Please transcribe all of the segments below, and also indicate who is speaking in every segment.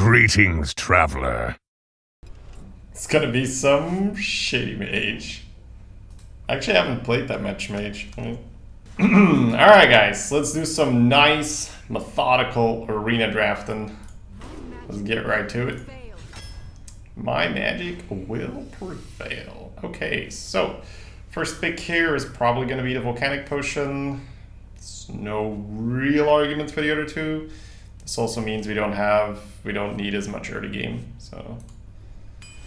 Speaker 1: Greetings, traveler.
Speaker 2: It's gonna be some shady Mage. Actually, I haven't played that much Mage. Alright guys, let's do some nice, methodical arena drafting. Let's get right to it. My magic will prevail. Okay, so first pick here is probably gonna be the Volcanic Potion. There's no real argument for the other two. This also means we don't need as much early game, so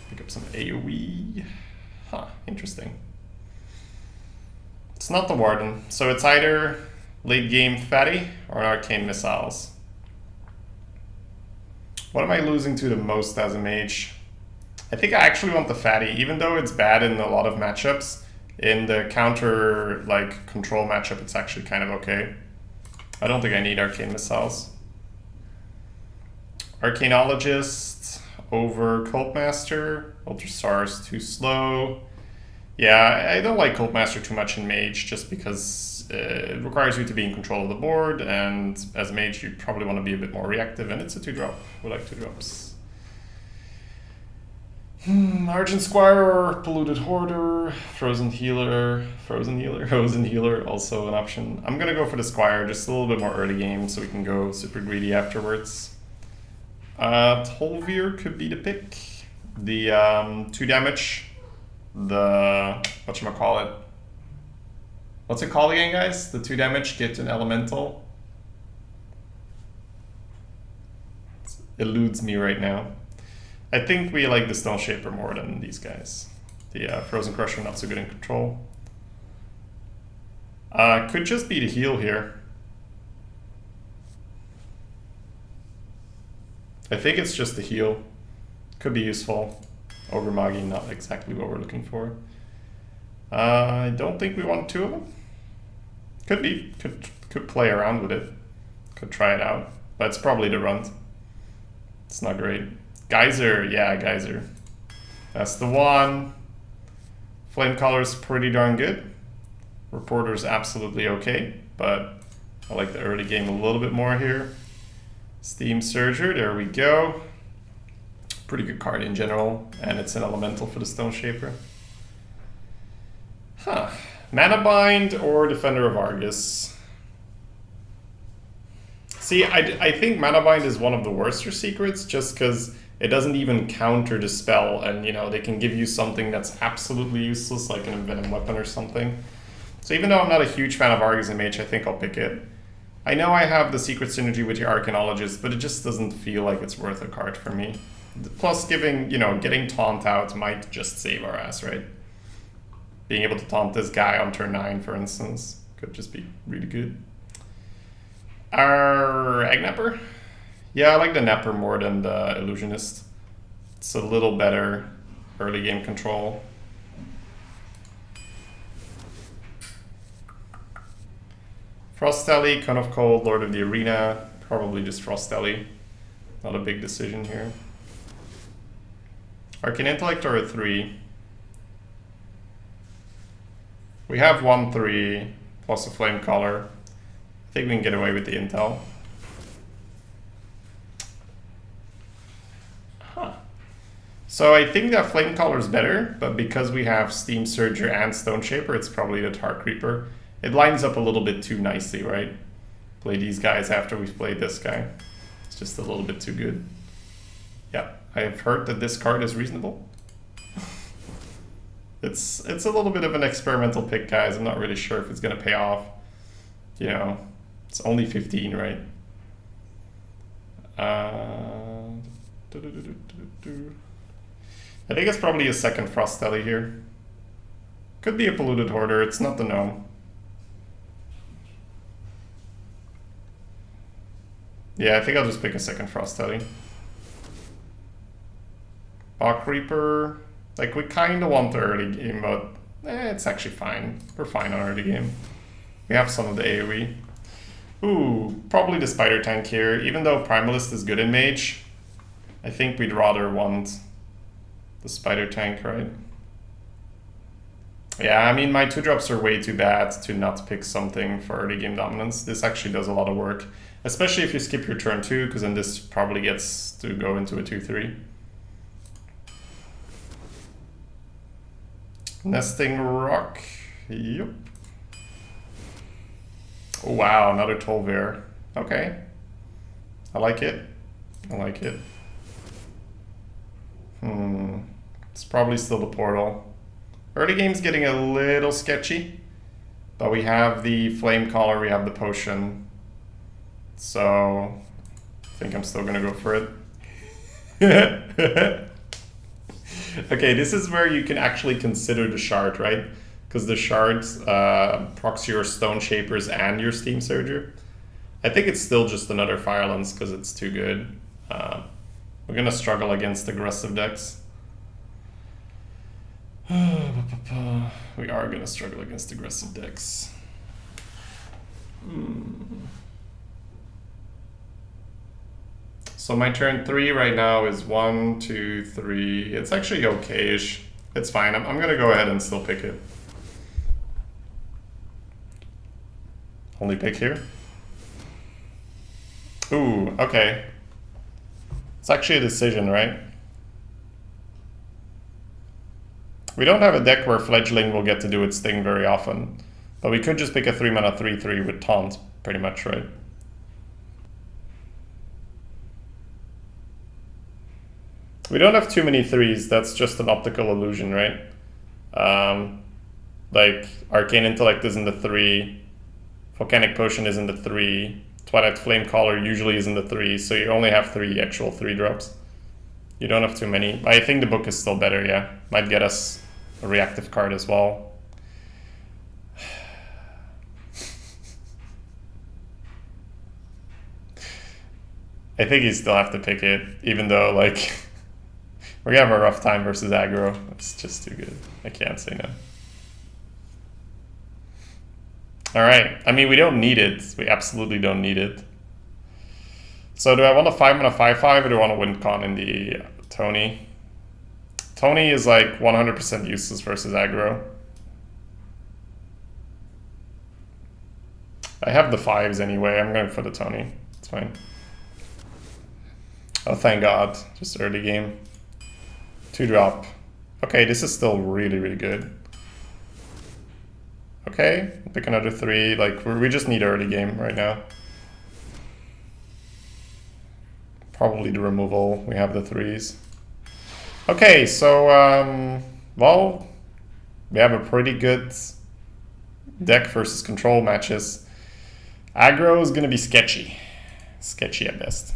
Speaker 2: pick up some AoE. Huh, interesting. It's not the Warden, so it's either late game Fatty or Arcane Missiles. What am I losing to the most as a mage? I think I actually want the Fatty, even though it's bad in a lot of matchups. In the counter, like, control matchup, it's actually kind of okay. I don't think I need Arcane Missiles. Arcanologist over Cultmaster. Ultrastar is too slow. Yeah, I don't like Cultmaster too much in Mage, just because it requires you to be in control of the board, and as Mage you probably want to be a bit more reactive, and it's a 2-drop. We like 2-drops. Argent Squire or Polluted Hoarder, Frozen Healer, also an option. I'm gonna go for the Squire, just a little bit more early game, so we can go super greedy afterwards. Tolvir could be the pick. The 2 damage. The whatchamacallit. What's it called again, guys? The 2 damage, get an elemental. It eludes me right now. I think we like the Stone Shaper more than these guys. The Frozen Crusher not so good in control. Could just be the heal here. I think it's just the heal. Could be useful. Ogre Magi, not exactly what we're looking for. I don't think we want 2 of them. Could be. Could play around with it. Could try it out. But it's probably the run. It's not great. Geyser, yeah, Geyser. That's the one. Flame Color's pretty darn good. Reporter's absolutely okay, but I like the early game a little bit more here. Steam Surger, there we go. Pretty good card in general, and it's an elemental for the Stone Shaper. Huh. Mana Bind or Defender of Argus? See, I think Mana Bind is one of the worst secrets, just because it doesn't even counter the spell, and you know, they can give you something that's absolutely useless, like an Envenom Weapon or something. So even though I'm not a huge fan of Argus and Mage, I think I'll pick it. I know I have the secret synergy with your Arcanologist, but it just doesn't feel like it's worth a card for me. Plus, getting Taunt out might just save our ass, right? Being able to taunt this guy on turn 9, for instance, could just be really good. Our Agnapper? Yeah, I like the Napper more than the Illusionist. It's a little better early game control. Frostelli, Cone of Cold, Lord of the Arena. Probably just Frostelli. Not a big decision here. Arcane Intellect or a 3. We have 1/3 plus a Flame Color. I think we can get away with the Intel. Huh. So I think that Flame Color is better, but because we have Steam Surger and Stone Shaper, it's probably the Tar Creeper. It lines up a little bit too nicely, right? Play these guys after we've played this guy. It's just a little bit too good. Yeah, I have heard that this card is reasonable. It's a little bit of an experimental pick, guys. I'm not really sure if it's gonna pay off. You know, it's only 15, right? I think it's probably a second Frostelli here. Could be a Polluted Hoarder, it's not the gnome. Yeah, I think I'll just pick a second Frostelli. Bog Reaper, like we kind of want the early game, but it's actually fine. We're fine on early game. We have some of the AoE. Ooh, probably the Spider Tank here. Even though Primalist is good in Mage, I think we'd rather want the Spider Tank, right? Yeah, I mean, my 2-drops are way too bad to not pick something for early game dominance. This actually does a lot of work. Especially if you skip your turn 2, because then this probably gets to go into a 2-3. Nesting Rock. Yep. Oh, wow, another Tolver. Okay. I like it. I like it. It's probably still the portal. Early game's getting a little sketchy. But we have the Flame Collar, we have the potion. So I think I'm still gonna go for it. Okay, this is where you can actually consider the shard, right? Because the shards procs your Stone Shapers and your Steam Surger. I think it's still just another Fire Lance because it's too good. We're gonna struggle against aggressive decks. We are gonna struggle against aggressive decks. So my turn 3 right now is 1, 2, 3. It's actually okay-ish. It's fine. I'm gonna go ahead and still pick it. Only pick here. Ooh, okay. It's actually a decision, right? We don't have a deck where Fledgling will get to do its thing very often. But we could just pick a 3-mana 3/3 with Taunt, pretty much, right? We don't have too many 3s, that's just an optical illusion, right? Like, Arcane Intellect is in the 3, Volcanic Potion is in the 3, Twilight Flame Collar usually is in the 3, so you only have 3 actual 3-drops. You don't have too many. I think the book is still better, yeah. Might get us a reactive card as well. I think you still have to pick it, even though, like, we're gonna have a rough time versus aggro. It's just too good. I can't say no. Alright, I mean, we don't need it. We absolutely don't need it. So do I want a 5-mana 5/5 or do I want to win con in the Tony? Tony is like 100% useless versus aggro. I have the 5s anyway. I'm going for the Tony. It's fine. Oh, thank God. Just early game. 2-drop. Okay, this is still really, really good. Okay, pick another 3. Like, we just need early game right now. Probably the removal. We have the 3s. Okay, so, well, we have a pretty good deck versus control matches. Aggro is going to be sketchy. Sketchy at best.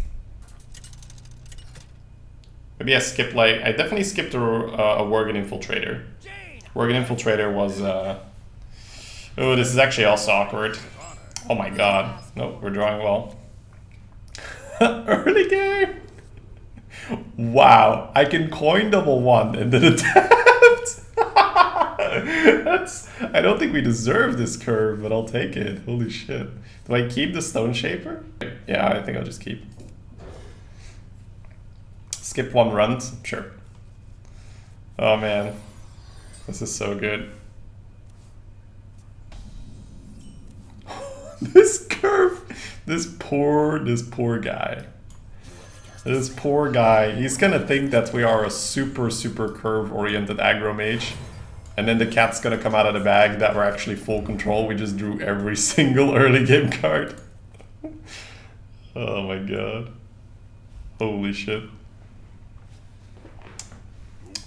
Speaker 2: Maybe I skipped, like, I definitely skipped a Worgen Infiltrator. Worgen Infiltrator was, oh, this is actually also awkward. Oh my God. Nope, we're drawing well. Early game. Wow, I can coin double 1 and then adapt. I don't think we deserve this curve, but I'll take it. Holy shit. Do I keep the Stone Shaper? Yeah, I think I'll just keep. Skip 1 runs? Sure. Oh man. This is so good. This curve. This poor guy. This poor guy. He's gonna think that we are a super curve-oriented aggro mage. And then the cat's gonna come out of the bag that we're actually full control. We just drew every single early game card. Oh my God. Holy shit.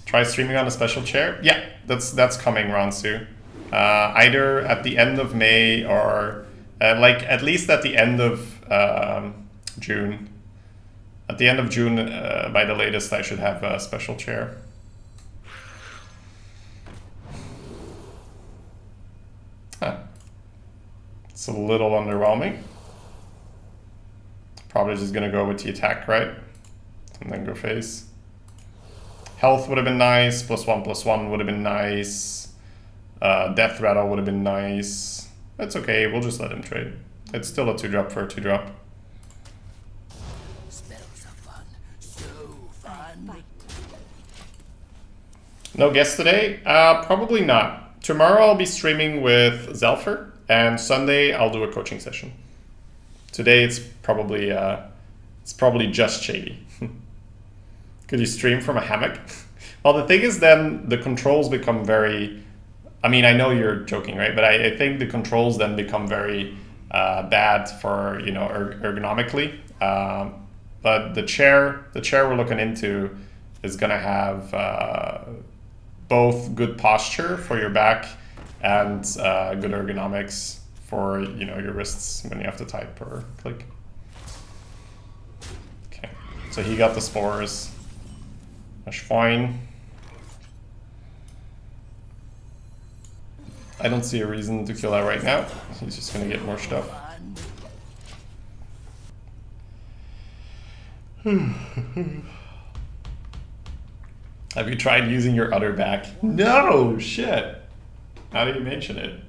Speaker 2: Try streaming on a special chair? Yeah, that's coming, Ransu. Either at the end of May or like at least at the end of June. At the end of June, by the latest, I should have a special chair. Huh. It's a little underwhelming. Probably just gonna go with the attack, right? And then go face. Health would have been nice, +1/+1 would have been nice. Death Rattle would have been nice. That's okay, we'll just let him trade. It's still a 2-drop for a 2-drop.
Speaker 3: Spells are fun, so fun.
Speaker 2: No guest today? Probably not. Tomorrow I'll be streaming with Zelfer, and Sunday I'll do a coaching session. Today it's probably just Shady. Could you stream from a hammock? Well, the thing is then the controls become very... I mean, I know you're joking, right? But I think the controls then become very bad for, you know, ergonomically. But the chair we're looking into is gonna have both good posture for your back and good ergonomics for, you know, your wrists when you have to type or click. Okay, so he got the spores. That's fine. I don't see a reason to kill that right now. He's just gonna get more stuff. Have you tried using your other back? No, shit. How do you mention it?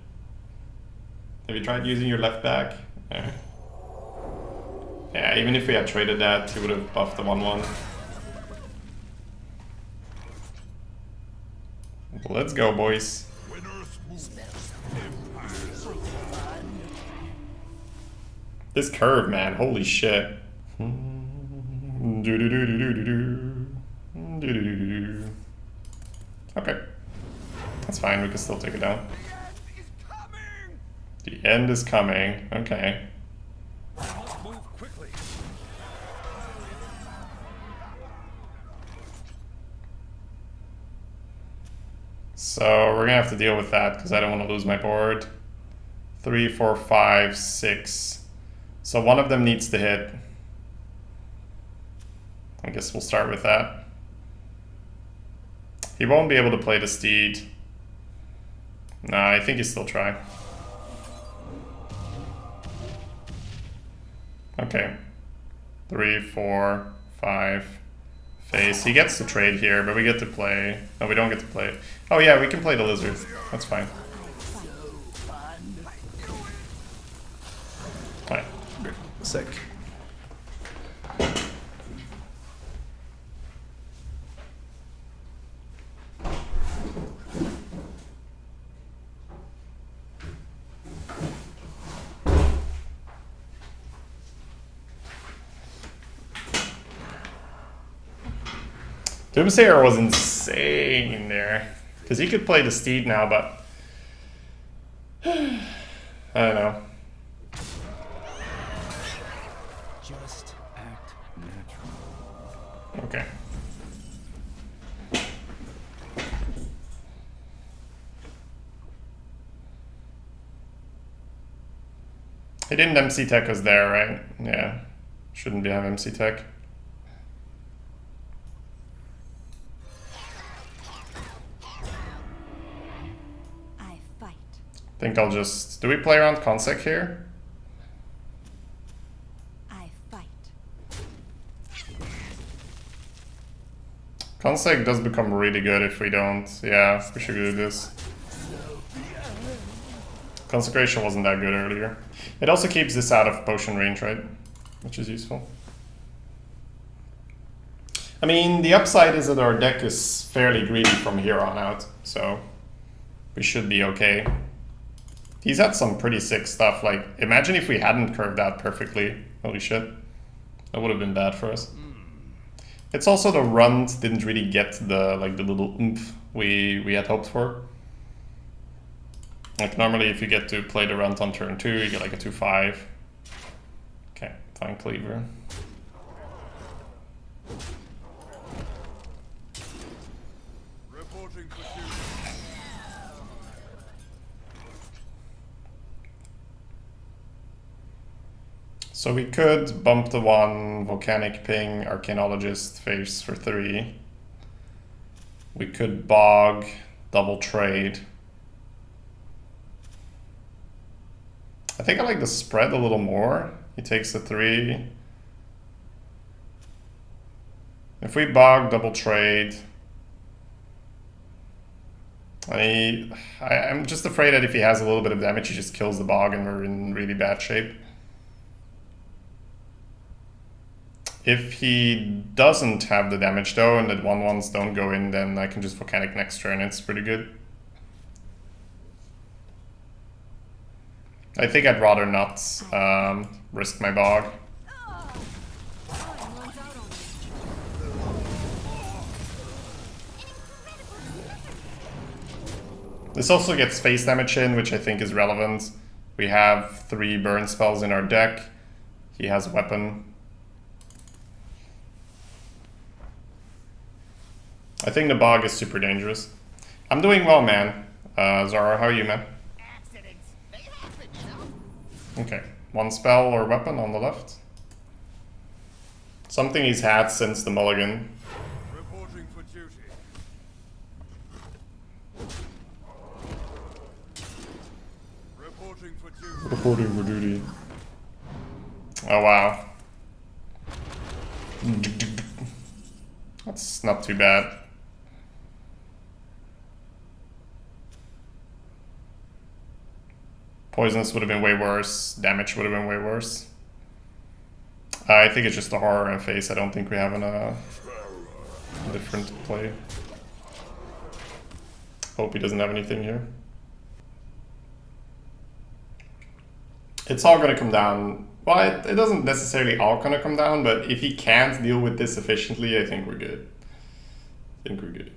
Speaker 2: Have you tried using your left back? Yeah, even if we had traded that, he would have buffed the 1/1. Let's go, boys. This curve, man, holy shit. Okay. That's fine, we can still take it down. The end is coming. Okay. So we're gonna have to deal with that because I don't want to lose my board. 3, 4, 5, 6. So one of them needs to hit. I guess we'll start with that. He won't be able to play the steed. Nah, I think he'll still try. Okay. 3, 4, 5. Face. He gets to trade here, but we get to play. No, we don't get to play. Oh yeah, we can play the lizard. That's fine. Alright. Sick. Doomsayer was insane there. Because he could play the steed now, but... I don't know.
Speaker 3: Just act natural.
Speaker 2: Okay. He didn't MC tech us there, right? Yeah. Shouldn't be have MC tech. I think I'll just... Do we play around Consec here?
Speaker 4: I fight.
Speaker 2: Consec does become really good if we don't. Yeah, we should do this. Consecration wasn't that good earlier. It also keeps this out of potion range, right? Which is useful. I mean, the upside is that our deck is fairly greedy from here on out, so we should be okay. He's had some pretty sick stuff, like, imagine if we hadn't curved that perfectly. Holy shit. That would have been bad for us. It's also the runs didn't really get the, like, the little oomph we had hoped for. Like, normally if you get to play the run on turn 2, you get like a 2-5. Okay, fine cleaver. So we could bump the 1 Volcanic Ping Arcanologist face for 3. We could bog, double trade. I think I like the spread a little more. He takes the 3. If we bog, double trade. I'm just afraid that if he has a little bit of damage, he just kills the bog and we're in really bad shape. If he doesn't have the damage though, and the 1/1s don't go in, then I can just Volcanic next turn. It's pretty good. I think I'd rather not risk my bog. This also gets face damage in, which I think is relevant. We have 3 burn spells in our deck. He has a weapon. I think the bog is super dangerous. I'm doing well, man. Zara, how are you, man? Okay, 1 spell or weapon on the left. Something he's had since the mulligan.
Speaker 4: Reporting for duty. Reporting for duty.
Speaker 2: Reporting for duty. Oh wow. That's not too bad. Poisonous would have been way worse. Damage would have been way worse. I think it's just the horror and face. I don't think we have a different play. Hope he doesn't have anything here. It's all gonna come down. Well, it doesn't necessarily all gonna come down, but if he can't deal with this efficiently, I think we're good. I think we're good.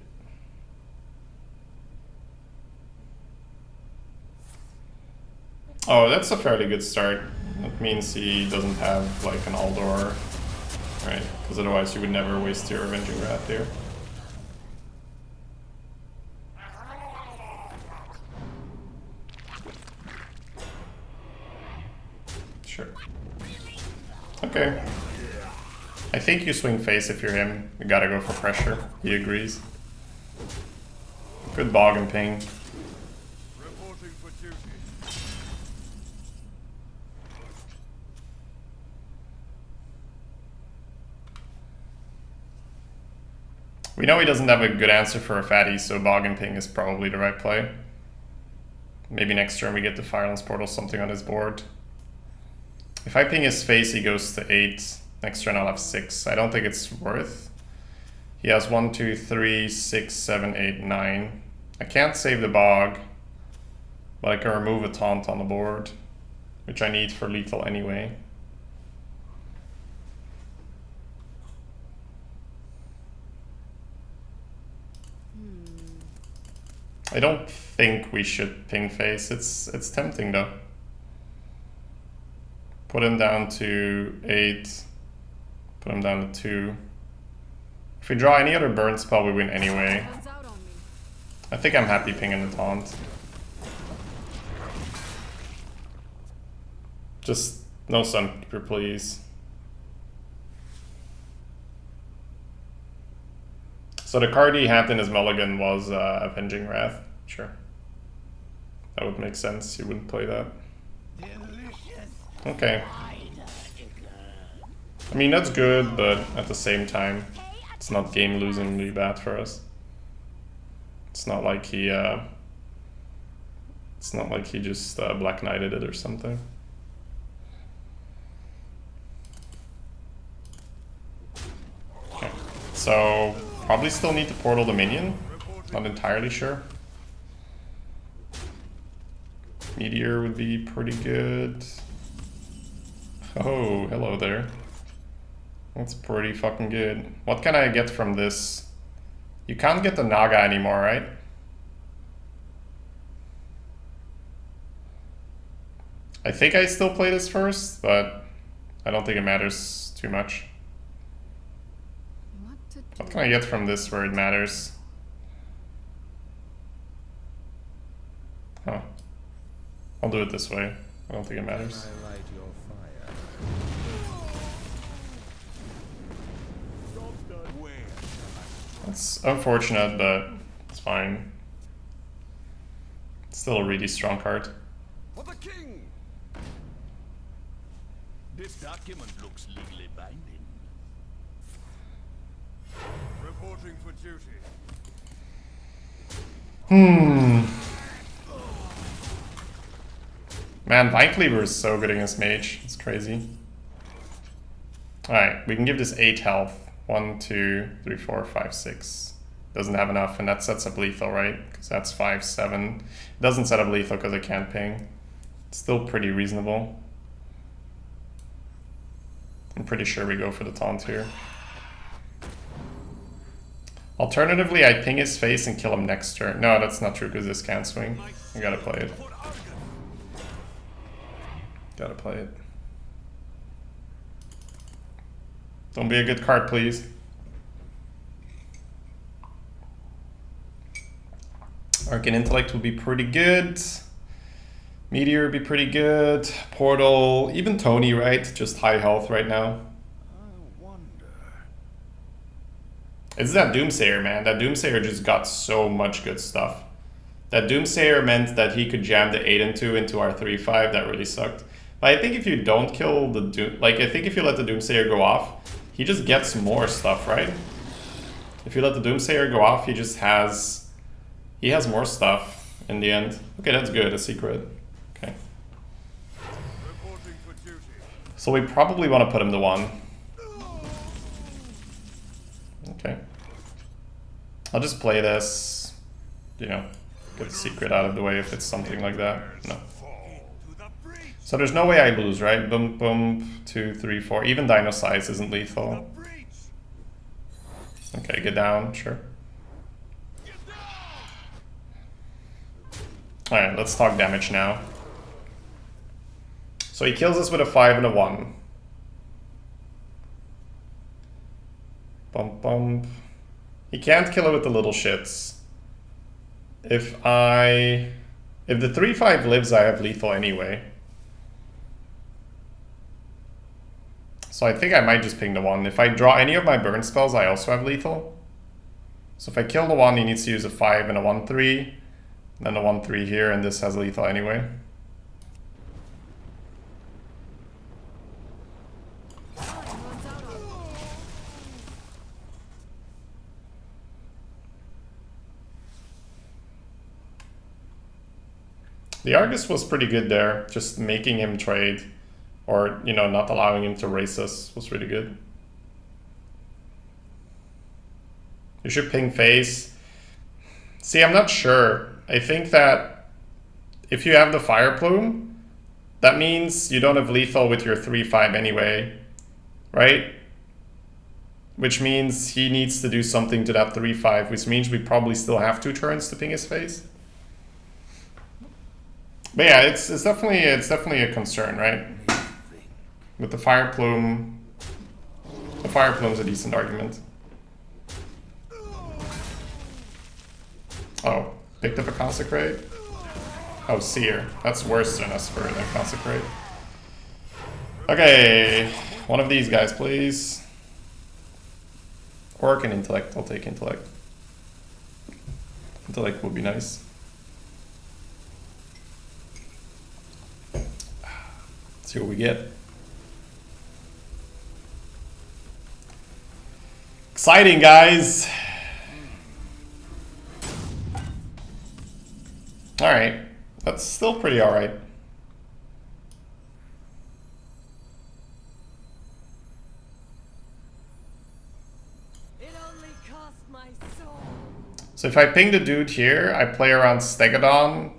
Speaker 2: Oh, that's a fairly good start. That means he doesn't have like an Aldor, right? Because otherwise you would never waste your Avenging Wrath here. Sure. Okay. I think you swing face if you're him. You gotta go for pressure. He agrees. Good bog and ping.
Speaker 4: Reporting for duty.
Speaker 2: We know he doesn't have a good answer for a fatty, so bog and ping is probably the right play. Maybe next turn we get the Fireless Portal something on his board. If I ping his face, he goes to 8. Next turn I'll have 6. I don't think it's worth. He has 1, 2, 3, 6, 7, 8, 9. I can't save the bog, but I can remove a taunt on the board, which I need for lethal anyway. I don't think we should ping face. It's tempting though. Put him down to 8. Put him down to 2. If we draw any other burn spell, we win anyway. I think I'm happy pinging the taunt. Just no Sunkeeper, please. So the card he had in his mulligan was Avenging Wrath. Sure. That would make sense. He wouldn't play that. Okay. I mean, that's good, but at the same time, it's not game-losingly bad for us. It's not like he just Black Knighted it or something. Okay. So probably still need to portal the minion. Not entirely sure. Meteor would be pretty good. Oh, hello there. That's pretty fucking good. What can I get from this? You can't get the Naga anymore, right? I think I still play this first, but I don't think it matters too much. What can I get from this where it matters? Huh. I'll do it this way. I don't think it matters. That's unfortunate, but it's fine. It's still a really strong card.
Speaker 4: For the king! This document looks legally binding. Reporting for duty.
Speaker 2: Man, Vinecleaver is so good against Mage. It's crazy. Alright, we can give this 8 health. 1, 2, 3, 4, 5, 6. Doesn't have enough, and that sets up lethal, right? Because that's 5, 7. It doesn't set up lethal because it can't ping. Still pretty reasonable. I'm pretty sure we go for the taunt here. Alternatively, I ping his face and kill him next turn. No, that's not true because this can't swing. I gotta play it. Gotta play it. Don't be a good card, please. Arcane Intellect will be pretty good. Meteor would be pretty good. Portal, even Tony, right? Just high health right now.
Speaker 4: I wonder.
Speaker 2: It's that Doomsayer, man. That Doomsayer just got so much good stuff. That Doomsayer meant that he could jam the 8 and 2 into our 3-5. That really sucked. But I think if you don't kill the Doom... Like, I think if you let the Doomsayer go off, he just gets more stuff, right? If you let the Doomsayer go off, he just has... He has more stuff in the end. Okay, that's good. A secret. Okay.
Speaker 4: Reporting for duty.
Speaker 2: So we probably want to put him to 1. Okay. I'll just play this, you know, get the secret out of the way if it's something like that. No. So there's no way I lose, right? Boom, boom, 2, 3, 4. Even Dino Size isn't lethal. Okay, get down, sure. Alright, let's talk damage now. So he kills us with a 5 and a 1. Bump, bump. He can't kill it with the little shits. If the 3-5 lives, I have lethal anyway. So I think I might just ping the 1. If I draw any of my burn spells, I also have lethal. So if I kill the 1, he needs to use a 5 and a 1-3. Then a 1-3 here, and this has lethal anyway. The Argus was pretty good there, just making him trade, or, you know, not allowing him to race us was really good. You should ping face. See, I'm not sure. I think that if you have the Fire Plume, that means you don't have lethal with your 3-5 anyway, right? Which means he needs to do something to that 3-5, which means we probably still have 2 turns to ping his face. But yeah, it's definitely a concern, right? With the Fire Plume, the Fire Plume's a decent argument. Oh, picked up a Consecrate? Oh, Seer. That's worse than Esper than Consecrate. Okay, one of these guys, please. Or an Intellect. I'll take Intellect. Intellect would be nice. Let's see what we get. Exciting, guys! Alright, that's still pretty alright.
Speaker 5: It only cost my soul.
Speaker 2: So if I ping the dude here, I play around Stegodon,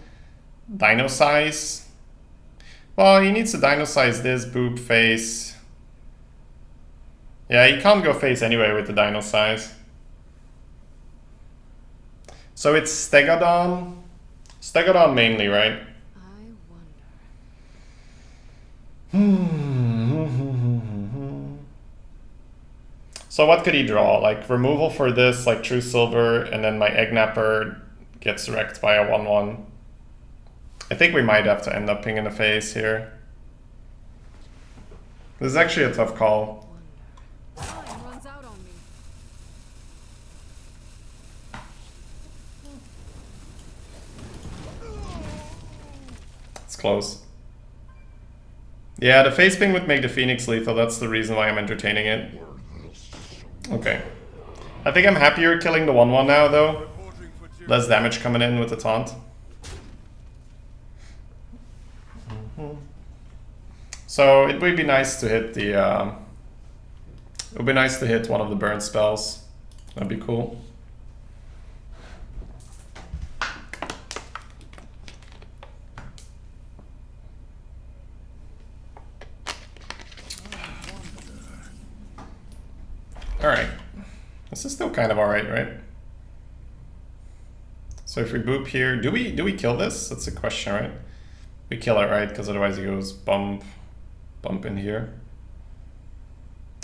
Speaker 2: Dino Size. Well, he needs to Dino Size this, Boop, Face. Yeah, he can't go face anyway with the Dino Size. So it's Stegodon. Stegodon mainly, right?
Speaker 5: I wonder.
Speaker 2: So what could he draw? Like removal for this, like True Silver, and then my Eggnapper gets wrecked by a 1-1. I think we might have to end up pinging the face here. This is actually a tough call.
Speaker 5: Time runs out on me.
Speaker 2: It's close. Yeah, the face ping would make the Phoenix lethal. That's the reason why I'm entertaining it. Okay. I think I'm happier killing the 1-1 now, though. Less damage coming in with the taunt. So it would be nice to hit the... it would be nice to hit one of the burn spells. That'd be cool. kind of alright, right? So if we boop here, do we kill this? That's a question, right? We kill it, right? Because otherwise he goes bump in here.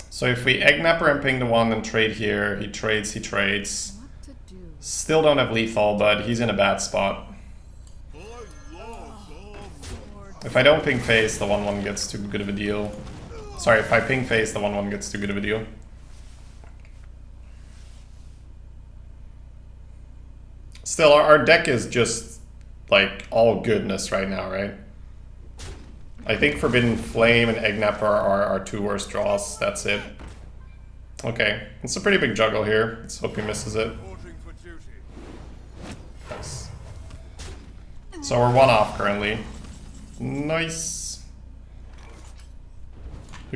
Speaker 2: So if we egg napper and ping the one and trade here, he trades.
Speaker 5: What to do?
Speaker 2: Still don't have lethal, but he's in a bad spot. If I don't ping face, the 1/1 gets too good of a deal. Sorry, if I ping face, the 1/1 gets too good of a deal. Still, our deck is just like all goodness right now, right? I think Forbidden Flame and Egg Napper are our 2 worst draws. That's it. Okay, it's a pretty big juggle here. Let's hope he misses it.
Speaker 4: Reporting for duty.
Speaker 2: Nice. So we're 1 off currently. Nice.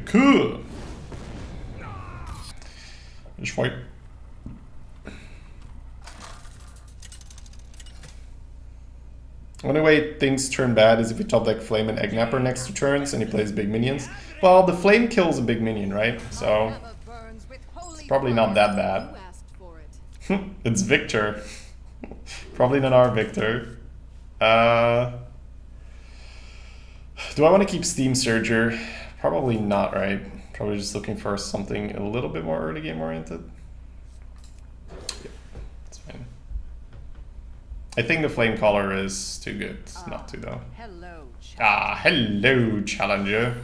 Speaker 2: Cool. Just fight. Only way things turn bad is if you top deck Flame and Egg Napper next to turns and he plays big minions. Well, the Flame kills a big minion, right? So it's probably not that bad.
Speaker 5: You asked for it.
Speaker 2: It's Victor. Probably not our Victor. Do I want to keep Steam Surger? Probably not, right? Probably just looking for something a little bit more early game oriented. Yep, that's fine. I think the Flame Caller is too good not to though.
Speaker 5: Hello.
Speaker 2: Hello, Challenger.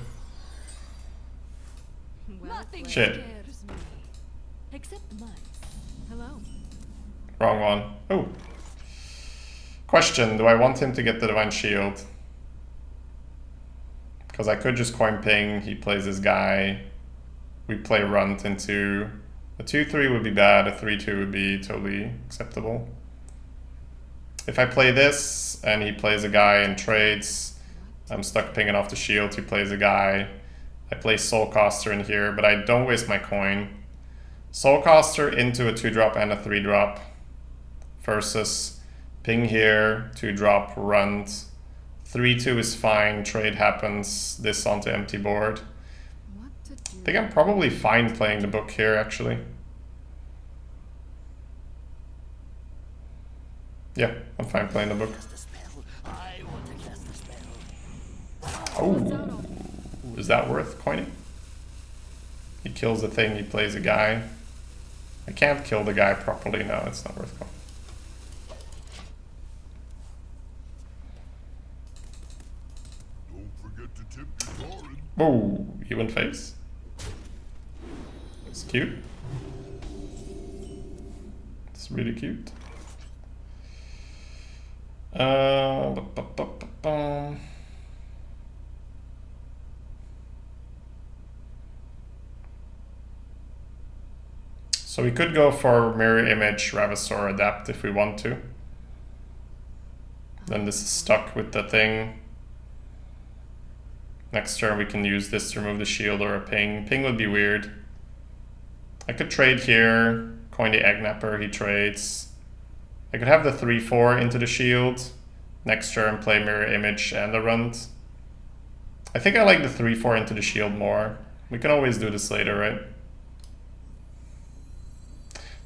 Speaker 5: Nothing
Speaker 2: Shit.
Speaker 5: scares me. Except mice. Hello.
Speaker 2: Wrong one. Oh. Question, do I want him to get the Divine Shield? Because I could just coin ping, he plays his guy, we play Runt into... A 2-3 would be bad, a 3-2 would be totally acceptable. If I play this, and he plays a guy and trades, I'm stuck pinging off the shield, he plays a guy. I play Soulcaster in here, but I don't waste my coin. Soulcaster into a 2-drop and a 3-drop versus ping here, 2-drop, Runt. 3-2 is fine, trade happens, this onto empty board.
Speaker 5: What to do?
Speaker 2: I think I'm probably fine playing the book here, actually. Yeah, I'm fine playing the book. Oh, is that worth coining? He kills the thing, he plays a guy. I can't kill the guy properly, no, it's not worth coining. Oh, you win face. It's cute. It's really cute. So we could go for Mirror Image, Ravasaur, Adapt if we want to. Then this is stuck with the thing. Next turn we can use this to remove the shield or a ping. Ping would be weird. I could trade here, coin the Egg Napper, he trades. I could have the 3-4 into the shield. Next turn play Mirror Image and the Runt. I think I like the 3-4 into the shield more. We can always do this later, right?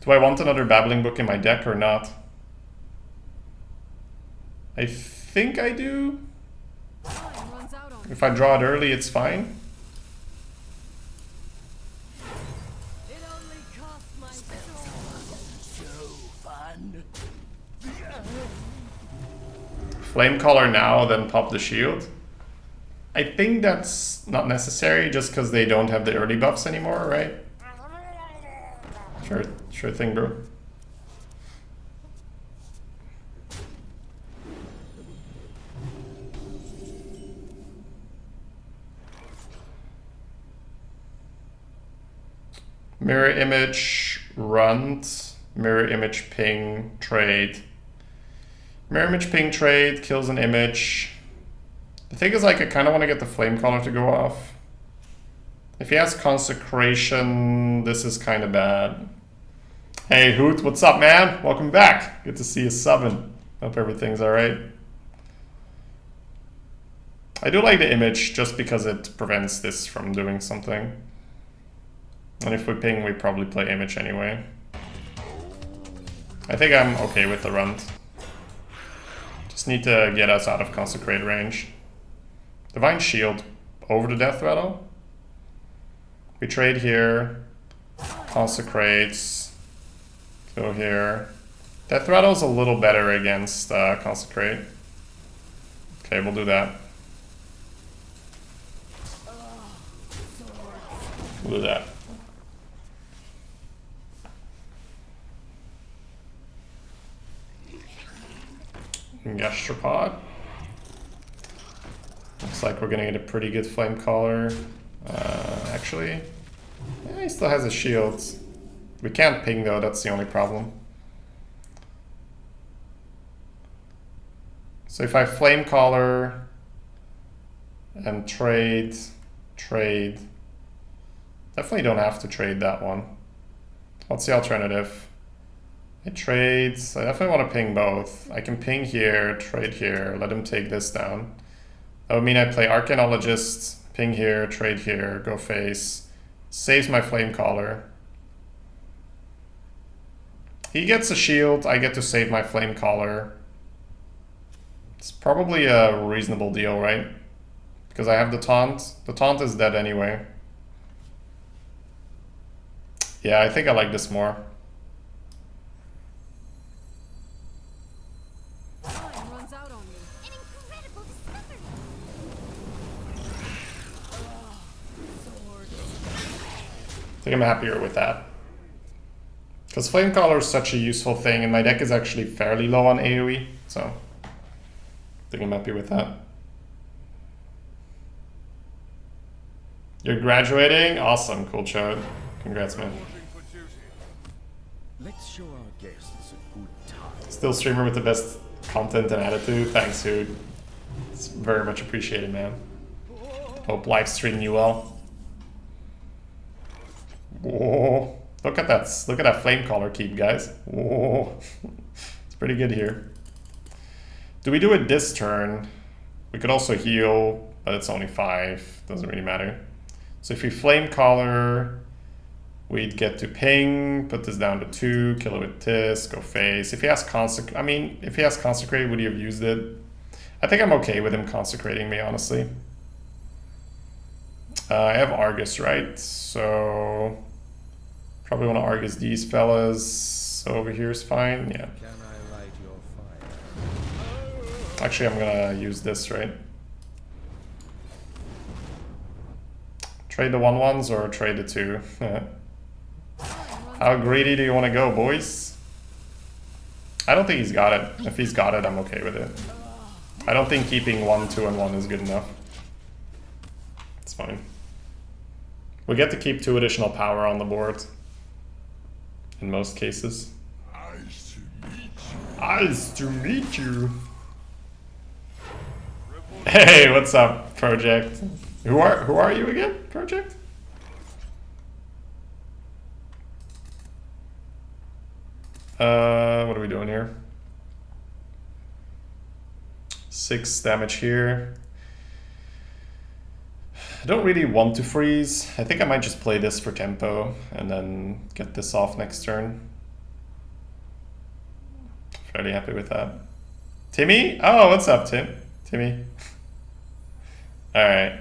Speaker 2: Do I want another Babbling Book in my deck or not? I think I do.
Speaker 5: Time runs out on me.
Speaker 2: If I draw it early, it's fine.
Speaker 5: It only costs my soul.
Speaker 2: Flame Caller now, then pop the shield. I think that's not necessary just because they don't have the early buffs anymore, right? Sure thing, bro. Mirror Image, Runt, Mirror Image, Ping, Trade. Mirror Image, Ping, Trade, kills an image. The thing is, like, I kind of want to get the Flame Caller to go off. If he has Consecration, this is kind of bad. Hey, Hoot, what's up, man? Welcome back. Good to see you subbing. Hope everything's alright. I do like the image just because it prevents this from doing something. And if we ping, we probably play image anyway. I think I'm okay with the run. Just need to get us out of Consecrate range. Divine Shield over the Death Rattle. We trade here. Consecrates. Go here. Death Rattle's a little better against Consecrate. Okay, we'll do that. We'll do that. Gastropod. Looks like we're gonna get a pretty good Flame Caller. Actually, yeah, he still has his shields. We can't ping though, that's the only problem. So if I Flame Caller and trade, definitely don't have to trade that one. What's the alternative? I trade, I definitely want to ping both. I can ping here, trade here, let him take this down. That would mean I play Arcanologist, ping here, trade here, go face. Saves my Flame Caller. He gets a shield, I get to save my Flame Caller. It's probably a reasonable deal, right? Because I have the taunt. The taunt is dead anyway. Yeah, I think I like this more.
Speaker 5: Runs out on me. An incredible discovery.
Speaker 2: I think I'm happier with that. Because Flame Caller is such a useful thing, and my deck is actually fairly low on AoE, so I think I'm happy with that. You're graduating? Awesome, cool Chode. Congrats, man.
Speaker 3: Let's show our guests a good time.
Speaker 2: Still streamer with the best content and attitude. Thanks, dude. It's very much appreciated, man. Hope live streaming you well. Whoa. Look at that Flame Caller keep, guys. Whoa. It's pretty good here. Do we do it this turn? We could also heal, but it's only 5. Doesn't really matter. So if we Flame Caller, we'd get to ping, put this down to 2, kill it with this, go face. If he has if he has Consecrate, would he have used it? I think I'm okay with him consecrating me, honestly. I have Argus, right? So probably want to Argus these fellas. So over here is fine, yeah.
Speaker 3: Can I light your fire?
Speaker 2: Actually, I'm gonna use this, right? Trade the 1/1s or trade the 2? How greedy do you want to go, boys? I don't think he's got it. If he's got it, I'm okay with it. I don't think keeping 1, 2, and 1 is good enough. It's fine. We get to keep 2 additional power on the board. In most cases.
Speaker 1: Nice to meet you.
Speaker 2: Nice to meet you. Hey, what's up, Project? Who are you again, Project? What are we doing here? 6 damage here. I don't really want to freeze. I think I might just play this for tempo and then get this off next turn. Fairly happy with that. Timmy? Oh, what's up, Timmy? Alright.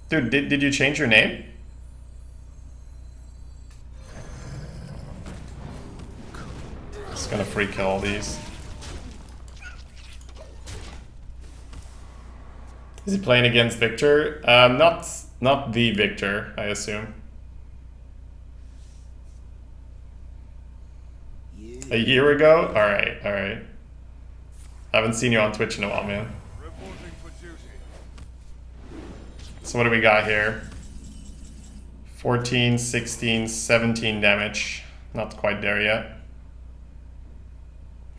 Speaker 2: Dude, did you change your name? Just gonna free kill all these. Is he playing against Victor? Not the Victor, I assume. A year ago? Alright. Haven't seen you on Twitch in a while, man.
Speaker 4: Reporting for duty.
Speaker 2: So what do we got here? 14, 16, 17 damage. Not quite there yet.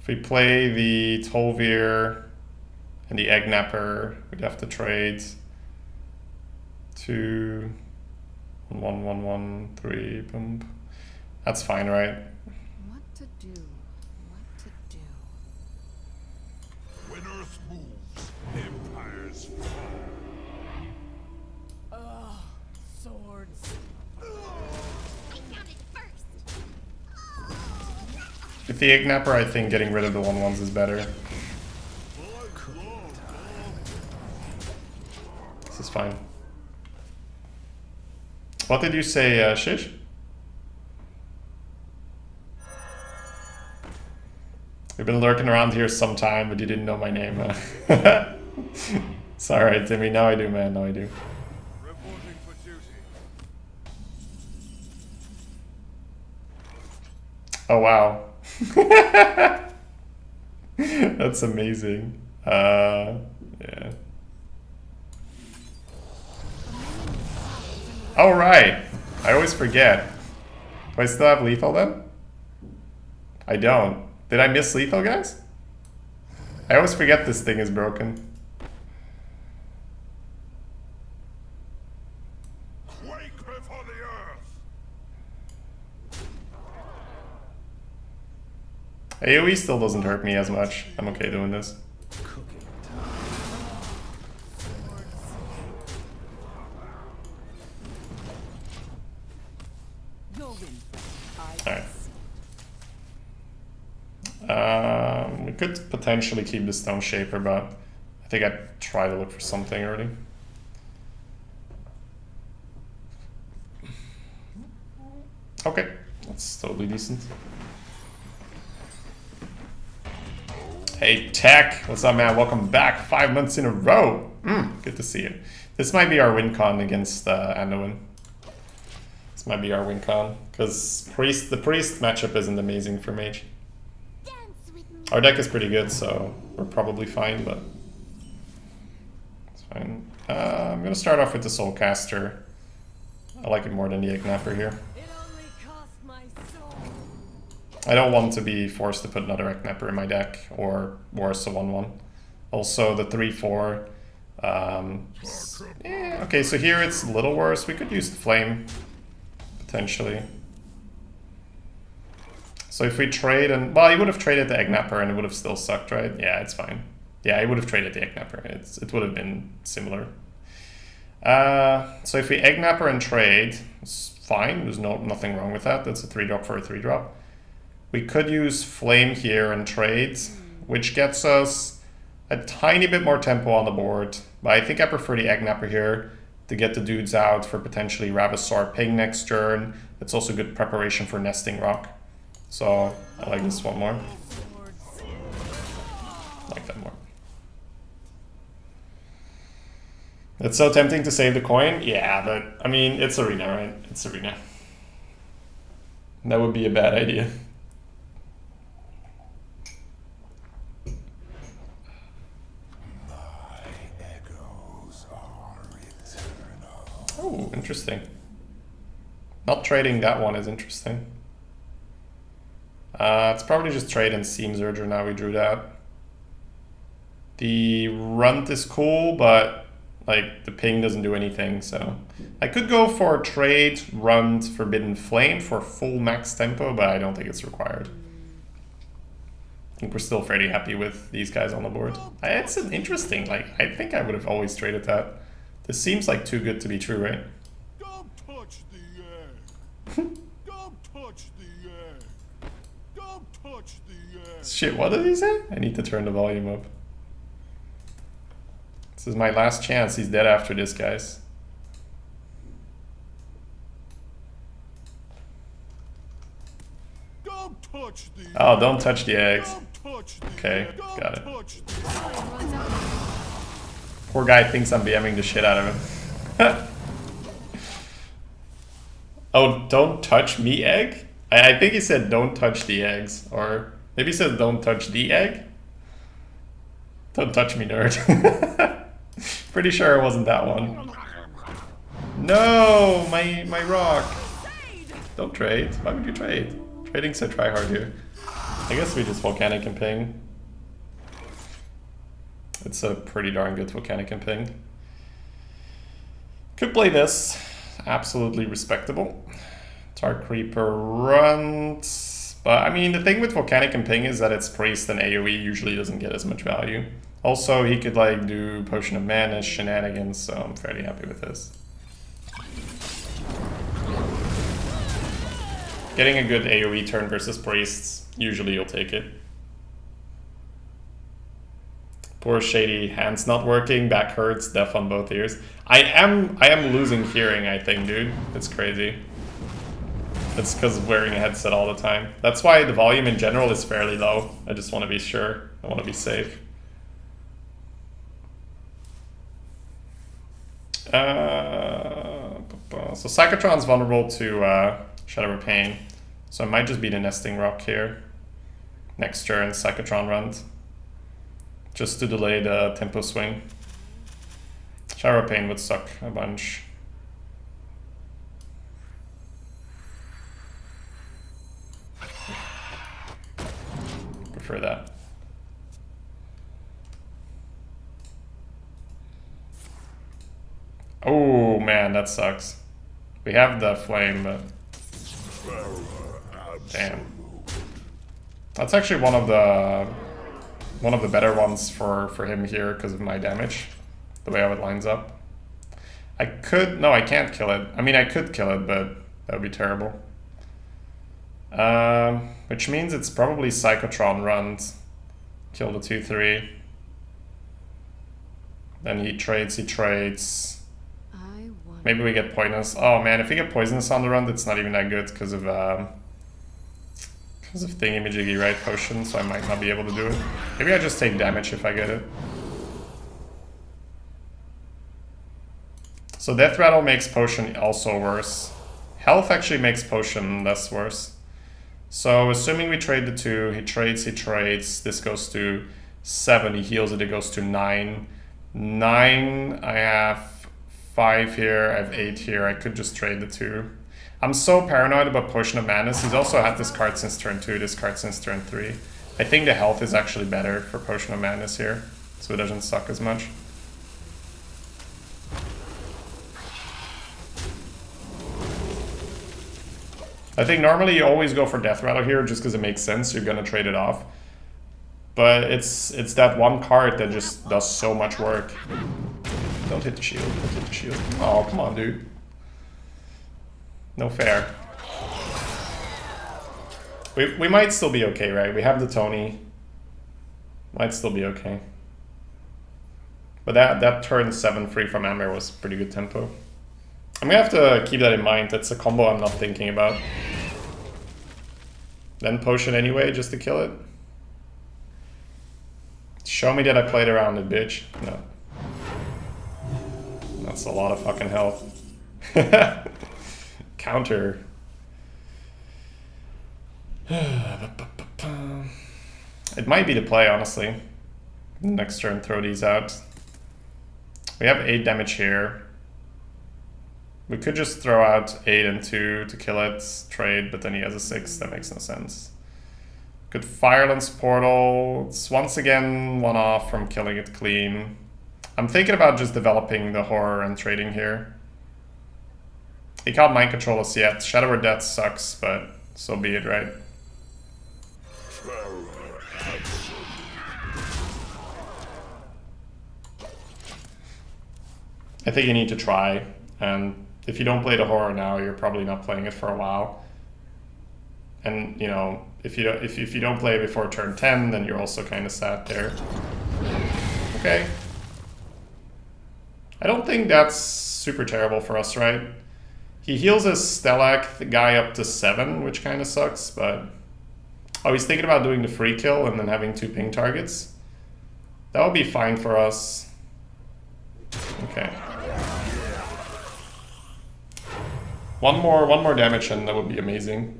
Speaker 2: If we play the Tolvir and the Egg Napper, we'd have to trade 2, 1, 1, 1, 3, boom. That's fine, right?
Speaker 5: What to do? What to do?
Speaker 1: When Earth moves, empires fall.
Speaker 5: Swords.
Speaker 6: I counted first.
Speaker 2: With the Ignapper, I think getting rid of the 1/1s is better. This is fine. What did you say, Shish? You've been lurking around here some time, but you didn't know my name. It's alright, Timmy. Now I do, man. Now I do.
Speaker 4: Reporting for duty.
Speaker 2: Oh, wow. That's amazing. Yeah. Oh, right. I always forget. Do I still have lethal then? I don't. Did I miss lethal, guys? I always forget this thing is broken.
Speaker 1: Quake before the earth.
Speaker 2: AoE still doesn't hurt me as much. I'm okay doing this.
Speaker 3: Cooking time.
Speaker 5: Go win.
Speaker 2: Alright. We could potentially keep the Stone Shaper, but I think I'd try to look for something early. Okay, that's totally decent. Hey Tech, what's up, man? Welcome back. 5 months in a row. Good to see you. This might be our win con against Anduin. This might be our win con because the priest matchup isn't amazing for Mage. Our deck is pretty good, so we're probably fine, but it's fine. I'm gonna start off with the Soulcaster. I like it more than the Ignapper here.
Speaker 5: It only cost my soul.
Speaker 2: I don't want to be forced to put another Ignapper in my deck, or worse, a 1/1. Also, the 3/4. Yeah, okay, so here it's a little worse. We could use the Flame, potentially. So if we trade and... Well, he would have traded the Ignapper and it would have still sucked, right? Yeah, it's fine. Yeah, he would have traded the Ignapper. It would have been similar. So if we Ignapper and trade, it's fine. There's nothing wrong with that. That's a 3-drop for a 3-drop. We could use Flame here and trade, which gets us a tiny bit more tempo on the board. But I think I prefer the Ignapper here to get the dudes out for potentially Ravasaur Ping next turn. It's also good preparation for Nesting Rock. So I like this one more. I like that more. It's so tempting to save the coin. Yeah, but I mean, it's Arena, right? It's Arena. That would be a bad idea. Oh, interesting. Not trading that one is interesting. It's probably just trade and Seam Zerger now we drew that. The Runt is cool, but like the ping doesn't do anything, so I could go for trade, Runt, Forbidden Flame for full max tempo, but I don't think it's required. I think we're still fairly happy with these guys on the board. It's an interesting, like, I think I would have always traded that. This seems like too good to be true, right?
Speaker 1: Don't touch the egg. Don't touch the egg. Don't touch the egg.
Speaker 2: Shit, what did he say? I need to turn the volume up. This is my last chance. He's dead after this, guys.
Speaker 1: Don't touch the egg.
Speaker 2: Oh, don't touch the eggs.
Speaker 1: Don't touch the
Speaker 2: Okay,
Speaker 1: egg.
Speaker 2: got it.
Speaker 1: Don't touch the egg.
Speaker 2: Poor guy thinks I'm BMing the shit out of him. Oh, don't touch me, egg? I think he said don't touch the eggs. Or maybe he said don't touch the egg? Don't touch me, nerd. Pretty sure it wasn't that one. No, my rock. Don't trade. Why would you trade? Trading's so try hard here. I guess we just Volcanic and Ping. It's a pretty darn good Volcanic and Ping. Could play this. Absolutely respectable. Dark Creeper runs. But I mean, the thing with Volcanic and Ping is that its Priest and AoE usually doesn't get as much value. Also, he could like do Potion of Mana shenanigans, so I'm fairly happy with this. Getting a good AoE turn versus priests, usually you'll take it. Poor Shady, hands not working, back hurts, deaf on both ears. I am losing hearing, I think, dude. It's crazy. It's because of wearing a headset all the time. That's why the volume in general is fairly low. I just want to be sure. I want to be safe. So Psychotron's vulnerable to Shadow of Pain. So it might just be the Nesting Rock here. Next turn, Psychotron runs. Just to delay the tempo swing. Shadow of Pain would suck a bunch. Prefer that. Oh man, that sucks. We have the flame, but damn. That's actually one of the better ones for him here because of my damage, the way how it lines up. I can't kill it. I mean, I could kill it, but that would be terrible. Which means it's probably Psychotron runs. Kill the 2/3. Then he trades. Maybe we get Poisonous. Oh man, if we get Poisonous on the run, it's not even that good because of thingy-majiggy, right? Potion, so I might not be able to do it. Maybe I just take damage if I get it. So Death Rattle makes Potion also worse. Health actually makes Potion less worse. So assuming we trade the 2, he trades, this goes to 7, he heals it goes to 9. 9, I have 5 here, I have 8 here, I could just trade the 2. I'm so paranoid about Potion of Madness. He's also had this card since turn 2, this card since turn 3. I think the health is actually better for Potion of Madness here, so it doesn't suck as much. I think normally you always go for Death Rattle here just because it makes sense, you're gonna trade it off. But it's that one card that just does so much work. Don't hit the shield, don't hit the shield. Oh, come on, dude. No fair. We might still be okay, right? We have the Tony. Might still be okay. But that turn 7 free from Amber was pretty good tempo. I'm gonna have to keep that in mind. That's a combo I'm not thinking about. Then Potion anyway, just to kill it. Show me that I played around it, bitch. No. That's a lot of fucking health. Counter. It might be the play, honestly. Next turn, throw these out. We have 8 damage here. We could just throw out 8 and 2 to kill it, trade, but then he has a 6. That makes no sense. Good Firelance Portal. It's once again one off from killing it clean. I'm thinking about just developing the horror and trading here. He can't mind control us yet. Shadow or Death sucks, but so be it, right? I think you need to try, and if you don't play the horror now, you're probably not playing it for a while. And you know, if you don't play it before turn 10, then you're also kind of sat there. Okay. I don't think that's super terrible for us, right? He heals his Stellac, the guy up to 7, which kind of sucks, but... Oh, he's thinking about doing the free kill and then having 2 ping targets. That would be fine for us. Okay. One more damage and that would be amazing.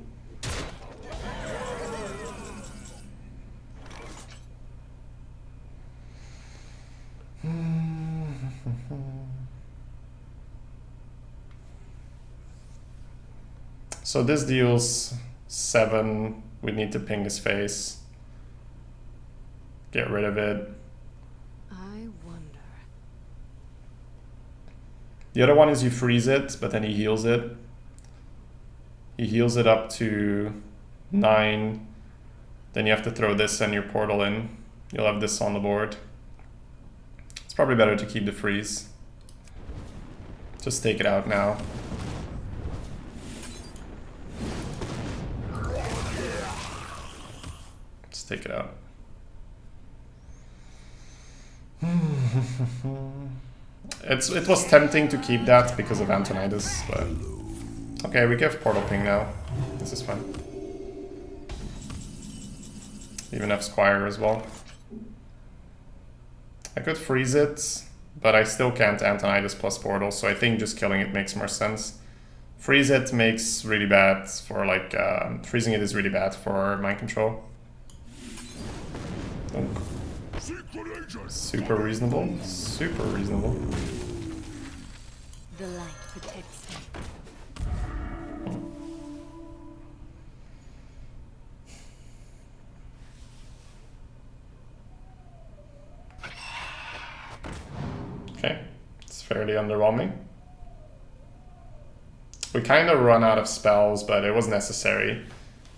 Speaker 2: So this deals 7. We need to ping his face. Get rid of it.
Speaker 5: I wonder.
Speaker 2: The other one is you freeze it, but then he heals it. He heals it up to 9. Then you have to throw this and your portal in. You'll have this on the board. It's probably better to keep the freeze. Just take it out now. Just take it out. It was tempting to keep that because of Antonidas, but okay, we give Portal Ping now. This is fine. Even have Squire as well. I could freeze it, but I still can't Antonidas plus Portal, so I think just killing it makes more sense. Freeze it makes really bad for like freezing it is really bad for mind control. Oh. Super reasonable. Super reasonable.
Speaker 5: The light protects me.
Speaker 2: Okay, it's fairly underwhelming. We kind of run out of spells, but it was necessary.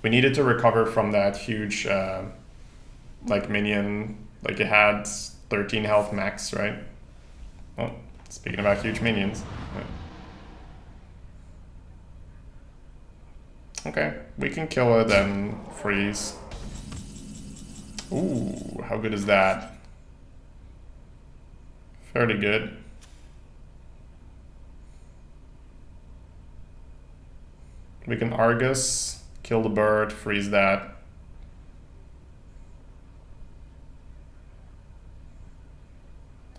Speaker 2: We needed to recover from that huge like minion. Like it had 13 health max, right? Oh, speaking about huge minions. Yeah. Okay, we can kill it and freeze. Ooh, how good is that? Fairly good. We can Argus, kill the bird, freeze that.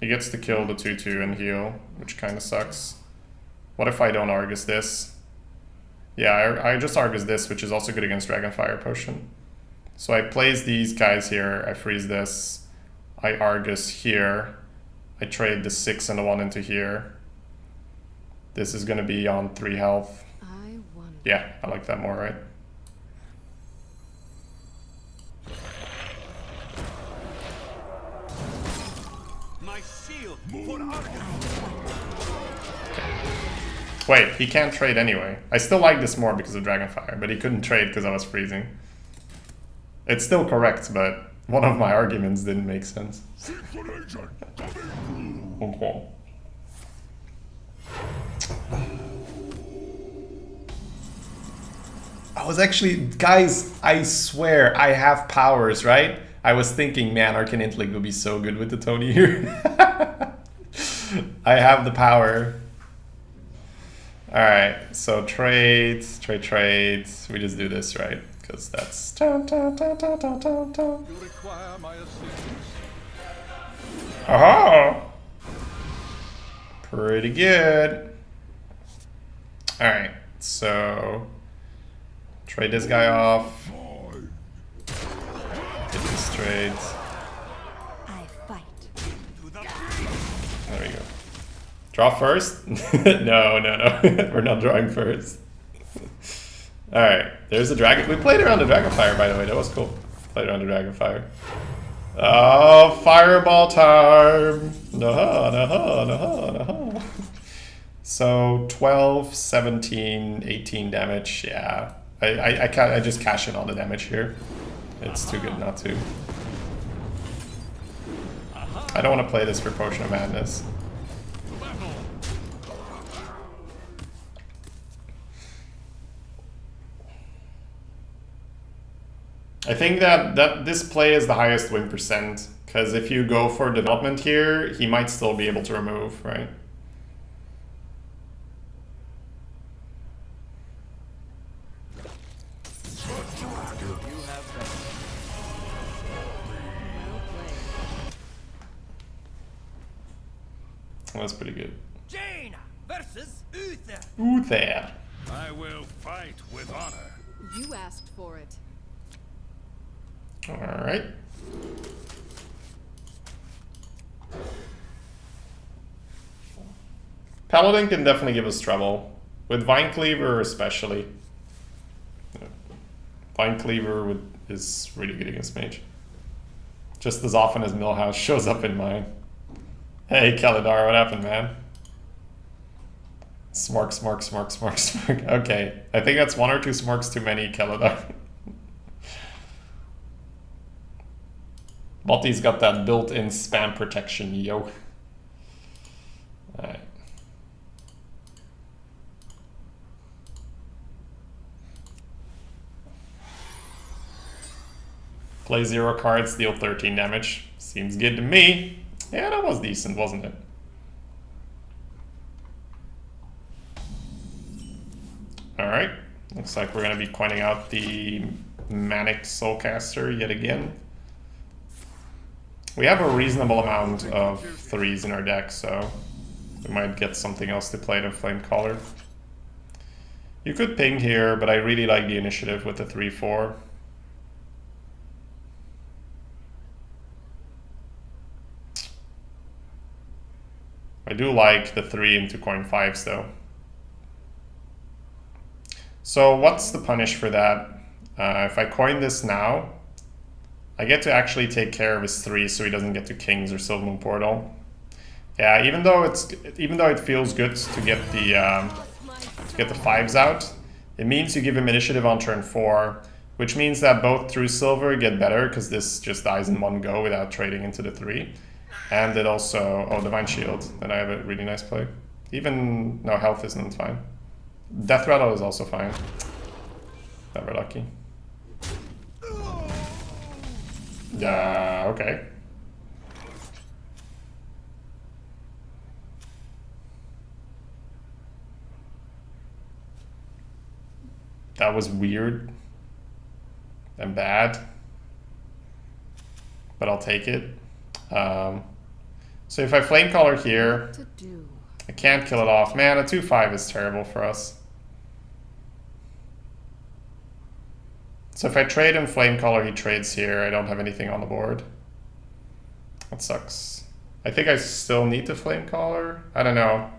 Speaker 2: He gets to kill the 2/2 and heal, which kind of sucks. What if I don't Argus this? Yeah, I just Argus this, which is also good against Dragonfire Potion. So I place these guys here, I freeze this, I Argus here, I trade the 6 and the 1 into here. This is gonna be on 3 health.
Speaker 5: I wonder.
Speaker 2: Yeah, I like that more, right?
Speaker 1: My shield for Argus.
Speaker 2: Wait, he can't trade anyway. I still like this more because of Dragonfire, but he couldn't trade because I was freezing. It's still correct, but one of my arguments didn't make sense. Okay. I was actually, guys, I swear I have powers, right? I was thinking, man, Arcane Intellect would be so good with the Tony here. I have the power. Alright, so trade. We just do this, right? Because that's...
Speaker 4: You require my assistance.
Speaker 2: Aha! Pretty good. Alright, so... Trade this guy off. Get this trade.
Speaker 5: I fight.
Speaker 2: There we go. Draw first? No. We're not drawing first. Alright, there's a dragon. We played around the Dragonfire, by the way. That was cool. Played around the Dragonfire. Oh, fireball time! No. So 12, 17, 18 damage. Yeah. I just cash in all the damage here. It's too good not to. I don't want to play this for Potion of Madness. I think that this play is the highest win percent, because if you go for development here, he might still be able to remove, right? That's pretty good.
Speaker 1: Jaina versus Uther.
Speaker 2: Uther.
Speaker 4: I will fight with honor.
Speaker 5: You asked for it.
Speaker 2: Alright. Paladin can definitely give us trouble. With Vine Cleaver especially. Yeah. Vine Cleaver is really good against Mage. Just as often as Millhouse shows up in mine. Hey Kaladar, what happened, man? Smork. Okay, I think that's 1 or 2 smorks too many, Kaladar. Botty's got that built-in spam protection, yo. Alright. Play 0 cards, deal 13 damage. Seems good to me. Yeah, that was decent, wasn't it? Alright. Looks like we're going to be pointing out the Manic Soulcaster yet again. We have a reasonable amount of 3s in our deck, so we might get something else to play than Flamecaller. You could ping here, but I really like the initiative with the 3-4. I do like the 3 into coin 5s though. So what's the punish for that? If I coin this now, I get to actually take care of his 3 so he doesn't get to Kings or Sylvan Portal. Yeah, even though it feels good to get the 5s out, it means you give him initiative on turn 4, which means that both True Silver get better because this just dies in one go without trading into the 3. And it also, oh, Divine Shield, then I have a really nice play. Even, no, health isn't fine. Death Rattle is also fine. Never lucky. Yeah, okay. That was weird and bad, but I'll take it. So if I Flamecaller here, I can't kill it off. Man, a 2-5 is terrible for us. So if I trade him Flamecaller, he trades here. I don't have anything on the board. That sucks. I think I still need to Flamecaller. I don't know.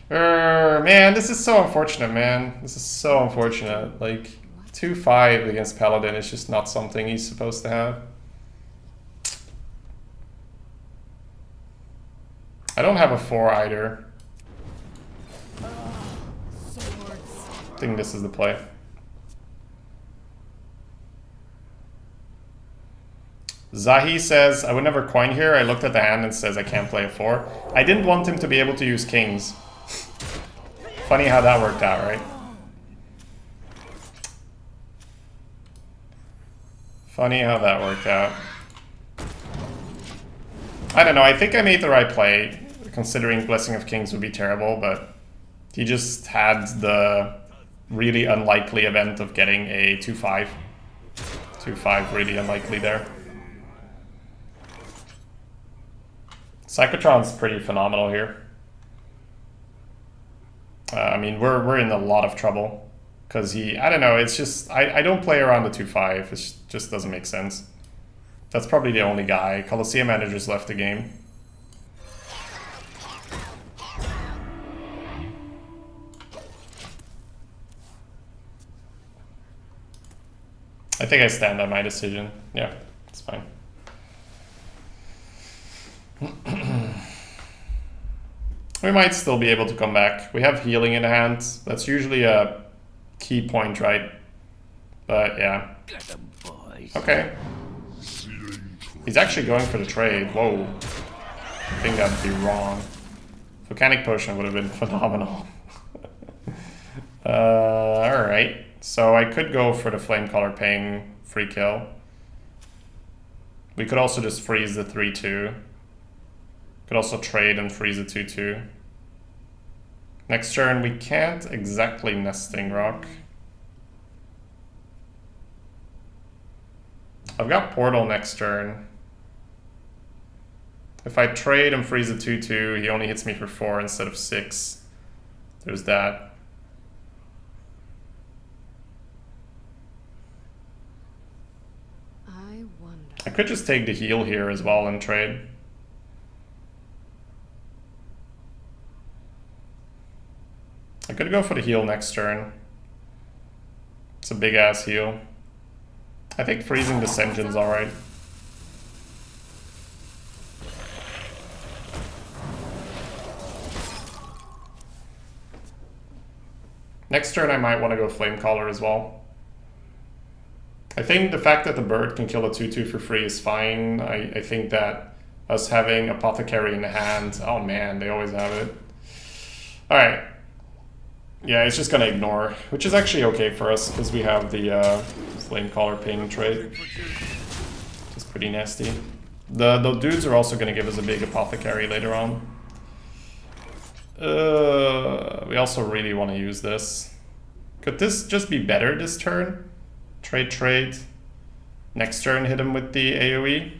Speaker 2: Man, this is so unfortunate, man. This is so unfortunate. Like, 2-5 against Paladin is just not something he's supposed to have. I don't have a 4 either. I think this is the play. Zahi says, I would never coin here. I looked at the hand and says I can't play a 4. I didn't want him to be able to use Kings. Funny how that worked out, right? Funny how that worked out. I don't know, I think I made the right play, considering Blessing of Kings would be terrible, but he just had the really unlikely event of getting a 2-5. 2-5, really unlikely there. Psychotron's pretty phenomenal here. I mean, we're in a lot of trouble, because I don't know, it's just, I don't play around the 2-5, it just doesn't make sense. That's probably the only guy. Colosseum managers left the game. I think I stand by my decision. Yeah, it's fine. We might still be able to come back. We have healing in hand. That's usually a key point, right? But yeah. Okay. He's actually going for the trade. Whoa. I think that'd be wrong. Volcanic Potion would have been phenomenal. Alright. So I could go for the Flamecaller paying free kill. We could also just freeze the 3-2. Could also trade and freeze the 2-2. Next turn we can't exactly Nesting Rock. I've got Portal next turn. If I trade and freeze a 2-2, he only hits me for 4 instead of 6. There's that. I could just take the heal here as well and trade. I could go for the heal next turn. It's a big ass heal. I think freezing this engine's alright. Next turn I might want to go Flamecaller as well. I think the fact that the bird can kill a 2-2 for free is fine. I think that us having Apothecary in the hand, oh man, they always have it. Alright. Yeah, it's just gonna ignore, which is actually okay for us because we have the Flamecaller ping trade. pretty nasty. The dudes are also going to give us a big apothecary later on. We also really want to use this. Could this just be better this turn? Trade. Next turn hit him with the AoE.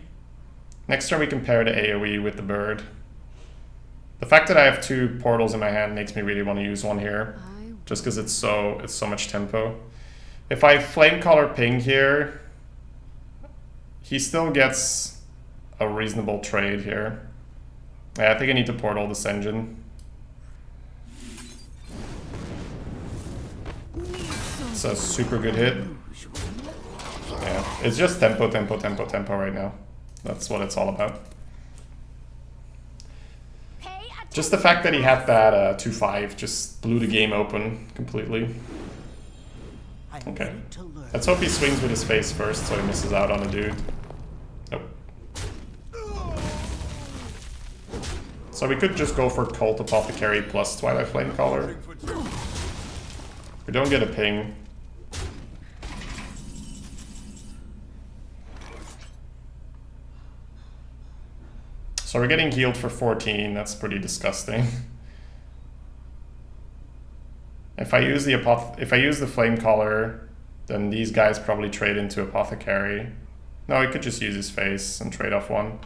Speaker 2: Next turn we can pair the AoE with the bird. The fact that I have 2 portals in my hand makes me really want to use one here. Just because it's so much tempo. If I Flamecaller ping here, he still gets a reasonable trade here. Yeah, I think I need to portal this engine. It's a super good hit. Yeah, it's just tempo right now. That's what it's all about. Just the fact that he had that 2-5 just blew the game open completely. Okay. Let's hope he swings with his face first so he misses out on a dude. Nope. So we could just go for Cult Apothecary plus Twilight Flamecaller. We don't get a ping. So we're getting healed for 14, that's pretty disgusting. If I use the Flamecaller, then these guys probably trade into Apothecary. No, he could just use his face and trade off one.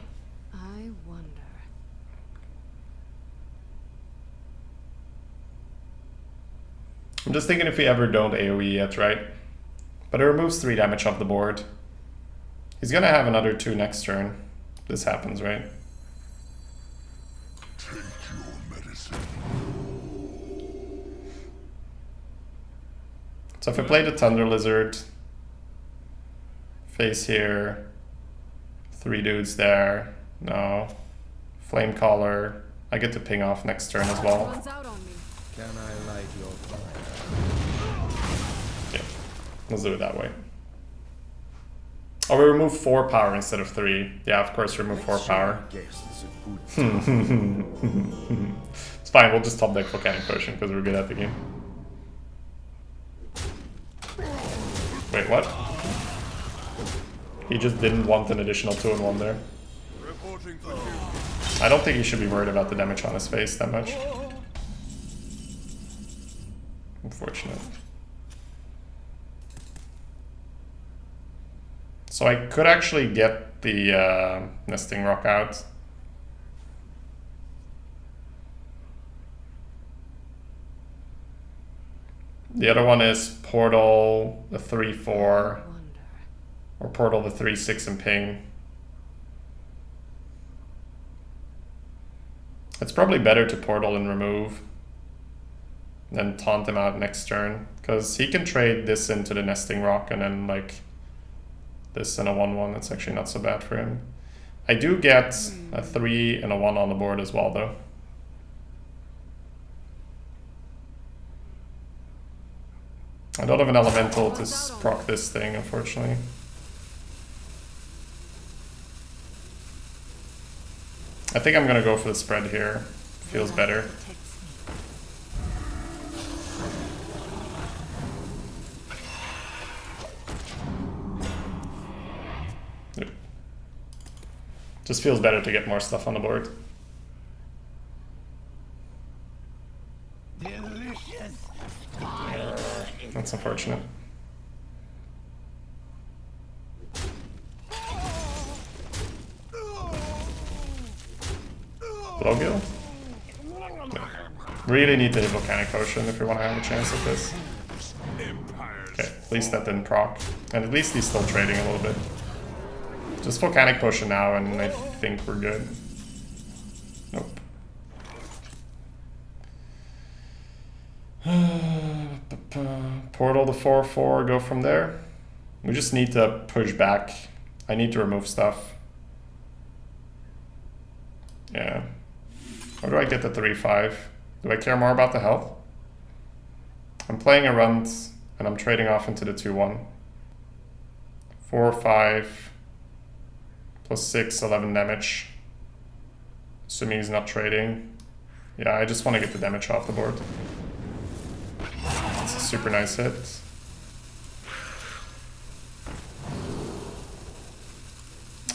Speaker 5: I wonder.
Speaker 2: I'm just thinking if we ever don't AoE yet, right? But it removes 3 damage off the board. He's gonna have another 2 next turn. This happens, right?
Speaker 1: Take your medicine.
Speaker 2: So if I play the Thunder Lizard, face here, 3 dudes there, no. Flamecaller, I get to ping off next turn as well.
Speaker 5: Runs out on me.
Speaker 3: Can I light your fire?
Speaker 2: Yeah, let's do it that way. Oh, we remove 4 power instead of 3. Yeah, of course, remove 4 power. It's fine, we'll just top deck Volcanic Potion because we're good at the game. Wait, what? He just didn't want an additional 2-in-1 there. I don't think he should be worried about the damage on his face that much. Unfortunate. So I could actually get the Nesting Rock out. The other one is Portal the 3-4 or Portal the 3-6 and ping. It's probably better to Portal and remove than taunt him out next turn, because he can trade this into the Nesting Rock and then like this and a 1-1. It's actually not so bad for him. I do get a 3 and a 1 on the board as well though. I don't have an elemental to proc this thing, unfortunately. I think I'm gonna go for the spread here. Feels better. Yep. Just feels better to get more stuff on the board. That's unfortunate. Blowgill? No. Really need to hit Volcanic Potion if we want to have a chance at this. Okay, at least that didn't proc. And at least he's still trading a little bit. Just Volcanic Potion now and I think we're good. Nope. Portal the 4-4, go from there. We just need to push back. I need to remove stuff. Yeah. Or do I get the 3-5? Do I care more about the health? I'm playing a Runt and I'm trading off into the 2-1. 4-5 plus 6, 11 damage. Assuming he's not trading. Yeah, I just want to get the damage off the board. It's a super nice hit.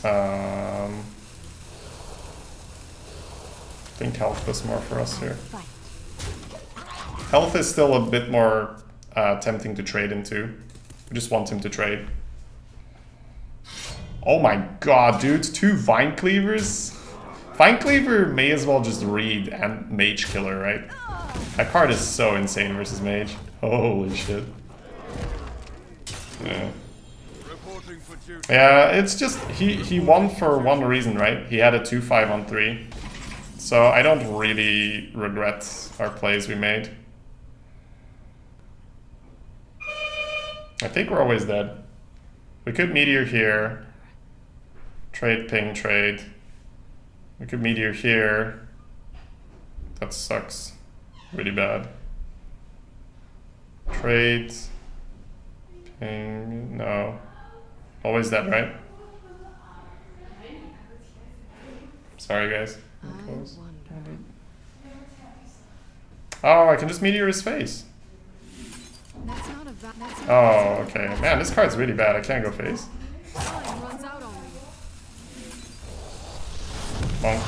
Speaker 2: I think health was more for us here.
Speaker 5: Fight.
Speaker 2: Health is still a bit more tempting to trade into. We just want him to trade. Oh my god, dude, 2 Vine Cleavers? Vine Cleaver may as well just read and Mage Killer, right? That card is so insane versus Mage. Holy shit. Yeah.
Speaker 4: Reporting for duty.
Speaker 2: Yeah, it's just, he won for one reason, right? He had a 2-5 on 3. So I don't really regret our plays we made. I think we're always dead. We could Meteor here. Trade, ping, trade. We could Meteor here. That sucks. Really bad. Trade. Ping, no. Always dead, right? Sorry, guys.
Speaker 5: I wonder.
Speaker 2: Oh, I can just Meteor his face.
Speaker 5: That's not a that's
Speaker 2: Oh, okay. Man, this card's really bad. I can't go face.
Speaker 5: time runs out on me.
Speaker 2: Monk.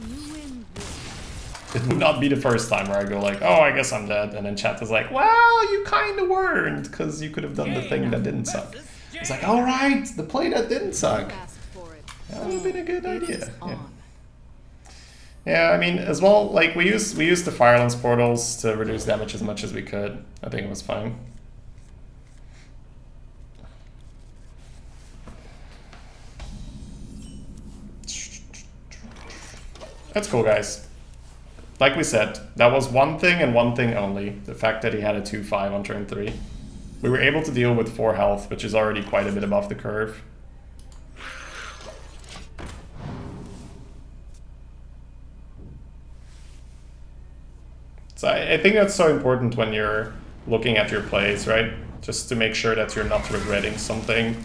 Speaker 5: You win this.
Speaker 2: It would not be the first time where I go like, oh, I guess I'm dead. And then chat is like, well, you kind of weren't, because you could have done the thing that didn't suck. It's like, all right, the play that didn't suck.
Speaker 5: Asked for it.
Speaker 2: That would have been a good
Speaker 5: It is
Speaker 2: idea. Yeah.
Speaker 5: on.
Speaker 2: Yeah, I mean, as well, like, we used the Firelance portals to reduce damage as much as we could. I think it was fine. That's cool, guys. Like we said, that was one thing and one thing only. The fact that he had a 2-5 on turn 3. We were able to deal with 4 health, which is already quite a bit above the curve. So I think that's so important when you're looking at your plays, right? Just to make sure that you're not regretting something.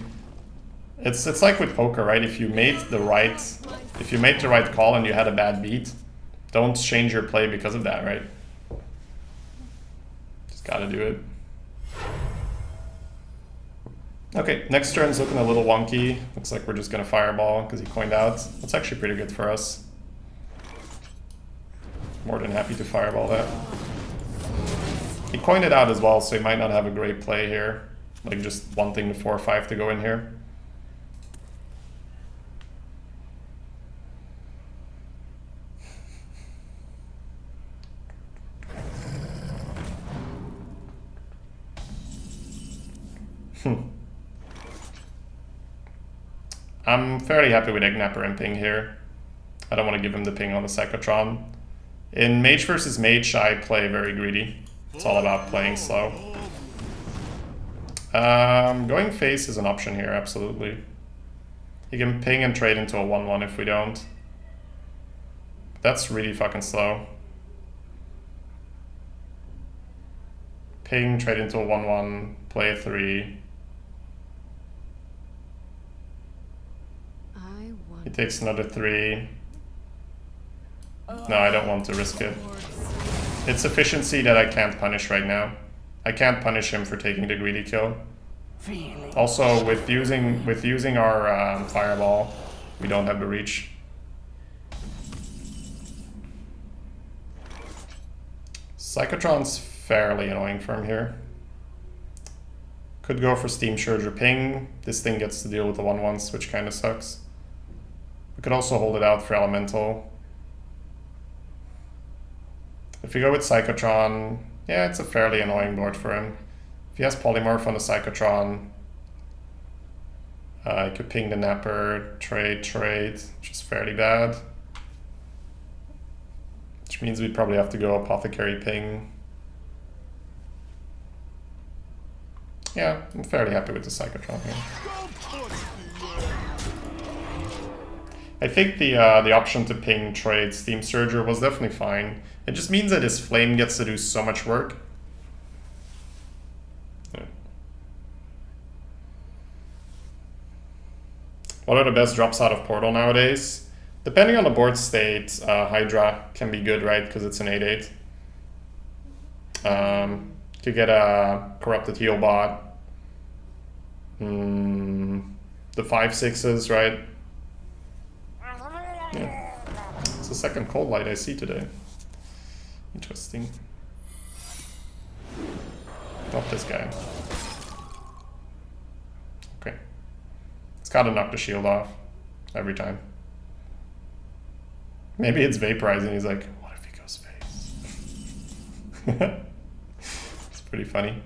Speaker 2: It's like with poker, right? If you made the right call and you had a bad beat, don't change your play because of that, right? Just gotta do it. Okay, next turn's looking a little wonky. Looks like we're just gonna fireball because he coined out. That's actually pretty good for us. More than happy to fireball that. He coined it out as well, so he might not have a great play here. Like just wanting the 4-5 to go in here. I'm fairly happy with Egnapper and ping here. I don't want to give him the ping on the Psychotron. In Mage versus Mage, I play very greedy. It's all about playing slow. Going face is an option here, absolutely. He can ping and trade into a 1-1 if we don't. That's really fucking slow. Ping, trade into a 1-1, play a 3. He takes another 3. No, I don't want to risk it. It's efficiency that I can't punish right now. I can't punish him for taking the greedy kill. Also, with using our fireball, we don't have the reach. Psychotron's fairly annoying from here. Could go for Steam Surge or Ping. This thing gets to deal with the 1-1s, which kind of sucks. We could also hold it out for Elemental. If we go with Psychotron, yeah, it's a fairly annoying board for him. If he has Polymorph on the Psychotron, I could ping the Napper, trade, which is fairly bad. Which means we'd probably have to go Apothecary ping. Yeah, I'm fairly happy with the Psychotron here. I think the option to ping, trade, Steam Surger was definitely fine. It just means that his Flame gets to do so much work. Yeah. What are the best drops out of Portal nowadays? Depending on the board state, Hydra can be good, right? Because it's an 8-8. To get a corrupted heal bot. The 5/6s, right? Yeah. It's the second cold light I see today. Interesting. Not this guy. Okay. It's gotta knock the shield off every time. Maybe it's vaporizing. He's like, what if he goes face? It's pretty funny.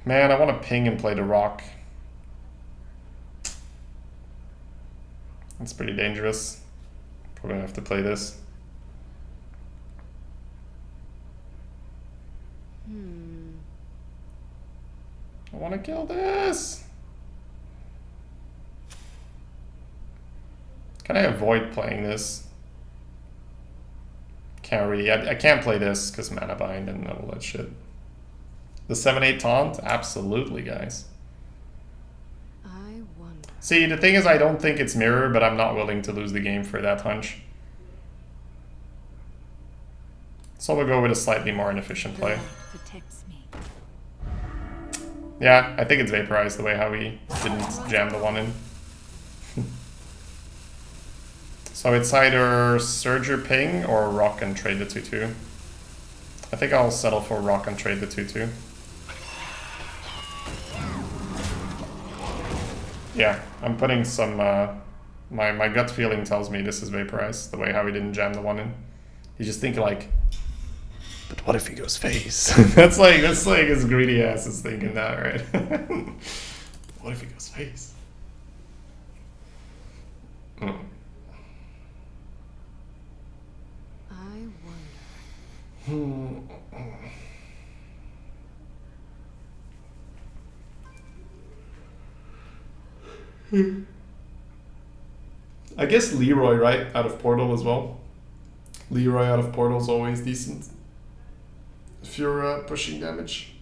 Speaker 2: Man, I want to ping and play the rock. That's pretty dangerous. Probably gonna have to play this. I want to kill this. Can I avoid playing this? Can't really. I can't play this because mana bind and all that shit. The 7/8 taunt? Absolutely, guys.
Speaker 5: I wonder.
Speaker 2: See, the thing is, I don't think it's mirror, but I'm not willing to lose the game for that hunch. So we'll go with a slightly more inefficient play.
Speaker 5: Protects me.
Speaker 2: Yeah, I think it's vaporized the way how he didn't jam the one in. So it's either Surge or Ping or Rock and trade the 2/2. I think I'll settle for Rock and trade the 2/2. Yeah, I'm putting some, my gut feeling tells me this is vaporized, the way how he didn't jam the one in. He's just thinking like, but what if he goes face? that's like his greedy ass is thinking that, right? What if he goes face?
Speaker 5: I wonder.
Speaker 2: I guess Leroy, right? Out of Portal as well. Leroy out of Portal is always decent. If you're pushing damage.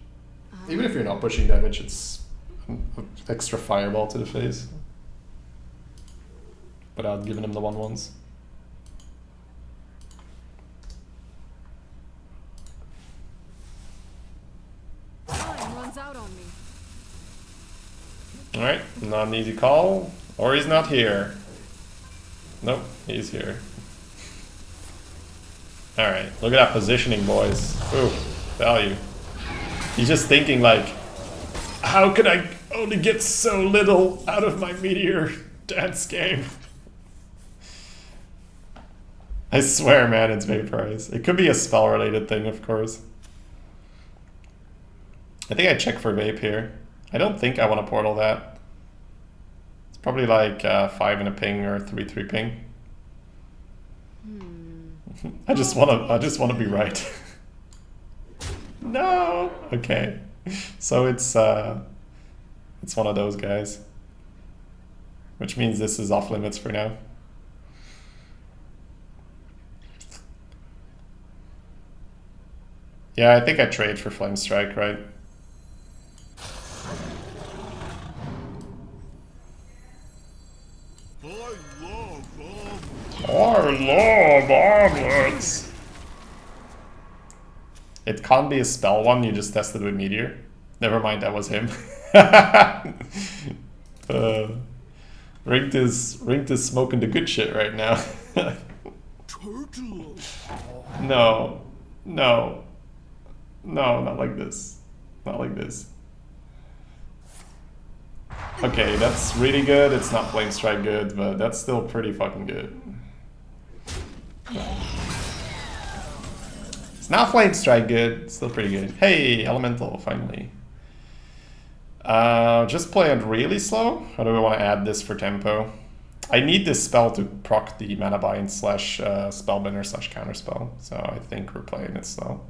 Speaker 2: Even if you're not pushing damage, it's an extra fireball to the face. Without giving him the 1/1s.
Speaker 5: Time runs out on me.
Speaker 2: Alright, not an easy call. Or he's not here. Nope, he's here. Alright, look at that positioning, boys. Ooh, value. He's just thinking like, how could I only get so little out of my Meteor dance game? I swear, man, it's vaporized. It could be a spell-related thing, of course. I think I check for vape here. I don't think I want to portal that. It's probably like 5 and a ping or 3/3 ping. I just want to be right. No. Okay. So it's one of those guys. Which means this is off limits for now. Yeah, I think I trade for Flame Strike, right? I love omelets. It can't be a spell one, you just tested with Meteor. Never mind, that was him. Rinked is smoking the good shit right now. No, not like this. Not like this. Okay, that's really good. It's not Flame Strike good, but that's still pretty fucking good. It's not Flame Strike good. It's still pretty good. Hey, Elemental, finally. Just play it really slow. Or do we want to add this for tempo? I need this spell to proc the mana bind / spellbender / counterspell. So I think we're playing it slow.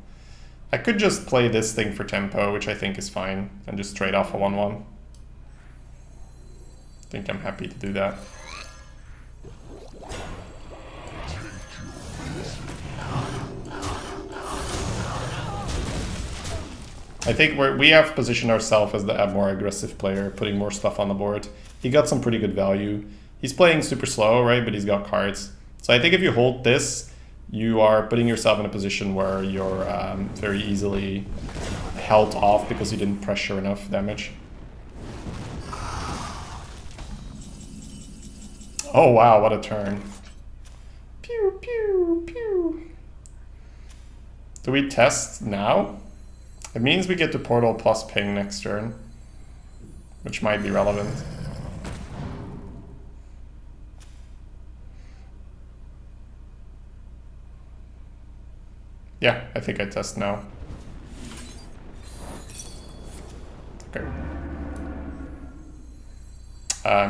Speaker 2: I could just play this thing for tempo, which I think is fine, and just trade off a 1/1. I think I'm happy to do that. I think we have positioned ourselves as the more aggressive player, putting more stuff on the board. He got some pretty good value. He's playing super slow, right? But he's got cards. So I think if you hold this, you are putting yourself in a position where you're very easily held off because you didn't pressure enough damage. Oh wow, what a turn. Pew, pew, pew. Do we test now? It means we get to portal plus ping next turn, which might be relevant. Yeah, I think I test now. Okay.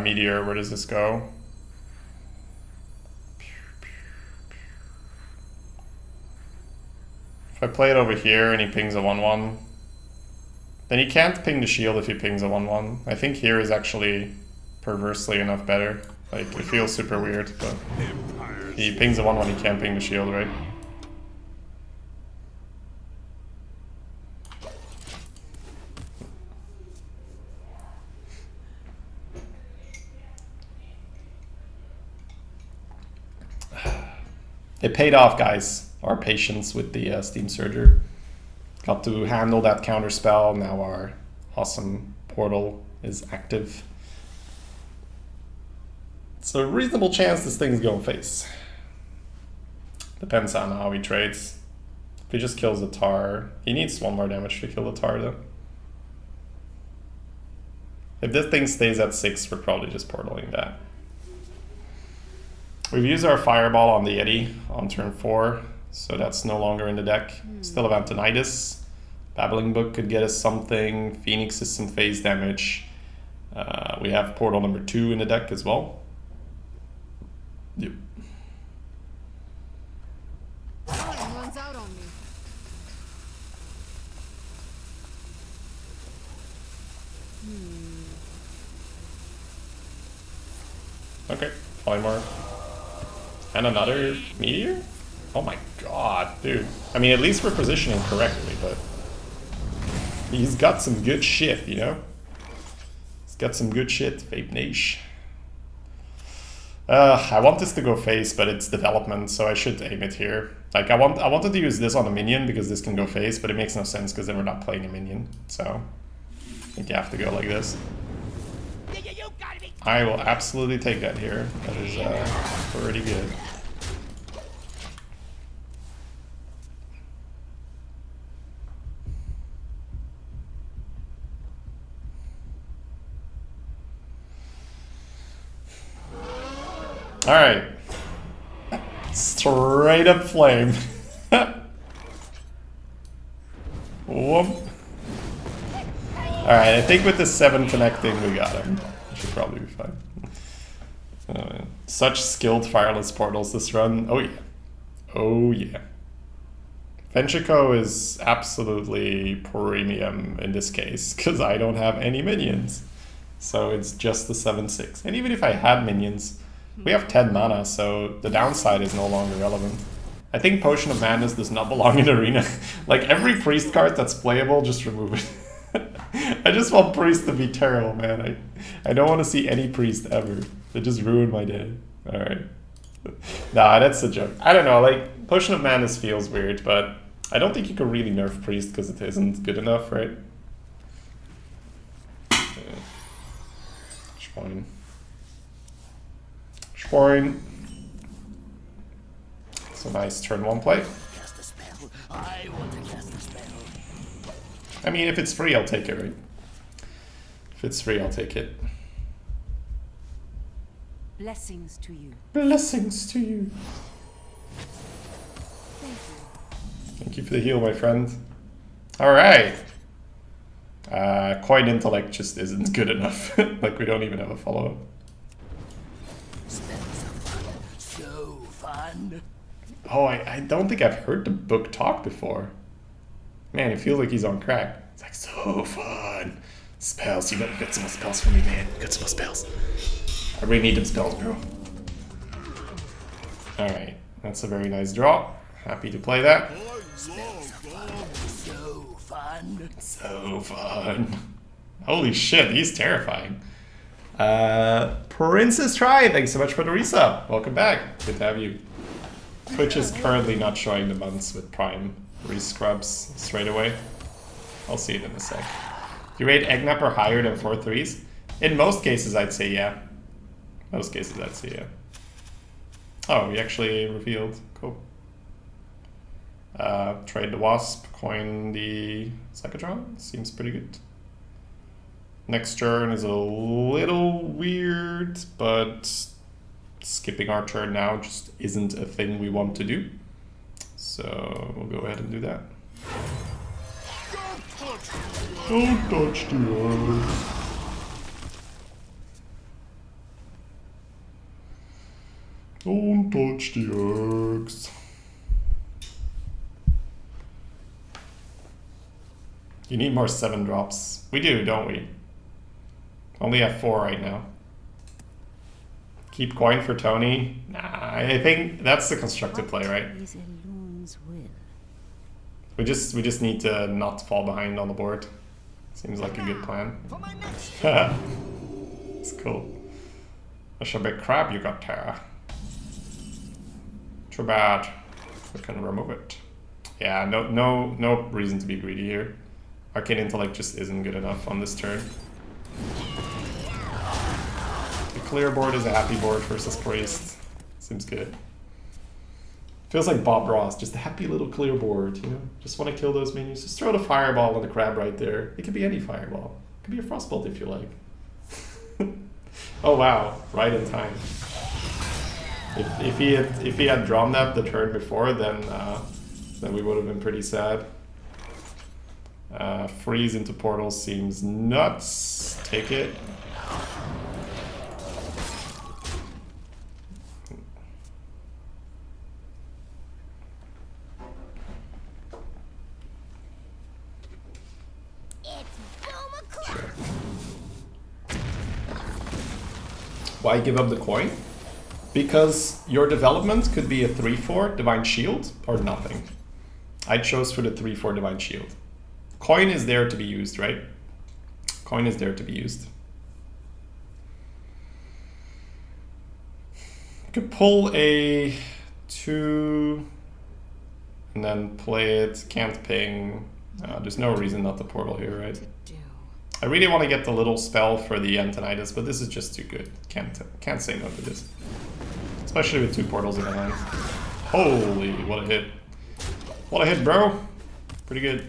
Speaker 2: Meteor, where does this go? If I play it over here and he pings a 1-1, then he can't ping the shield if he pings a 1-1. I think here is actually perversely enough better. Like, it feels super weird, but if he pings a 1-1, he can't ping the shield, right? It paid off, guys, our patience with the Steam Surger. Got to handle that counter spell. Now our awesome portal is active. It's a reasonable chance this thing's going face. Depends on how he trades. If he just kills the tar, he needs 1 more damage to kill the tar though. If this thing stays at 6, we're probably just portaling that. We've used our Fireball on the Yeti on turn 4, so that's no longer in the deck. Still have Antonitis. Babbling Book could get us something. Phoenix is some phase damage. We have Portal number 2 in the deck as well. Yep.
Speaker 5: Runs out on me.
Speaker 2: Okay, Polymorph. And another Meteor? Oh my god, dude. I mean, at least we're positioning correctly, but he's got some good shit, you know? He's got some good shit, Vape Nation. I want this to go face, but it's development, so I should aim it here. Like, I wanted to use this on a minion because this can go face, but it makes no sense because then we're not playing a minion. So, I think you have to go like this. I will absolutely take that here. That is pretty good. Alright. Straight up flame. Whoop. Alright, I think with the 7 connecting, we got him. Should probably be fine. Such skilled fireless portals this run. Oh yeah. Oh yeah. Ventrico is absolutely premium in this case, because I don't have any minions. So it's just the 7/6. And even if I had minions, we have 10 mana, so the downside is no longer relevant. I think Potion of Madness does not belong in Arena. Like, every Priest card that's playable, just remove it. I just want Priest to be terrible, man. I don't want to see any Priest ever. They just ruined my day. Alright. Nah, that's a joke. I don't know, like, Potion of Madness feels weird, but I don't think you can really nerf Priest because it isn't good enough, right? Schwein. Schwein. It's a nice turn 1 play.
Speaker 6: Cast a spell. I want to cast a spell.
Speaker 2: I mean, if it's free, I'll take it, right? If it's free, I'll take it.
Speaker 5: Blessings to you.
Speaker 2: Blessings to you.
Speaker 5: Thank you.
Speaker 2: Thank you for the heal, my friend. Alright. Coin Intellect just isn't good enough. Like, we don't even have a follow-up.
Speaker 6: Spells are fun. So fun.
Speaker 2: Oh, I don't think I've heard the book talk before. Man, it feels like he's on crack. It's like, so fun. Spells, you gotta get some more spells for me, man. Get some more spells. I really need them spells, bro. Alright, that's a very nice draw. Happy to play that.
Speaker 6: So fun.
Speaker 2: So fun. Holy shit, he's terrifying. Princess Try, thanks so much for the resub. Welcome back. Good to have you. Twitch is currently not showing the months with Prime rescrubs straight away. I'll see it in a sec. Do you rate Egnap or higher than 4-3s? In most cases, I'd say yeah. Most cases, I'd say yeah. Oh, we actually revealed. Cool. Trade the Wasp, coin the Psychotron. Seems pretty good. Next turn is a little weird, but skipping our turn now just isn't a thing we want to do. So we'll go ahead and do that. Don't touch the earth. Don't touch the eggs. You need more 7 drops. We do, don't we? Only have 4 right now. Keep coin for Tony. Nah, I think that's the constructive play, right? We just need to not fall behind on the board. Seems like a good plan. It's cool. That's a big crab you got there. Too bad. We can remove it. Yeah, no reason to be greedy here. Arcane Intellect just isn't good enough on this turn. The clear board is a happy board versus Priest. Seems good. Feels like Bob Ross, just a happy little clear board, you know? Just want to kill those minions. Just throw the fireball on the crab right there. It could be any fireball. It could be a frostbolt if you like. Oh wow, right in time. If he had drawn that the turn before, then we would have been pretty sad. Freeze into portals seems nuts. Take it. Why give up the coin? Because your development could be a 3-4 Divine Shield or nothing. I chose for the 3-4 Divine Shield. Coin is there to be used, right? Coin is there to be used. You could pull a 2 and then play it. Can't ping. There's no reason not to portal here, right? I really want to get the little spell for the Antonidas, but this is just too good. Can't say no to this. Especially with 2 portals in the hand. Holy, what a hit. What a hit, bro. Pretty good.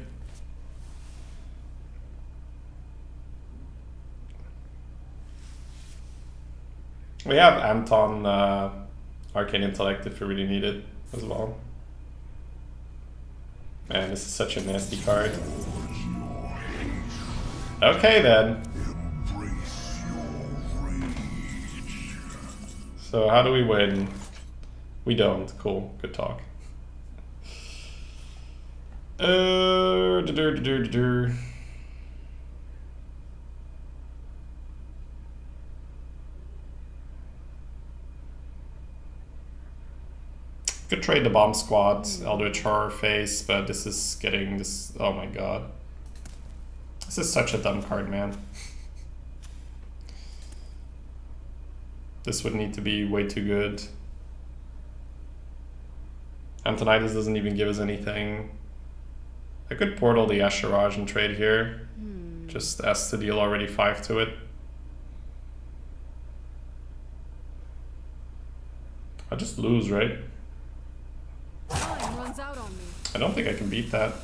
Speaker 2: We have Anton Arcane Intellect if we really need it as well. Man, this is such a nasty card. Okay then. So how do we win? We don't. Cool. Good talk. Could trade the bomb squad, Eldritch Horror face, but this is getting this. Oh my god. This is such a dumb card, man. This would need to be way too good. Antonidas doesn't even give us anything. I could portal the Asheraj and trade here. Just ask to deal already 5 to it. I just lose, right?
Speaker 5: Time runs out on me.
Speaker 2: I don't think I can beat that.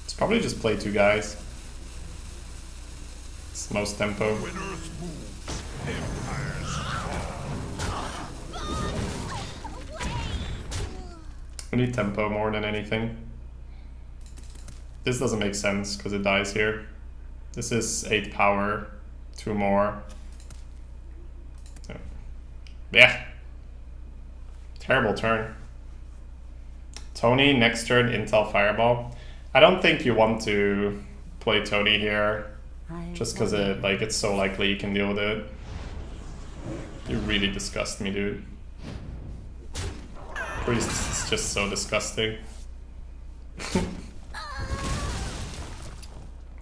Speaker 2: It's probably just play 2 guys. It's most tempo.
Speaker 1: When Earth moves, empires fall.
Speaker 2: We need tempo more than anything. This doesn't make sense because it dies here. This is 8 power, 2 more. Yeah. Terrible turn. Tony, next turn, Intel Fireball. I don't think you want to play Tony here just because it's so likely you can deal with it. You really disgust me, dude. Priest is just so disgusting.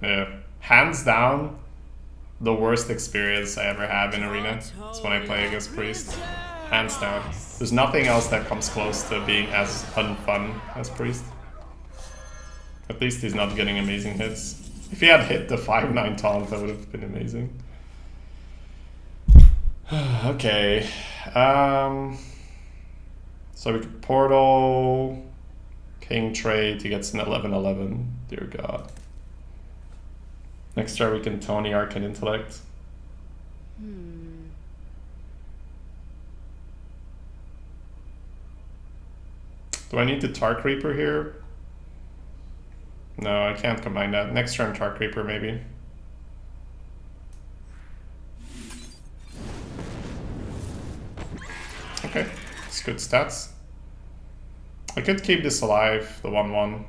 Speaker 2: Yeah. Hands down, the worst experience I ever have in Arena is when I play against Priest. Hands down. There's nothing else that comes close to being as unfun as Priest. At least he's not getting amazing hits. If he had hit the 5-9 taunt, that would have been amazing. Okay. So we could portal King trade, he gets an 11-11. Dear God. Next turn we can Tony Arcane Intellect. Do I need to Tar Creeper here? No, I can't combine that. Next turn Tar Creeper maybe. Okay, it's good stats. I could keep this alive, the 1-1.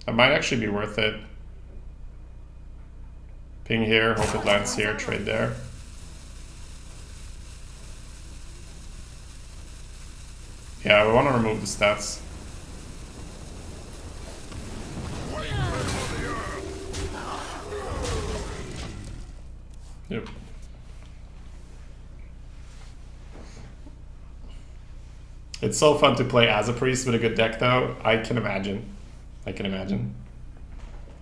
Speaker 2: That might actually be worth it. Ping here, hope it lands here, trade there. Yeah, we want to remove the stats. Yep. It's so fun to play as a priest with a good deck though. I can imagine. I can imagine.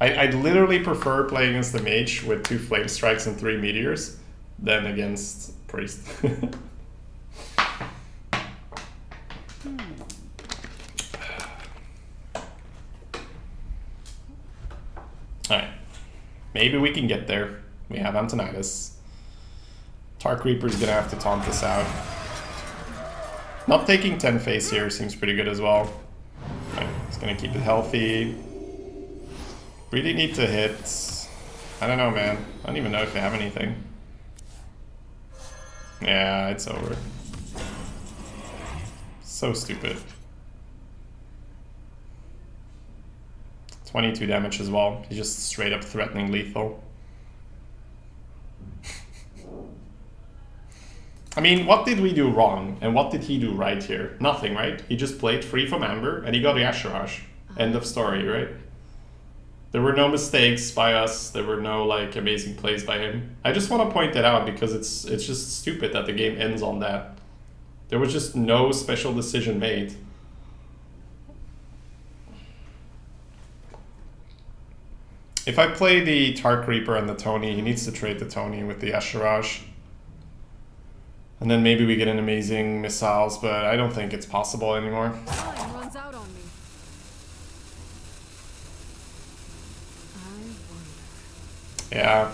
Speaker 2: I'd literally prefer playing against the mage with 2 flame strikes and 3 meteors than against priest. Alright. Maybe we can get there. We have Antonidas. Tar Creeper's gonna have to taunt this out. Not taking 10 face here seems pretty good as well. Right, it's gonna keep it healthy. Really need to hit. I don't know, man. I don't even know if they have anything. Yeah, it's over. So stupid. 22 damage as well. He's just straight up threatening lethal. I mean, what did we do wrong? And what did he do right here? Nothing, right? He just played free from Amber and he got the Ashurash. End of story, right? There were no mistakes by us. There were no like amazing plays by him. I just want to point that out because it's just stupid that the game ends on that. There was just no special decision made. If I play the Tar Creeper and the Tony, he needs to trade the Tony with the Ashurash. And then maybe we get an amazing missiles, but I don't think it's possible anymore.
Speaker 5: Time runs out on me. I wonder.
Speaker 2: Yeah.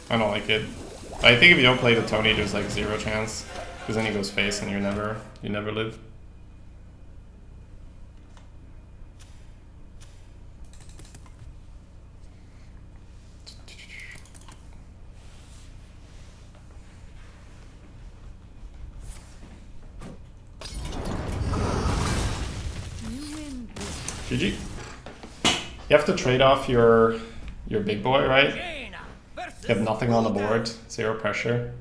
Speaker 2: I don't like it. I think if you don't play the Tony, there's like 0 chance. Because then he goes face and you never live. GG. You have to trade off your big boy, right? You have nothing on the board, 0 pressure.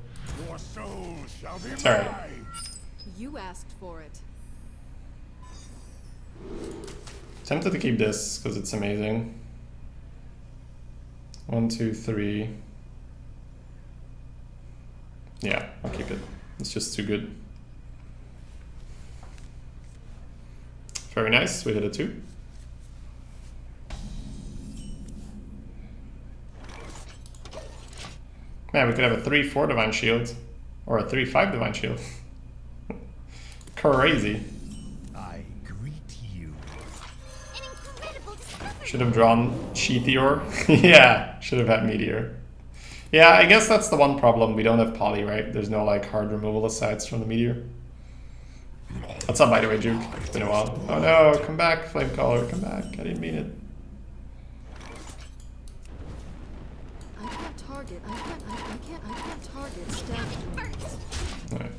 Speaker 1: Your soul shall be
Speaker 2: It's alright.
Speaker 1: mine.
Speaker 5: You asked for it.
Speaker 2: Tempted to keep this because it's amazing. 1, 2, 3. Yeah, I'll keep it. It's just too good. Very nice. We hit a 2. Man, we could have a 3-4 Divine Shield. Or a 3-5 Divine Shield. Crazy.
Speaker 3: I greet you.
Speaker 2: Should have drawn Sheethior. Yeah, should have had Meteor. Yeah, I guess that's the one problem. We don't have Poly, right? There's no like hard removal asides from the Meteor. What's up, by the way, Juke? It's been a while. Oh no, come back, Flamecaller, come back. I didn't mean it.
Speaker 5: I can't target. I can't target staff.
Speaker 2: Alright.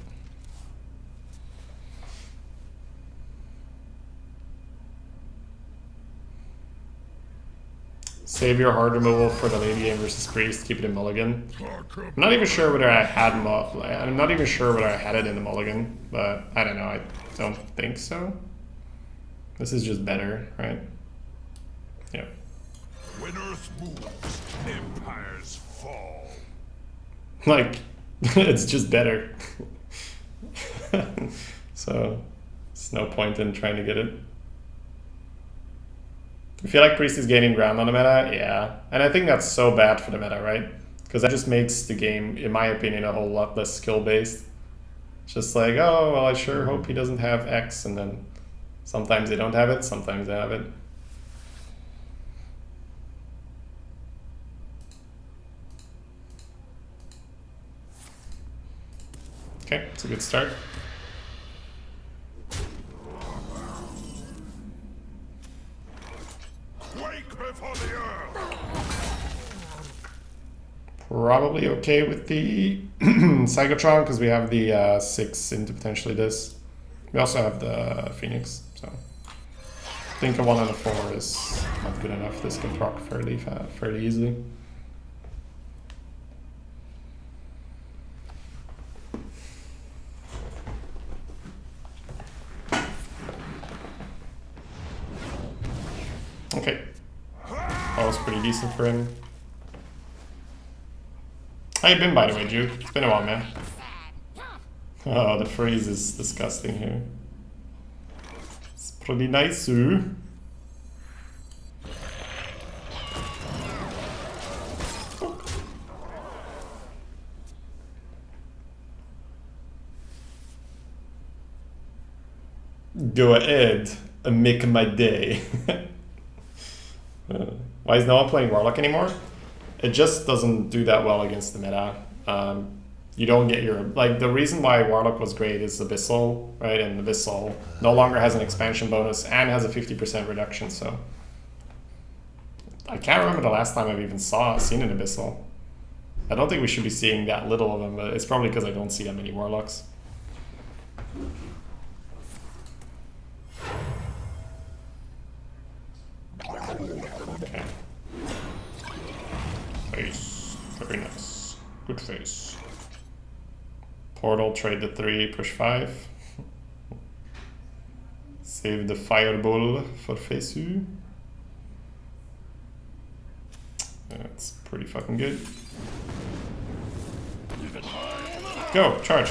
Speaker 2: Save your hard removal for the late game versus priest. Keep it in mulligan. I'm not even sure whether I had I'm not even sure whether I had it in the mulligan, but I don't know. I don't think so. This is just better, right? Yeah.
Speaker 1: When Earth moves, empires fall.
Speaker 2: Like It's just better. So there's no point in trying to get it. I feel like Priest is gaining ground on the meta, yeah. And I think that's so bad for the meta, right? Because that just makes the game, in my opinion, a whole lot less skill-based. It's just like, oh, well, I sure hope he doesn't have X, and then sometimes they don't have it, sometimes they have it. Okay, it's a good start.
Speaker 1: Quake before the earth!
Speaker 2: Probably okay with the Psychotron because we have the 6 into potentially this. We also have the Phoenix, so I think a 1 and a 4 is not good enough. This can proc fairly easily. Okay, that was pretty decent for him. How you been, by the way, Jude? It's been a while, man. Oh, the freeze is disgusting here. It's pretty nice, too. Go ahead and make my day. Why is no one playing Warlock anymore? It just doesn't do that well against the meta. You don't get your... Like, the reason why Warlock was great is Abyssal, right? And Abyssal no longer has an expansion bonus and has a 50% reduction, so... I can't remember the last time I've even seen an Abyssal. I don't think we should be seeing that little of them, but it's probably because I don't see that many Warlocks. Okay. Face. Very nice. Good face. Portal, trade the 3, push 5. Save the fireball for Fesu. That's pretty fucking good. Go, charge.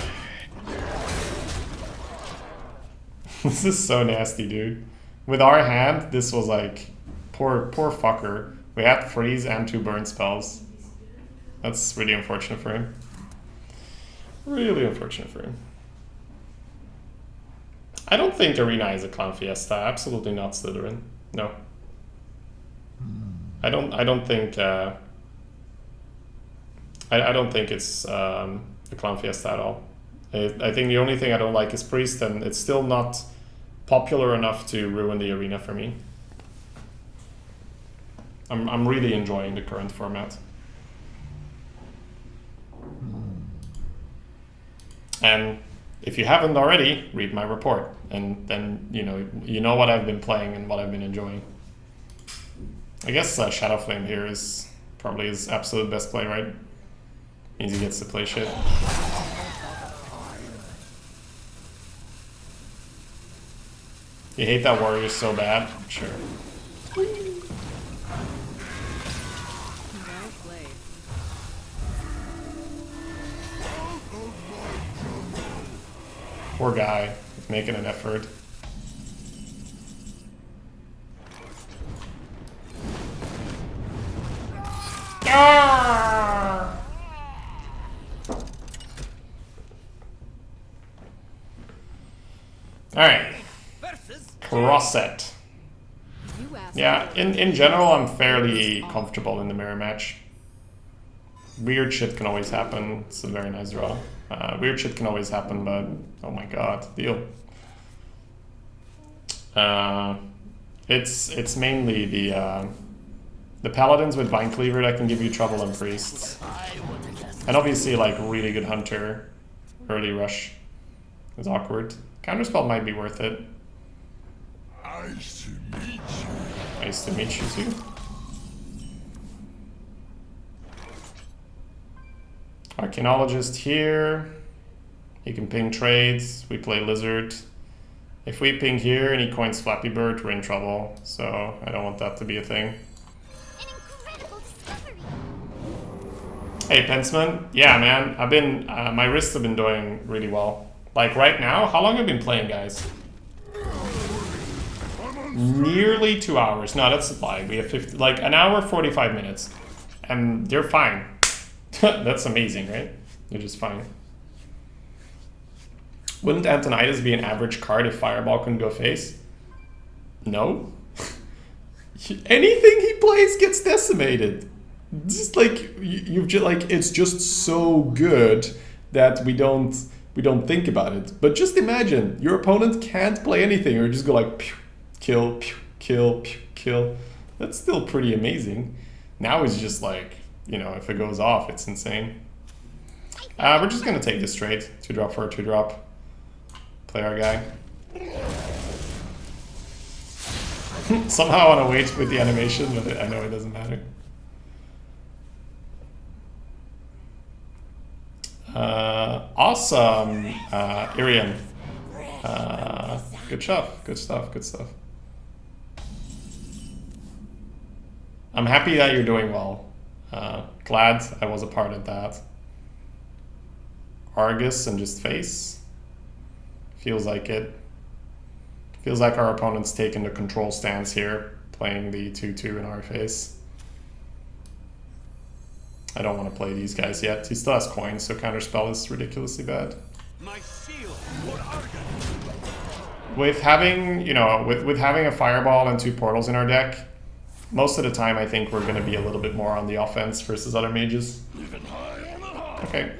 Speaker 2: This is so nasty, dude. With our hand, this was like... Poor fucker. We had freeze and 2 burn spells. That's really unfortunate for him. Really unfortunate for him. I don't think Arena is a Clown Fiesta. Absolutely not Slytherin. No. I don't think I don't think it's a Clown Fiesta at all. I think the only thing I don't like is Priest, and it's still not popular enough to ruin the Arena for me. I'm really enjoying the current format. And if you haven't already, read my report, and then you know what I've been playing and what I've been enjoying. I guess Shadowflame here is probably his absolute best play, right? Means he gets to play shit. You hate that warrior so bad? Sure. Poor guy, he's making an effort. Ah! Alright. Cross set. Yeah, in general I'm fairly comfortable in the mirror match. Weird shit can always happen. It's a very nice draw. Weird shit can always happen, but oh my god, deal. It's mainly the paladins with Vine Cleaver that can give you trouble and priests, and obviously like really good hunter. Early rush is awkward. Counterspell might be worth it.
Speaker 1: Nice to meet you.
Speaker 2: Nice to meet you too. Archaeologist here. He can ping trades. We play Lizard. If we ping here and he coins Flappy Bird, we're in trouble. So I don't want that to be a thing.
Speaker 5: An incredible discovery.
Speaker 2: Hey, Pensman. Yeah, man. I've been, my wrists have been doing really well. Like right now, how long have you been playing, guys? Nearly 2 hours. No, that's a lie. We have 50, like an hour, 45 minutes. And they're fine. That's amazing, right? They're just fine. Wouldn't Antonidas be an average card if Fireball couldn't go face? No. Anything he plays gets decimated. Just like you've just like it's just so good that we don't think about it. But just imagine your opponent can't play anything or just go like pew, kill, pew, kill, pew, kill. That's still pretty amazing. Now it's just like, you know, if it goes off, it's insane. We're just gonna take this trade. 2-drop for a 2-drop. Play our guy. Somehow I want to wait with the animation, but I know it doesn't matter. Awesome, Irian. Good stuff, good stuff, good stuff. I'm happy that you're doing well. Glad I was a part of that. Argus and just face. Feels like it. Feels like our opponent's taking the control stance here, playing the 2-2 in our face. I don't want to play these guys yet. He still has coins, so counterspell is ridiculously bad.
Speaker 4: My shield for Argon.
Speaker 2: With having, you know, with having a fireball and 2 portals in our deck, most of the time I think we're going to be a little bit more on the offense versus other mages. Okay.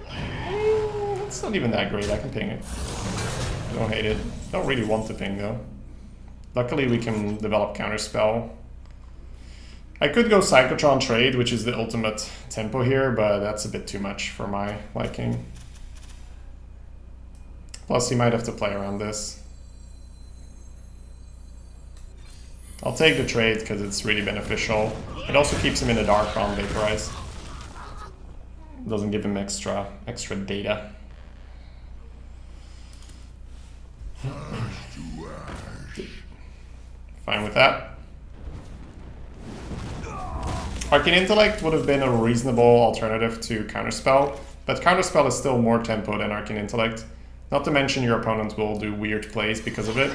Speaker 2: It's not even that great. I can ping it. I don't hate it. Don't really want to ping though. Luckily we can develop counterspell. I could go Cyclotron trade, which is the ultimate tempo here, but that's a bit too much for my liking. Plus he might have to play around this. I'll take the trade because it's really beneficial. It also keeps him in the dark on Vaporize. Doesn't give him extra data. Fine with that. Arcane Intellect would have been a reasonable alternative to Counterspell, but Counterspell is still more tempo than Arcane Intellect. Not to mention your opponent will do weird plays because of it.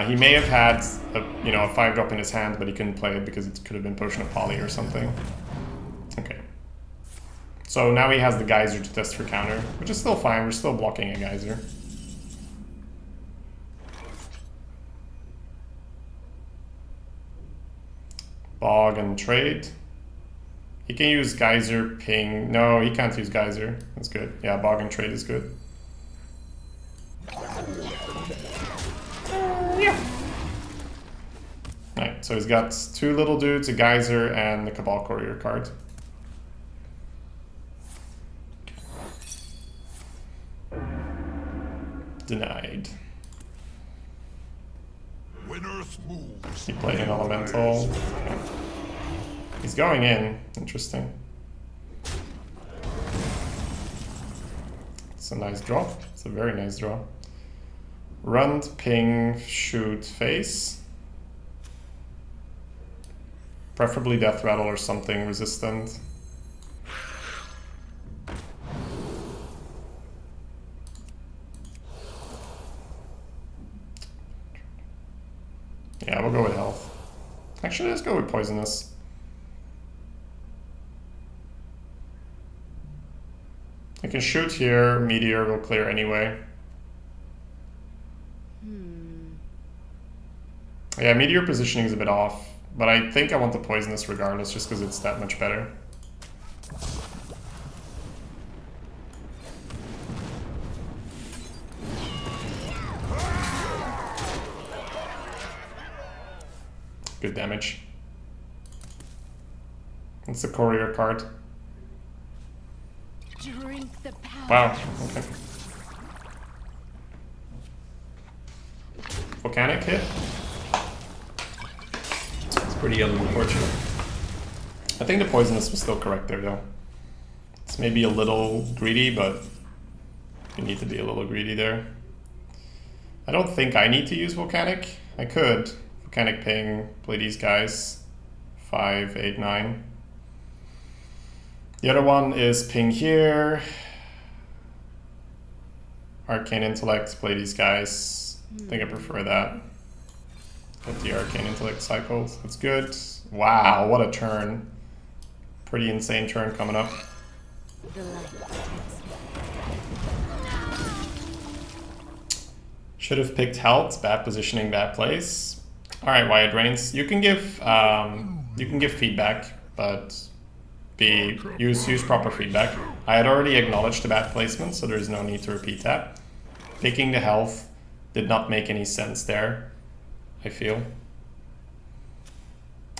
Speaker 2: He may have had a 5-drop in his hand, but he couldn't play it because it could have been Potion of Poly or something. Okay. So now he has the Geyser to test for counter, which is still fine. We're still blocking a Geyser. Bog and trade. He can use Geyser, ping. No, he can't use Geyser. That's good. Yeah, bog and trade is good. Alright, so he's got 2 little dudes, a Geyser, and the Cabal Courier card. Denied.
Speaker 1: When Earth moves,
Speaker 2: He played an Elemental. Okay. He's going in. Interesting. It's a nice draw. It's a very nice draw. Run, ping, shoot, face. Preferably Death Rattle or something resistant. Yeah, we'll go with health. Actually, let's go with poisonous. I can shoot here, meteor will clear anyway. Yeah, meteor positioning is a bit off, but I think I want the poisonous regardless just because it's that much better. Good damage. It's a courier card.
Speaker 5: Drink the power.
Speaker 2: Wow, okay. Volcanic hit. It's pretty unfortunate. I think the poisonous was still correct there though. It's maybe a little greedy, but you need to be a little greedy there. I don't think I need to use Volcanic. I could. Volcanic ping, play these guys. 5, 8, 9. The other one is ping here. Arcane Intellect, play these guys. I think I prefer that. Get the Arcane Intellect cycles. That's good. Wow, what a turn. Pretty insane turn coming up.
Speaker 5: The light protects me.
Speaker 2: Should have picked health. Bad positioning, bad place. All right, Wyatt Reigns. You can give feedback, but use proper feedback. I had already acknowledged the bad placement, so there's no need to repeat that. Picking the health did not make any sense there, I feel.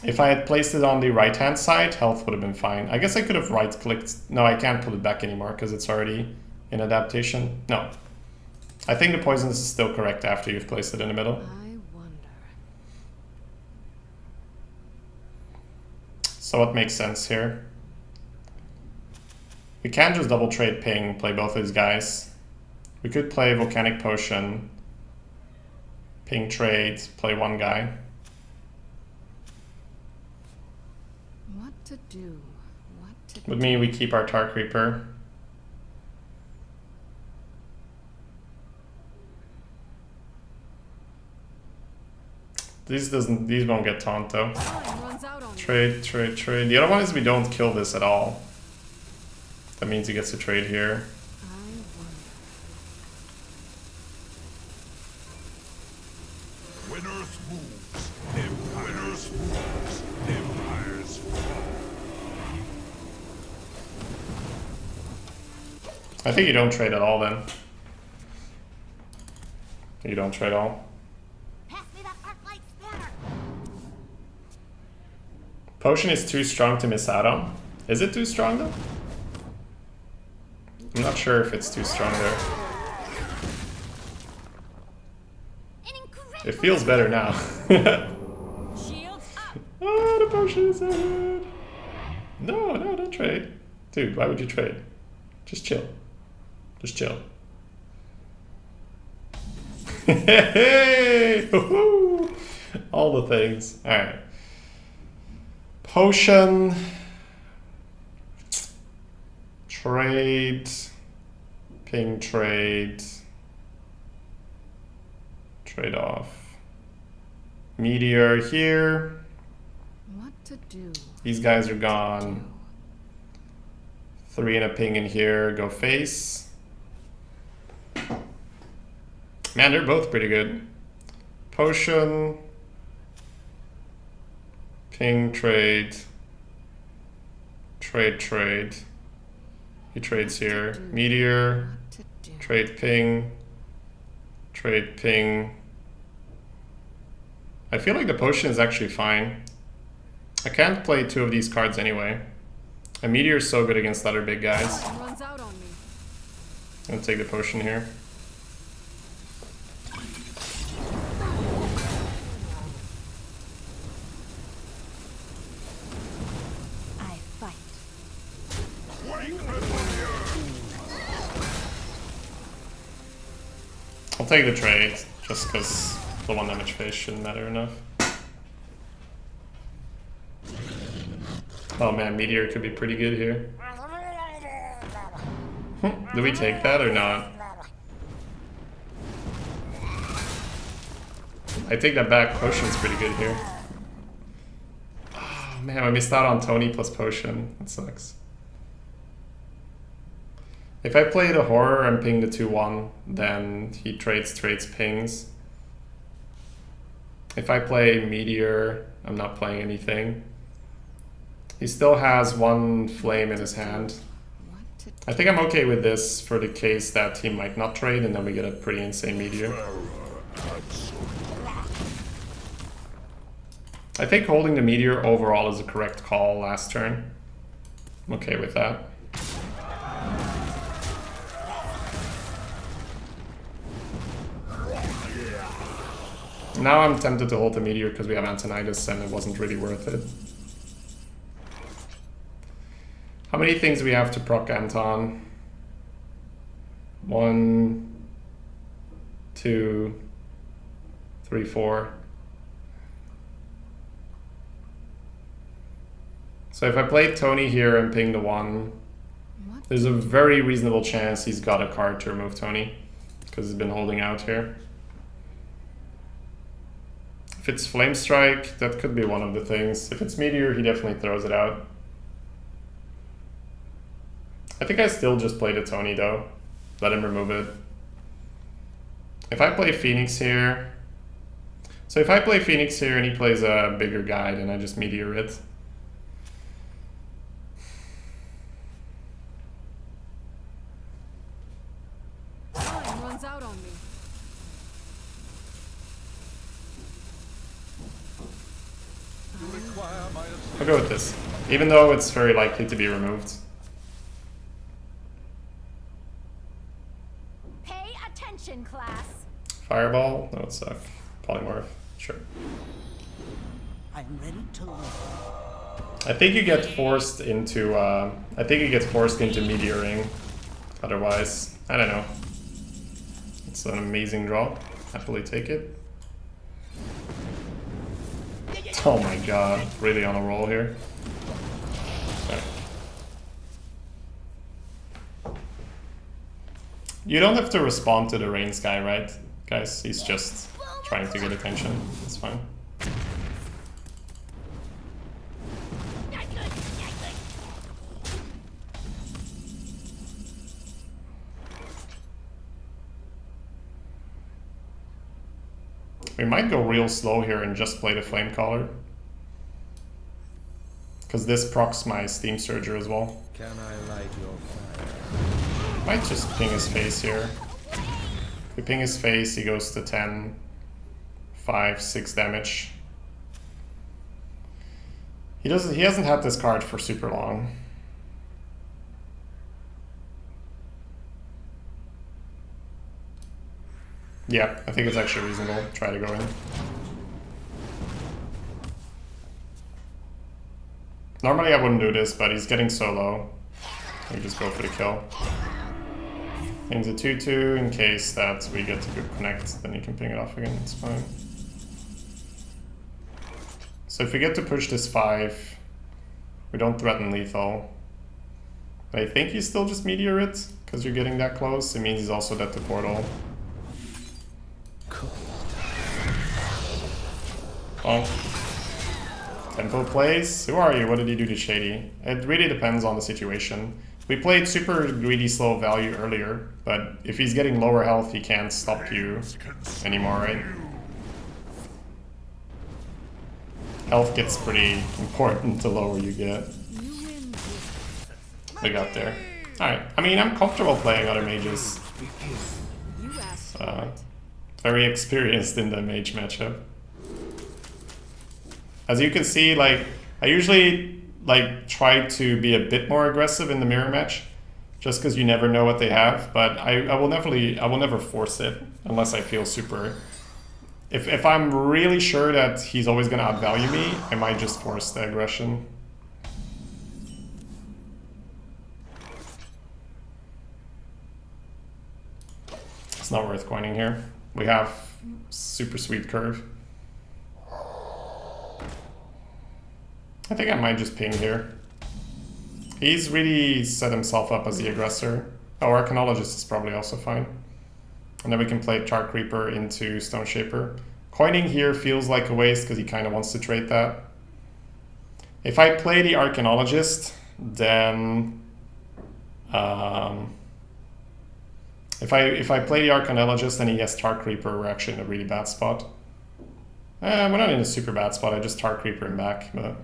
Speaker 2: If I had placed it on the right-hand side, health would have been fine. I guess I could have right-clicked. No, I can't put it back anymore because it's already in adaptation. No. I think the poisonous is still correct after you've placed it in the middle.
Speaker 5: I wonder.
Speaker 2: So what makes sense here? We can just double trade ping, play both of these guys. We could play Volcanic Potion, ping trade, play one guy.
Speaker 5: What to do? What to
Speaker 2: With me, we keep our Tar Creeper. These won't get taunt though.
Speaker 5: Time runs out on me.
Speaker 2: Trade. The other one is we don't kill this at all. That means he gets to trade here.
Speaker 5: I wonder.
Speaker 1: When Earth moves, empires moves, empires fall.
Speaker 2: I think you don't trade at all then. You don't trade at all.
Speaker 5: Pass me that arc light spanner.
Speaker 2: Potion is too strong to miss out on. Is it too strong though? I'm not sure if it's too strong there. It feels better now.
Speaker 5: Shields up.
Speaker 2: Oh, the potion is so good. No, don't trade. Dude, why would you trade? Just chill. Just chill. Hey! Woohoo! All the things. Alright. Potion. Trade. Ping trade. Trade off. Meteor here.
Speaker 5: What to do?
Speaker 2: These guys are gone. 3 and a ping in here. Go face. Man, they're both pretty good. Potion. Ping trade. Trade. He trades here. Meteor.
Speaker 5: What to do?
Speaker 2: Trade ping. Trade ping. I feel like the potion is actually fine. I can't play 2 of these cards anyway. A meteor is so good against other big guys.
Speaker 5: Time runs out on me.
Speaker 2: I'm gonna take the potion here.
Speaker 5: I fight.
Speaker 2: I'll take the trade, just because the 1 damage phase shouldn't matter enough. Oh man, Meteor could be pretty good here. Do we take that or not? I take that back, Potion's pretty good here. Oh man, I missed out on Tony plus Potion. That sucks. If I play the Horror and ping the 2-1, then he trades pings. If I play Meteor, I'm not playing anything. He still has 1 flame in his hand.
Speaker 5: What to
Speaker 2: I think I'm okay with this for the case that he might not trade and then we get a pretty insane Meteor. I think holding the Meteor overall is a correct call last turn. I'm okay with that. Now I'm tempted to hold the Meteor because we have Antonidas and it wasn't really worth it. How many things do we have to proc Anton? 1, 2, 3, 4. So if I play Tony here and ping the 1, there's a very reasonable chance he's got a card to remove Tony, because he's been holding out here. If it's Flame Strike, that could be one of the things. If it's Meteor, he definitely throws it out. I think I still just play the Tony though. Let him remove it. If I play Phoenix here... So if I play Phoenix here and he plays a bigger guy, then I just Meteor it.
Speaker 5: Time runs out on me.
Speaker 3: You require my assistance.
Speaker 2: I'll go with this, even though it's very likely to be removed.
Speaker 7: Pay attention, class.
Speaker 2: Fireball? No, it's a polymorph. Sure.
Speaker 6: I'm ready to learn.
Speaker 2: I think you get forced into. I think you get forced into meteoring. Otherwise, I don't know. It's an amazing draw. Happily take it. Oh my god, really on a roll here. Sorry. You don't have to respond to the Reigns guy, right? Guys, he's just trying to get attention. It's fine. We might go real slow here and just play the Flame Caller. Because this procs my Steam Surger as well.
Speaker 3: Can I light your fire?
Speaker 2: Might just ping his face here. If we ping his face, he goes to 10, 5, 6 damage. He hasn't had this card for super long. Yeah, I think it's actually reasonable. Try to go in. Normally I wouldn't do this, but he's getting so low. We just go for the kill. Pings a 2-2 in case that we get a good connect, then you can ping it off again, it's fine. So if we get to push this 5, we don't threaten lethal. But I think you still just meteor it, because you're getting that close. It means he's also dead to portal. Oh. Tempo plays? Who are you? What did you do to Shady? It really depends on the situation. We played super greedy slow value earlier, but if he's getting lower health, he can't stop you anymore, right? Health gets pretty important the lower you get. We got there. Alright, I mean, I'm comfortable playing other mages.
Speaker 5: You asked for it.
Speaker 2: Very experienced in the mage matchup. As you can see, like, I usually like try to be a bit more aggressive in the mirror match, just because you never know what they have. But I will never force it unless I feel super. If I'm really sure that he's always gonna outvalue me, I might just force the aggression. It's not worth coining here. We have super sweet curve. I think I might just ping here. He's really set himself up as the aggressor. Oh, Arcanologist is probably also fine. And then we can play Char Creeper into Stone Shaper. Coining here feels like a waste because he kind of wants to trade that. If I play the Arcanologist, then... If I play the Arcanologist and he has Char Creeper, we're actually in a really bad spot. We're not in a super bad spot, I just Char Creeper him back, but...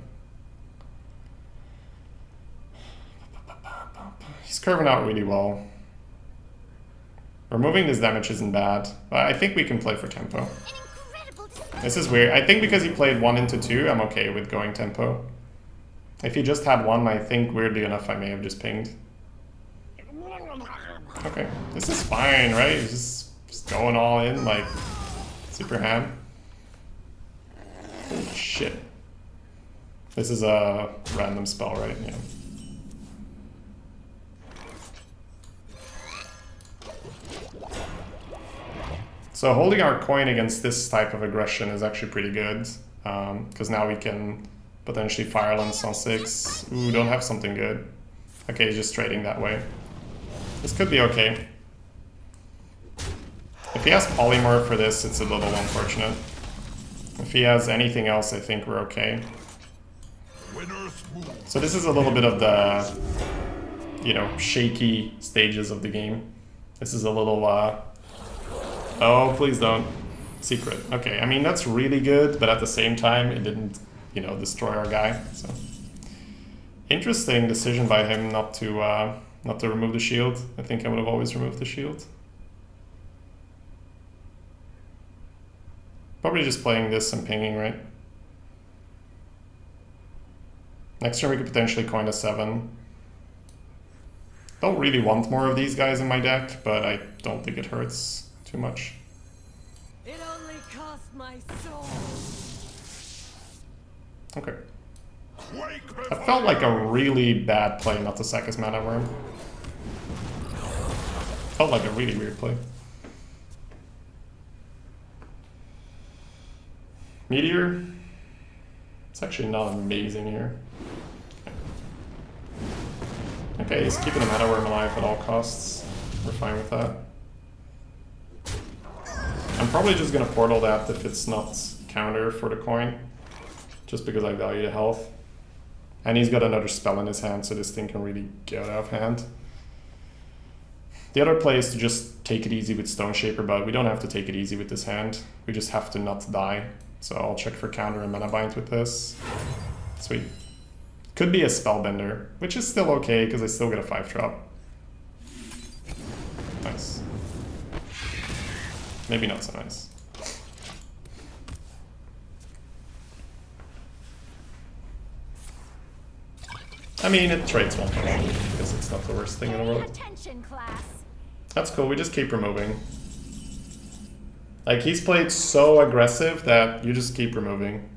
Speaker 2: He's curving out really well. Removing this damage isn't bad, but I think we can play for tempo. This is weird. I think because he played 1 into 2, I'm okay with going tempo. If he just had 1, I think weirdly enough I may have just pinged. Okay, this is fine, right? He's just going all in, like, super ham. Holy shit. This is a random spell, right? Yeah. So holding our coin against this type of aggression is actually pretty good, because now we can Potentially Fire Lance on 6. Ooh, don't have something good. Okay, he's just trading that way. This could be okay. If he has Polymorph for this, it's a little unfortunate. If he has anything else, I think we're okay. So this is a little bit of the, you know, shaky stages of the game. This is a little, oh, please don't. Secret. Okay, I mean, that's really good, but at the same time, it didn't, you know, destroy our guy, so. Interesting decision by him not to remove the shield. I think I would have always removed the shield. Probably just playing this and pinging, right? Next turn we could potentially coin a 7. Don't really want more of these guys in my deck, but I don't think it hurts too much.
Speaker 5: It only cost my soul.
Speaker 2: Okay. That felt like a really bad play not to sack his Mana Worm. Felt like a really weird play. Meteor. It's actually not amazing here. Okay, he's keeping the Mana Worm alive at all costs. We're fine with that. I'm probably just gonna portal that if it's not counter for the coin. Just because I value the health. And he's got another spell in his hand, so this thing can really get out of hand. The other play is to just take it easy with Stone Shaper, but we don't have to take it easy with this hand. We just have to not die. So I'll check for counter and Mana Bind with this. Sweet. Could be a Spellbender, which is still okay, because I still get a 5-drop. Nice. Maybe not so nice. I mean, it trades 1 for 1, because it's not the worst thing in the world.
Speaker 7: Attention, class.
Speaker 2: That's cool, we just keep removing. Like, he's played so aggressive that you just keep removing.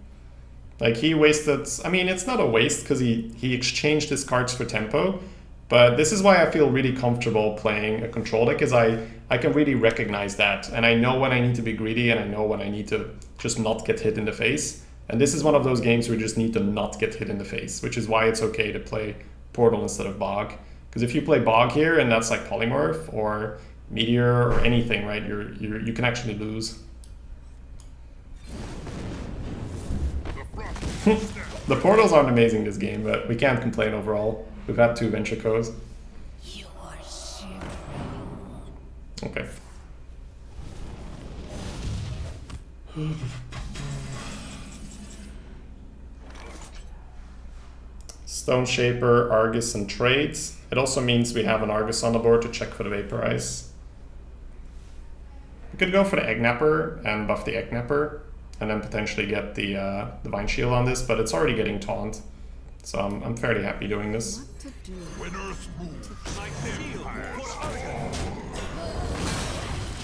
Speaker 2: Like, he wasted... I mean, it's not a waste, because he exchanged his cards for tempo, but this is why I feel really comfortable playing a control deck, is I can really recognize that, and I know when I need to be greedy, and I know when I need to just not get hit in the face. And this is one of those games where you just need to not get hit in the face, which is why it's okay to play Portal instead of Bog. Because if you play Bog here, and that's like Polymorph, or Meteor, or anything, right, you can actually lose. The portals aren't amazing this game, but we can't complain overall. We've had 2 Ventricos.
Speaker 6: You are shivering.
Speaker 2: Okay. Stone Shaper, Argus, and trades. It also means we have an Argus on the board to check for the Vaporize. We could go for the Egg Napper and buff the Egg Napper, and then potentially get the Divine Shield on this, but it's already getting Taunt. So I'm fairly happy doing this.
Speaker 5: What to do?
Speaker 1: Winner's move.
Speaker 4: My shield for Argon.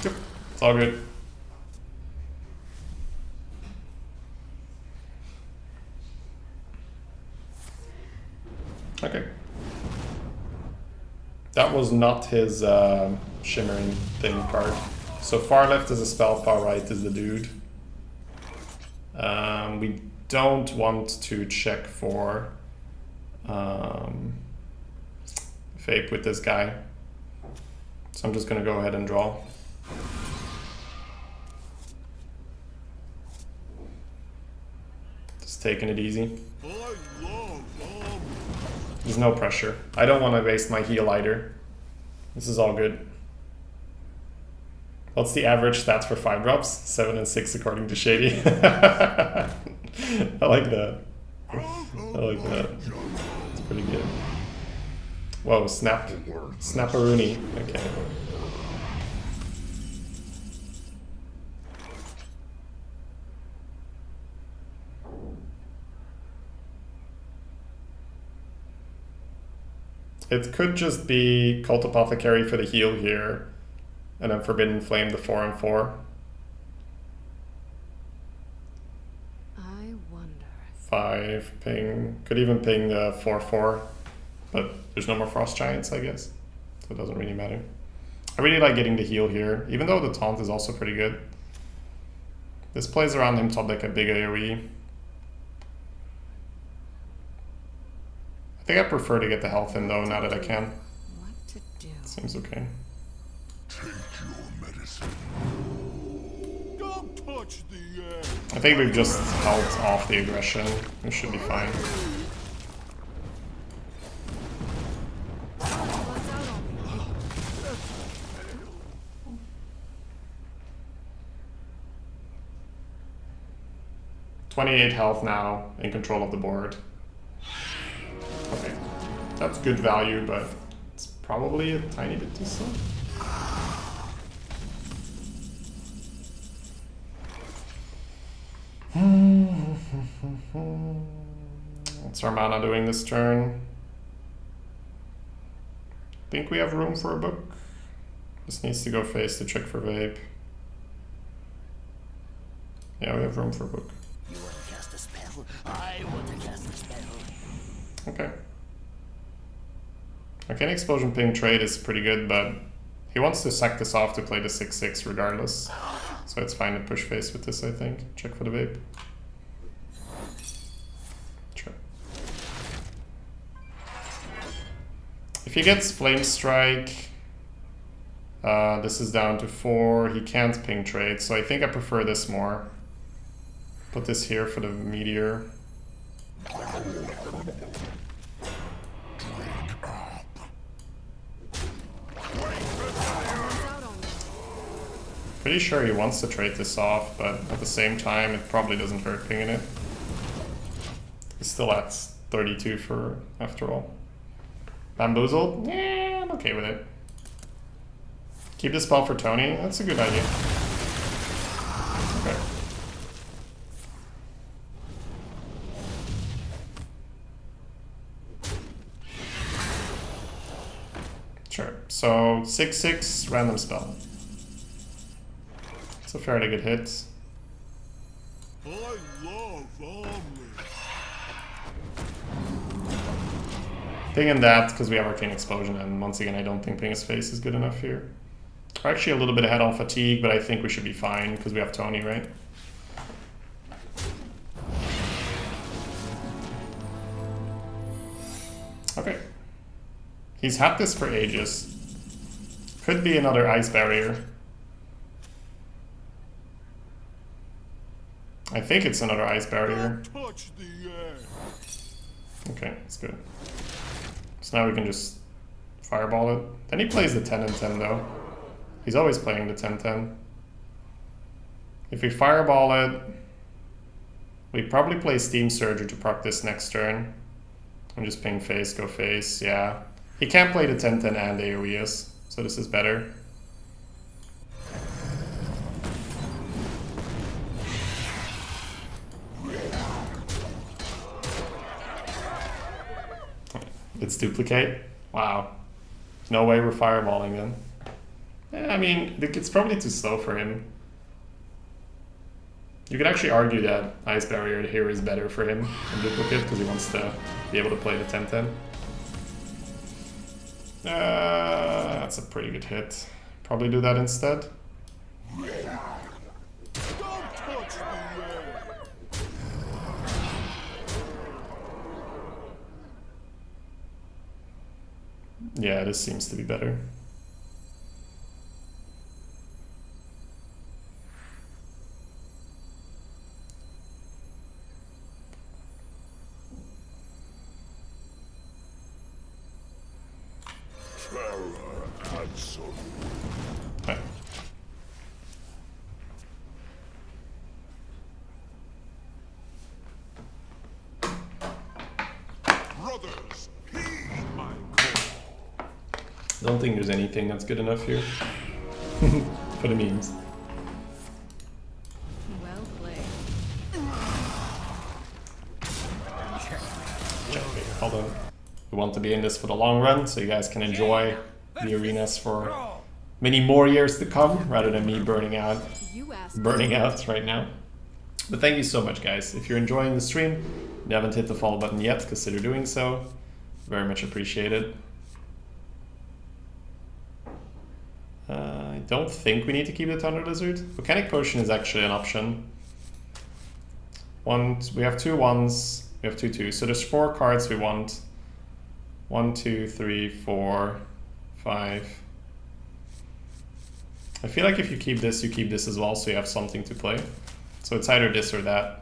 Speaker 2: Yep, it's all good. Okay. That was not his shimmering thing card. So far left is a spell, far right is the dude. We don't want to check for Vape with this guy. So I'm just gonna go ahead and draw. Just taking it easy.
Speaker 1: I love
Speaker 2: There's no pressure. I don't want to waste my heal either. This is all good. What's the average stats for 5-drops? 7 and 6 according to Shady. I like that. I like that. It's pretty good. Whoa, snap. Snapperoonie. Okay. It could just be Cult Apothecary for the heal here, and then Forbidden Flame the 4 and 4.
Speaker 5: I wonder.
Speaker 2: 5 ping. Could even ping the 4/4, but there's no more Frost Giants, I guess, so it doesn't really matter. I really like getting the heal here, even though the taunt is also pretty good. This plays around him top deck a big AoE. I think I prefer to get the health in though, now that I can.
Speaker 6: What to do?
Speaker 2: Seems okay.
Speaker 1: Take your medicine. Don't touch the egg.
Speaker 2: I think we've just held off the aggression. We should be fine.
Speaker 5: What's out on me?
Speaker 2: 28 health now, in control of the board. Okay, that's good value, but it's probably a tiny bit too slow. What's our mana doing this turn? Think we have room for a book? This needs to go face to check for vape. Yeah, we have room for a book.
Speaker 4: You want to cast a spell? I want to cast a spell.
Speaker 2: Okay. Arcane Explosion ping trade is pretty good, but he wants to sack this off to play the 6/6 regardless. So it's fine to push face with this, I think. Check for the vape. Sure. If he gets Flame Strike, this is down to 4. He can't ping trade, so I think I prefer this more. Put this here for the meteor. Pretty sure he wants to trade this off, but at the same time, it probably doesn't hurt pinging it. He's still at 32 for after all. Bamboozled? Yeah, I'm okay with it. Keep the spell for Tony? That's a good idea. Okay. Sure. So 6/6 random spell. It's a fairly good hit.
Speaker 1: I love omelette.
Speaker 2: Pinging that because we have Arcane Explosion, and once again, I don't think ping his face is good enough here. We're actually a little bit ahead on fatigue, but I think we should be fine because we have Tony, right? Okay. He's had this for ages. Could be another ice barrier. I think it's another ice barrier.
Speaker 1: Don't touch the egg.
Speaker 2: Okay, that's good. So now we can just fireball it. Then he plays the 10 and 10 though. He's always playing the 10-10. If we fireball it, we probably play Steam Surger to proc this next turn. And just ping face, go face, yeah. He can't play the 10-10 and AoEs, so this is better. Let's duplicate. Wow. No way we're fireballing then. Yeah, I mean, it's probably too slow for him. You could actually argue that Ice Barrier here is better for him than Duplicate because he wants to be able to play the 10-10. That's a pretty good hit. Probably do that instead.
Speaker 1: Don't touch the egg.
Speaker 2: Yeah, this seems to be better. Right.
Speaker 1: Brothers, heed my call.
Speaker 2: Don't think there's anything that's good enough here. For the memes.
Speaker 5: Well played.
Speaker 2: Okay, hold on. We want to be in this for the long run, so you guys can enjoy the arenas for many more years to come, rather than me burning out right now. But thank you so much, guys. If you're enjoying the stream, and you haven't hit the follow button yet, consider doing so. Very much appreciated. I don't think we need to keep the Thunder Lizard. Volcanic Potion is actually an option. We have 2 1s, we have 2 2s, so there's 4 cards we want. 1, 2, 3, 4, 5. I feel like if you keep this, you keep this as well, so you have something to play. So it's either this or that.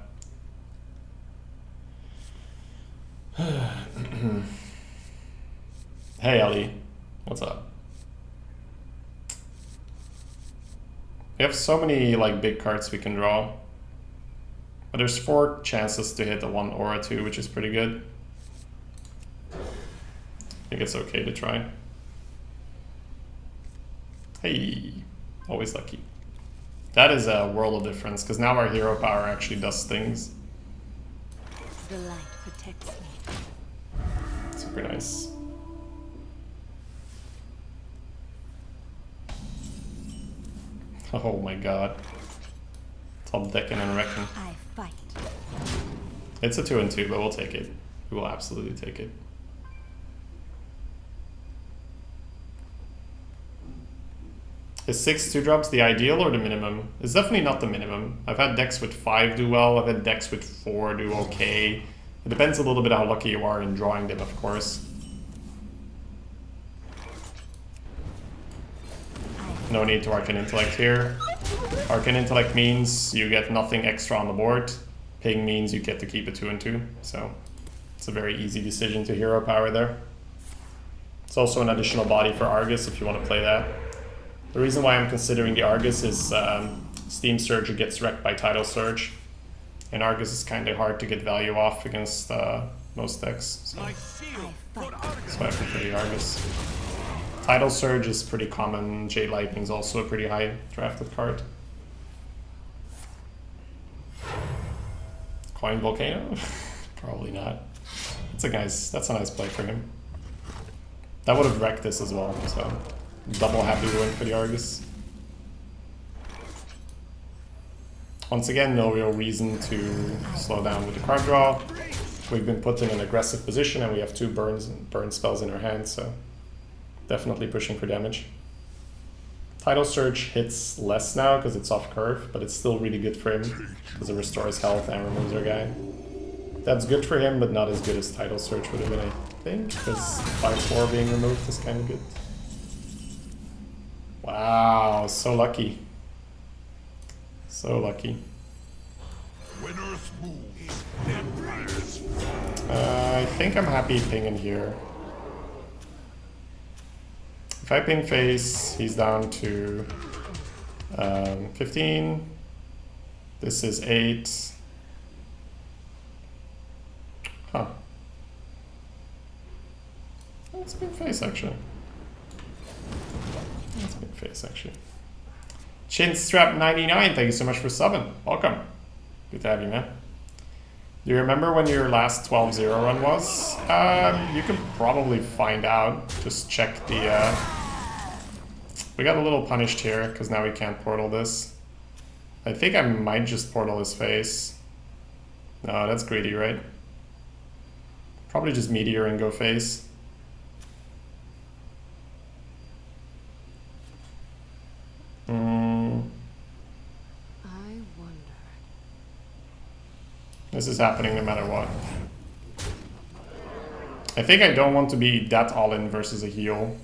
Speaker 2: Hey Ellie, what's up? We have so many like big cards we can draw. But there's 4 chances to hit a 1 or a 2, which is pretty good. I think it's okay to try. Hey, always lucky. That is a world of difference, because now our hero power actually does things.
Speaker 5: The light protects me.
Speaker 2: Super nice. Oh my god. Top decking and wrecking.
Speaker 5: I fight.
Speaker 2: It's a 2 and 2, but we'll take it. We will absolutely take it. Is 6 2-drops the ideal or the minimum? It's definitely not the minimum. I've had decks with 5 do well, I've had decks with 4 do okay. It depends a little bit how lucky you are in drawing them, of course. No need to Arcane Intellect here. Arcane Intellect means you get nothing extra on the board. Ping means you get to keep a 2 and 2. So it's a very easy decision to hero power there. It's also an additional body for Argus if you want to play that. The reason why I'm considering the Argus is Steam Surge gets wrecked by Tidal Surge. And Argus is kind of hard to get value off against most decks. So that's why I prefer the Argus. Tidal Surge is pretty common. Jade Lightning is also a pretty high drafted card. Coin Volcano? Probably not. That's a nice play for him. That would have wrecked this as well, so double happy win for the Argus. Once again, no real reason to slow down with the card draw. We've been put in an aggressive position and we have 2 burn spells in our hand, so definitely pushing for damage. Tidal Surge hits less now because it's off curve, but it's still really good for him because it restores health and removes our guy. That's good for him, but not as good as Tidal Surge would have been, I think, because 5/4 being removed is kind of good. Wow, so lucky. So lucky.
Speaker 1: When Earth moves, empires.
Speaker 2: I think I'm happy pinging here. If I ping face, he's down to 15. This is 8. Huh. Let's ping face actually. Let's ping face actually. Chinstrap 99, thank you so much for subbing. Welcome. Good to have you, man. Do you remember when your last 12-0 run was? You can probably find out. Just check the... We got a little punished here, because now we can't portal this. I think I might just portal his face. No, that's greedy, right? Probably just Meteor and go face.
Speaker 5: I wonder.
Speaker 2: This is happening no matter what. I think I don't want to be that all-in versus a heal.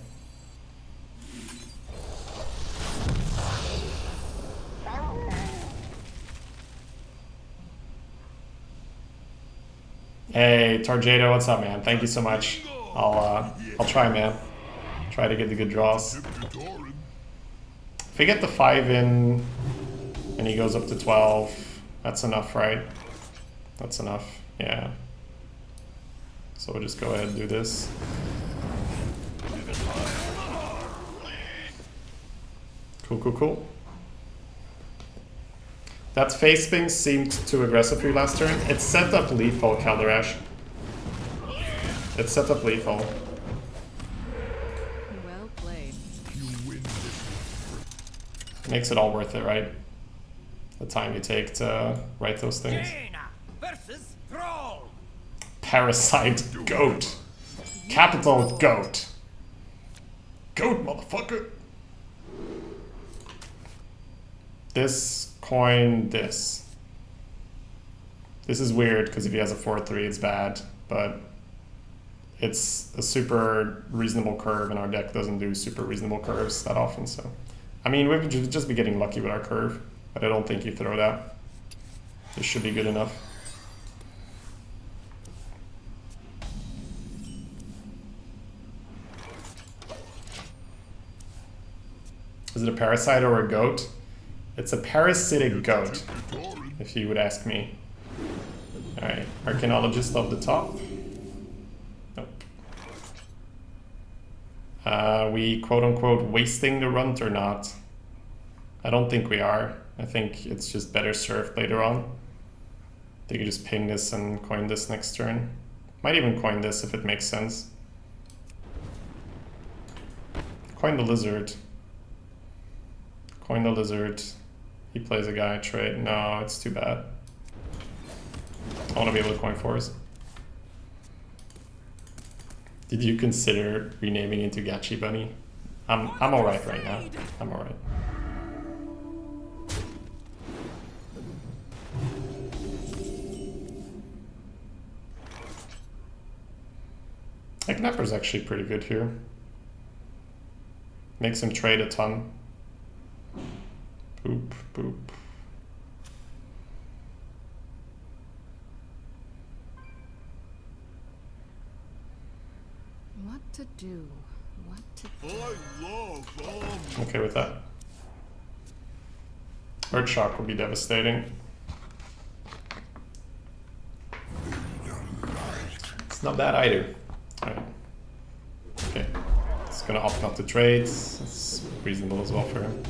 Speaker 2: Hey, Tarjado, what's up, man? Thank you so much. I'll try, man. Try to get the good draws. If we get the 5 in, and he goes up to 12, that's enough, right? That's enough, yeah. So we'll just go ahead and do this. Cool, cool, cool. That face ping seemed too aggressive for you last turn. It's set up lethal, Calderash. It's set up lethal.
Speaker 5: Well played.
Speaker 2: Makes it all worth it, right? The time you take to write those things.
Speaker 4: Versus Thrall.
Speaker 2: Parasite goat. Capital goat. Goat, motherfucker. This coin, this. This is weird because if he has a 4/3, it's bad, but it's a super reasonable curve, and our deck doesn't do super reasonable curves that often, so. I mean, we would just be getting lucky with our curve, but I don't think you throw that. This should be good enough. Is it a parasite or a goat? It's a parasitic goat, if you would ask me. Alright, Archaeologist off the top. Nope. We quote-unquote wasting the runt or not? I don't think we are. I think it's just better served later on. They could just ping this and coin this next turn. Might even coin this if it makes sense. Coin the lizard. Coin the lizard. He plays a guy, trade. No, it's too bad. I want to be able to coin fours. Did you consider renaming into Shadybunny? I'm alright right now. I'm alright. Knapper's actually pretty good here. Makes him trade a ton. Boop, boop.
Speaker 6: What to do? What to
Speaker 1: I love
Speaker 2: Okay with that. Earth Shock would be devastating. It's not bad either. Alright. Okay. It's gonna opt not to trades. It's reasonable as well for him.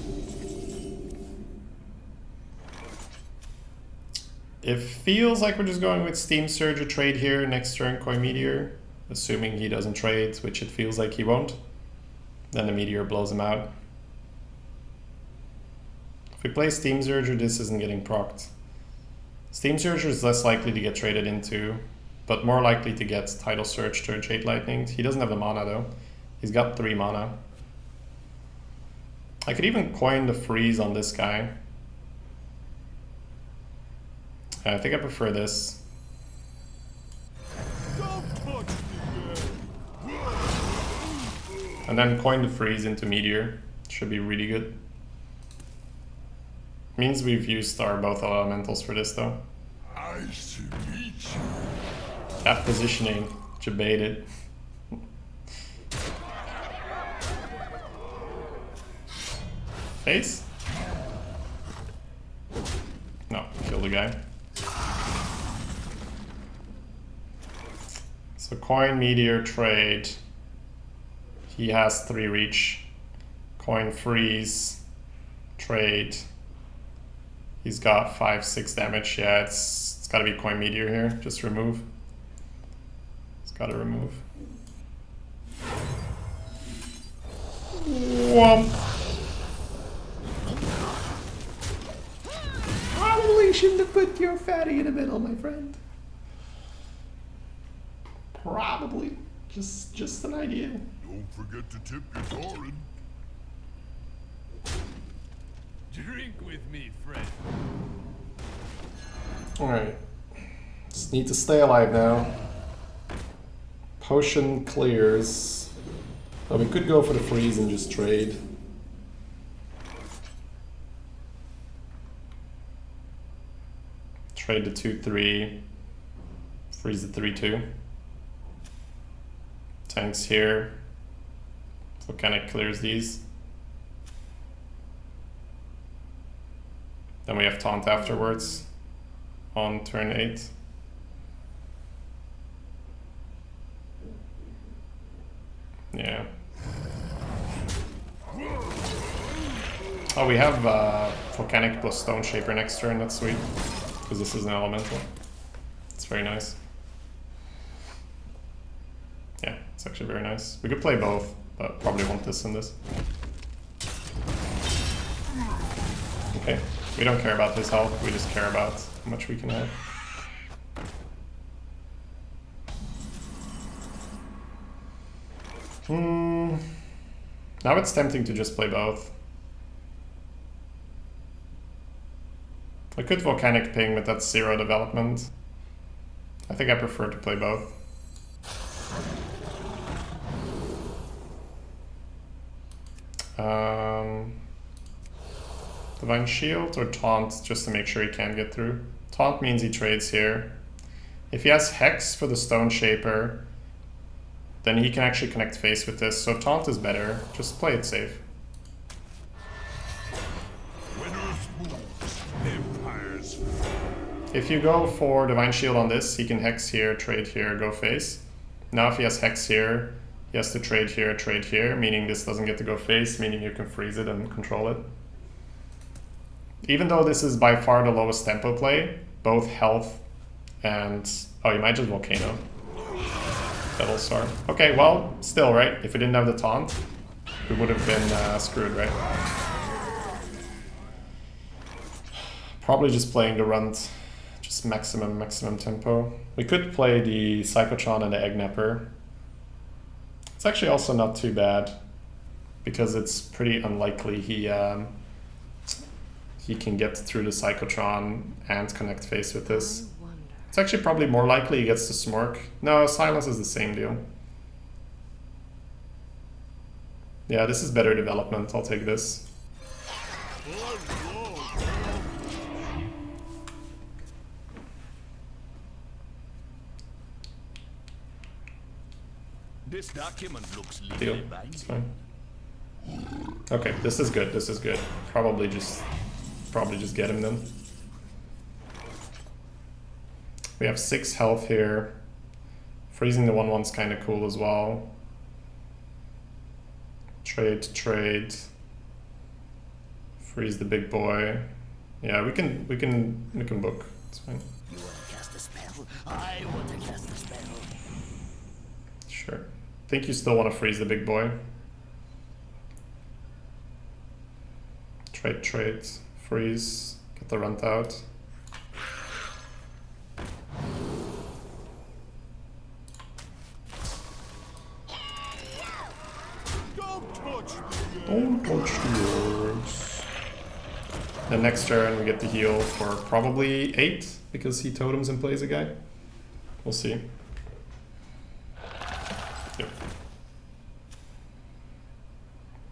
Speaker 2: It feels like we're just going with Steam Surge or trade here next turn, coin Meteor. Assuming he doesn't trade, which it feels like he won't. Then the Meteor blows him out. If we play Steam Surger, this isn't getting procced. Steam Surger is less likely to get traded into, but more likely to get Tidal Surge to Jade Lightning. He doesn't have the mana though. He's got 3 mana. I could even coin the freeze on this guy. I think I prefer this. And then coin the freeze into Meteor. Should be really good. Means we've used our both elementals for this though. That positioning, debated. Face? No, kill the guy. So coin, Meteor, trade. He has 3 reach. Coin, freeze, trade. He's got 5-6 damage. Yeah, it's gotta be coin Meteor here. Just remove. It's gotta remove. Whomp. Probably shouldn't have put your fatty in the middle, my friend. Probably. Just an idea.
Speaker 1: Don't forget to tip your Torin.
Speaker 3: Drink with me, friend.
Speaker 2: Alright. Just need to stay alive now. Potion clears. Oh, we could go for the freeze and just trade. Trade the 2-3. Freeze the 3-2. Tanks here. Volcanic clears these. Then we have Taunt afterwards on turn 8. Yeah. Oh, we have Volcanic plus Stone Shaper next turn, that's sweet. Because this is an elemental. It's very nice. Yeah, it's actually very nice. We could play both, but probably want this and this. Okay, we don't care about his health, we just care about how much we can have. Now it's tempting to just play both. I could Volcanic Ping, but that's 0 development. I think I prefer to play both. Divine Shield or Taunt, just to make sure he can't get through. Taunt means he trades here. If he has Hex for the Stone Shaper, then he can actually connect face with this, so Taunt is better. Just play it safe.
Speaker 1: Winners moves, empires.
Speaker 2: If you go for Divine Shield on this, he can Hex here, trade here, go face. Now if he has Hex here, he has to trade here, meaning this doesn't get to go face, meaning you can freeze it and control it. Even though this is by far the lowest tempo play, both health and... Oh, you might just Volcano. Devil Star. Okay, well, still, right? If we didn't have the taunt, we would have been screwed, right? Probably just playing the runt, just maximum tempo. We could play the Psychotron and the Egg Napper. It's actually also not too bad, because it's pretty unlikely he can get through the Psychotron and connect face with this. It's actually probably more likely he gets to Smork. No, Silence is the same deal. Yeah, this is better development. I'll take this.
Speaker 4: This document looks
Speaker 2: Deal.
Speaker 4: legally
Speaker 2: It's
Speaker 4: binding.
Speaker 2: fine. Okay, this is good. This is good. Probably just get him then. We have 6 health here. Freezing the 1/1's kind of cool as well. Trade. Freeze the big boy. Yeah, we can book. It's fine.
Speaker 4: You want to cast a spell? I want to cast a spell.
Speaker 2: Sure. Think you still want to freeze the big boy. Trade. Freeze. Get the runt out. Don't touch the eggs. The next turn we get the heal for probably 8 because he totems and plays a guy. We'll see. Yep.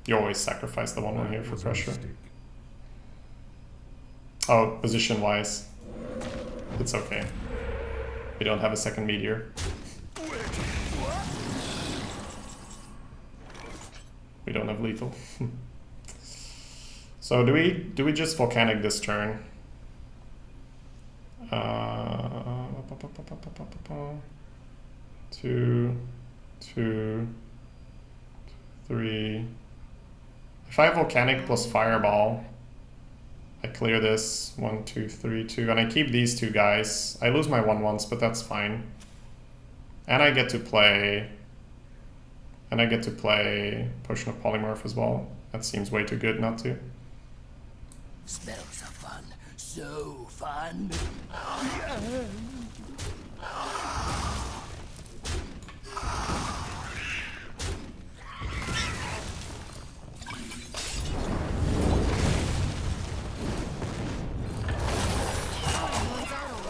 Speaker 2: You always sacrifice the 1/1 here for pressure. Oh, position wise, it's okay. We don't have a second meteor. We don't have lethal. So do we just volcanic this turn? 2, 2, 3. If I have volcanic plus fireball, I clear this 1, 2, 3, 2, and I keep these 2 guys. I lose my 1/1s, but that's fine. And I get to play. And I get to play Potion of Polymorph as well. That seems way too good not to.
Speaker 4: Spells are fun. So fun.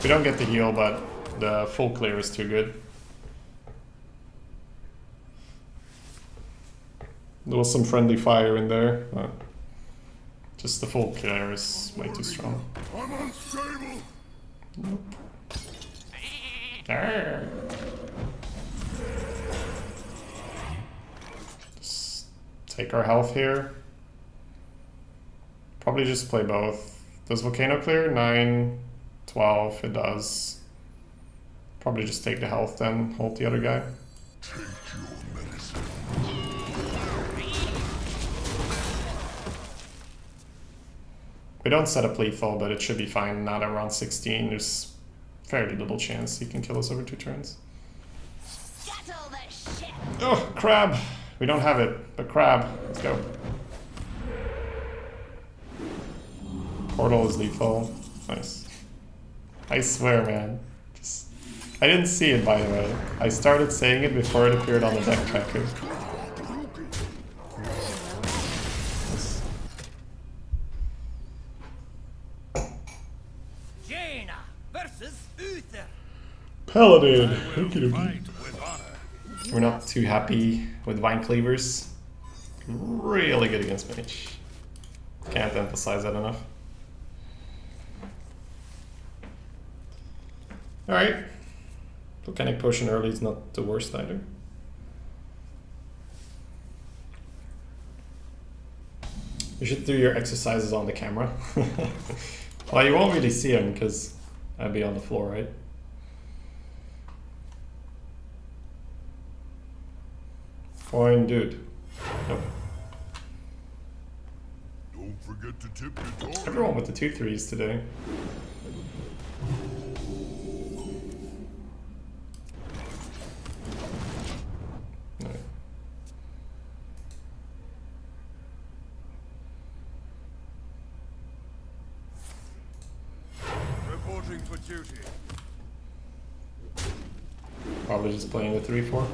Speaker 2: We don't get the heal, but the full clear is too good. There was some friendly fire in there, but just the full clear is way too strong.
Speaker 1: I'm unstable.
Speaker 2: Nope. Arrgh. Just take our health here. Probably just play both. Does Volcano clear? 9, 12, it does. Probably just take the health then, hold the other guy.
Speaker 1: Take your medicine.
Speaker 2: We don't set up lethal, but it should be fine. Not around 16. There's fairly little chance he can kill us over 2 turns.
Speaker 7: Scuttle the ship.
Speaker 2: Oh, crab! We don't have it, but crab. Let's go. Portal is lethal. Nice. I swear, man. Just, I didn't see it, by the way. I started saying it before it appeared on the deck tracker. Paladin!
Speaker 1: Fight with honor.
Speaker 2: We're not too happy with Vine Cleavers. really good against Mage. Can't emphasize that enough. Alright. Volcanic Potion early is not the worst either. You should do your exercises on the camera. Well, you won't really see them because I'd be on the floor, right? Fine, dude. Nope.
Speaker 1: Don't forget to tip your door.
Speaker 2: Everyone with the 2-3s today. No.
Speaker 1: Reporting for duty.
Speaker 2: Probably just playing the 3-4.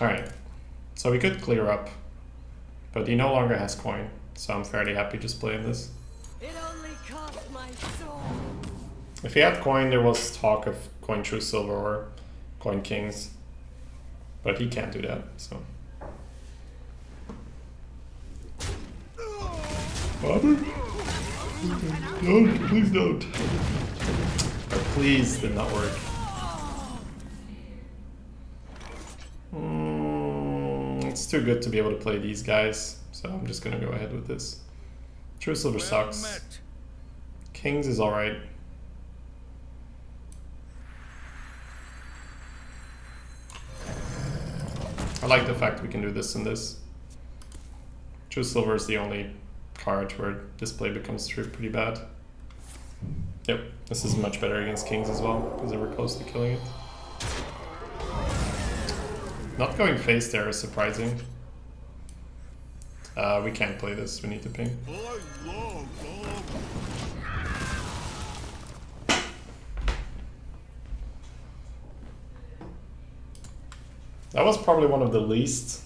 Speaker 2: Alright, so we could clear up, but he no longer has coin, so I'm fairly happy just playing this.
Speaker 5: It only cost my soul.
Speaker 2: If he had coin, there was talk of coin true silver or coin kings, but he can't do that, so. Bobby? Don't, please don't. Or please did not work. It's too good to be able to play these guys, so I'm just gonna go ahead with this. True silver sucks. Kings is alright. I like the fact we can do this and this. True silver is the only card where display becomes pretty bad. Yep, this is much better against kings as well, because they were close to killing it. Not going face there is surprising. We can't play this, we need to ping. That was probably one of the least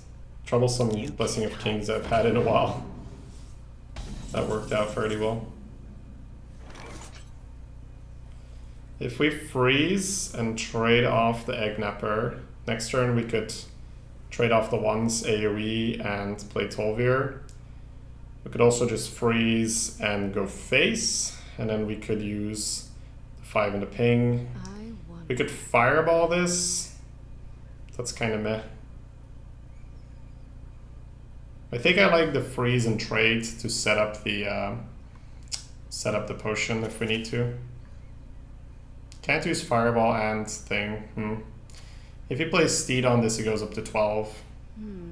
Speaker 2: troublesome Blessing of Kings I've had in a while. That worked out fairly well. If we freeze and trade off the Egg Napper, next turn we could trade off the ones AoE and play Tolvir. We could also just freeze and go face, and then we could use the 5 and the ping. We could fireball this. That's kind of meh. I think I like the freeze and trade to set up the potion if we need to. Can't use fireball and thing. If he plays Steed on this, he goes up to 12.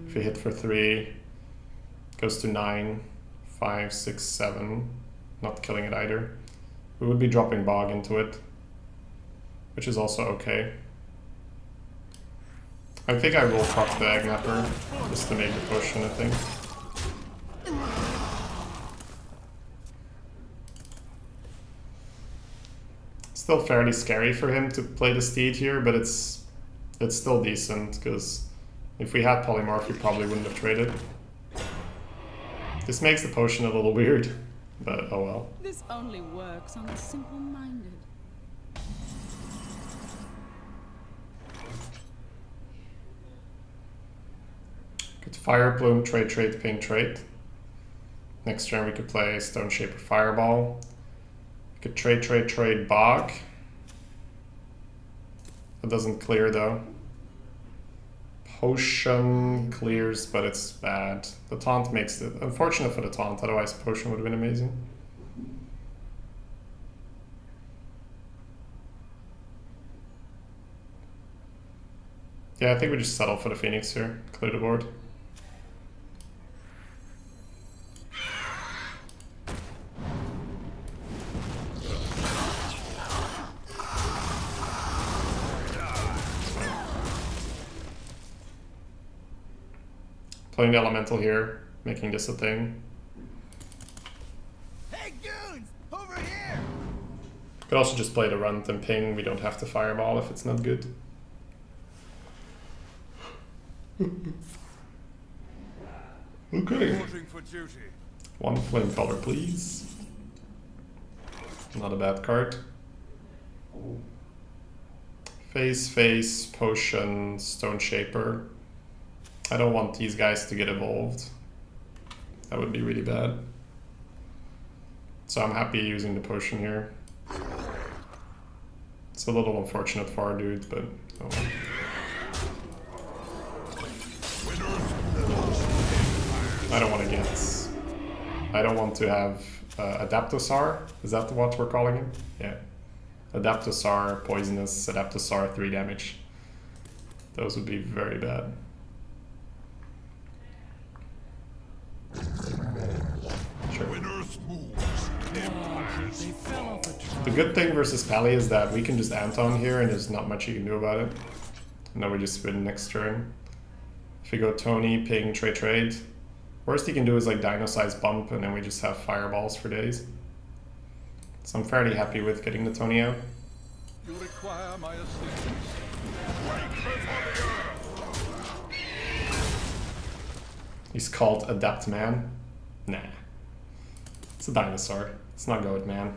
Speaker 2: If he hit for 3, goes to 9, 5, 6, 7. Not killing it either. We would be dropping Bog into it, which is also okay. I think I will proc the Egg Napper just to make the potion, I think. Still fairly scary for him to play the Steed here, but it's still decent, because if we had Polymorph, we probably wouldn't have traded. This makes the potion a little weird, but oh well.
Speaker 6: This only works on the simple-minded.
Speaker 2: Could Fire Plume, trade, ping, trade. Next turn we could play Stone Shaper Fireball. We could trade, Bog. That doesn't clear though. Potion clears, but it's bad. The taunt makes it unfortunate for the taunt, otherwise potion would have been amazing. Yeah, I think we just settle for the Phoenix here, clear the board. Playing the Elemental here, making this a thing.
Speaker 4: Hey, goons! Over here!
Speaker 2: Could also just play the Runt and ping, we don't have to Fireball if it's not good. Okay.
Speaker 1: Reporting for duty.
Speaker 2: One flame color, please. Not a bad card. Face, potion, stone shaper. I don't want these guys to get evolved. That would be really bad. So I'm happy using the potion here. It's a little unfortunate for our dude, but oh well. I don't want to get... I don't want to have Adaptosar. Is that what we're calling him? Yeah. Adaptosar, Poisonous, Adaptosar, 3 damage. Those would be very bad. Sure. The good thing versus Pally is that we can just Anton here and there's not much you can do about it. And then we just win next turn. If we go Tony, ping, trade. Worst he can do is like Dino Size bump and then we just have fireballs for days. So I'm fairly happy with getting the Tony out.
Speaker 1: You require my assistance.
Speaker 2: He's called Adapt Man. Nah. It's a dinosaur. Let's not go with man.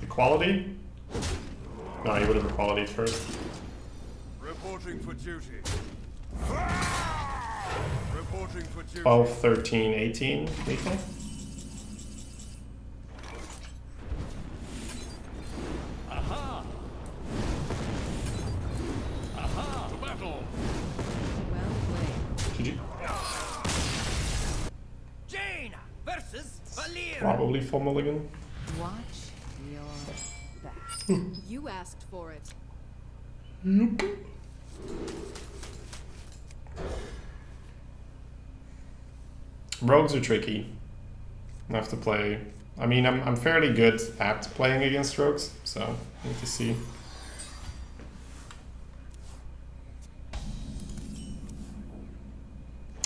Speaker 2: Equality? No, he would have equality first.
Speaker 1: Reporting for duty. Reporting for duty.
Speaker 2: 12, 13, 18, lethal?
Speaker 1: Aha! Aha! To battle!
Speaker 6: Well played.
Speaker 2: GG.
Speaker 4: Jane versus Valir.
Speaker 2: Probably full mulligan.
Speaker 6: Watch your back. You asked for it.
Speaker 2: Rogues are tricky. I have to play. I mean, I'm fairly good at playing against rogues, so I need to see.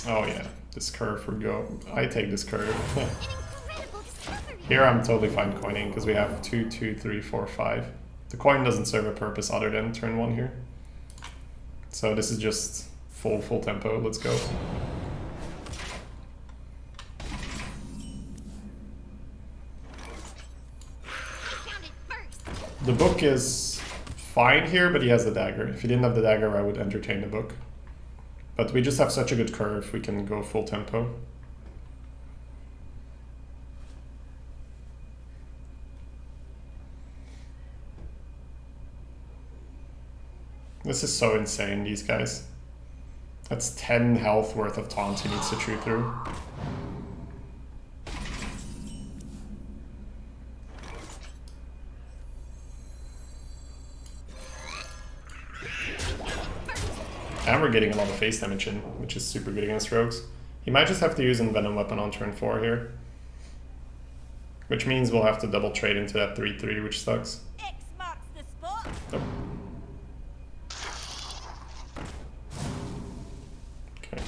Speaker 2: Oh yeah, this curve would go. I take this curve.
Speaker 7: Incredible discovery.
Speaker 2: Here I'm totally fine coining because we have 2, 2, 3, 4, 5. The coin doesn't serve a purpose other than turn 1 here. So this is just full tempo. Let's go.
Speaker 7: Found it first.
Speaker 2: The book is fine here, but he has the dagger. If he didn't have the dagger, I would entertain the book. But we just have such a good curve, we can go full tempo. This is so insane, these guys. That's 10 health worth of taunts he needs to chew through. And we're getting a lot of face damage in, which is super good against rogues. He might just have to use Envenom Weapon on turn 4 here. Which means we'll have to double trade into that 3-3, which sucks.
Speaker 7: X marks the spot.
Speaker 2: Nope. Okay.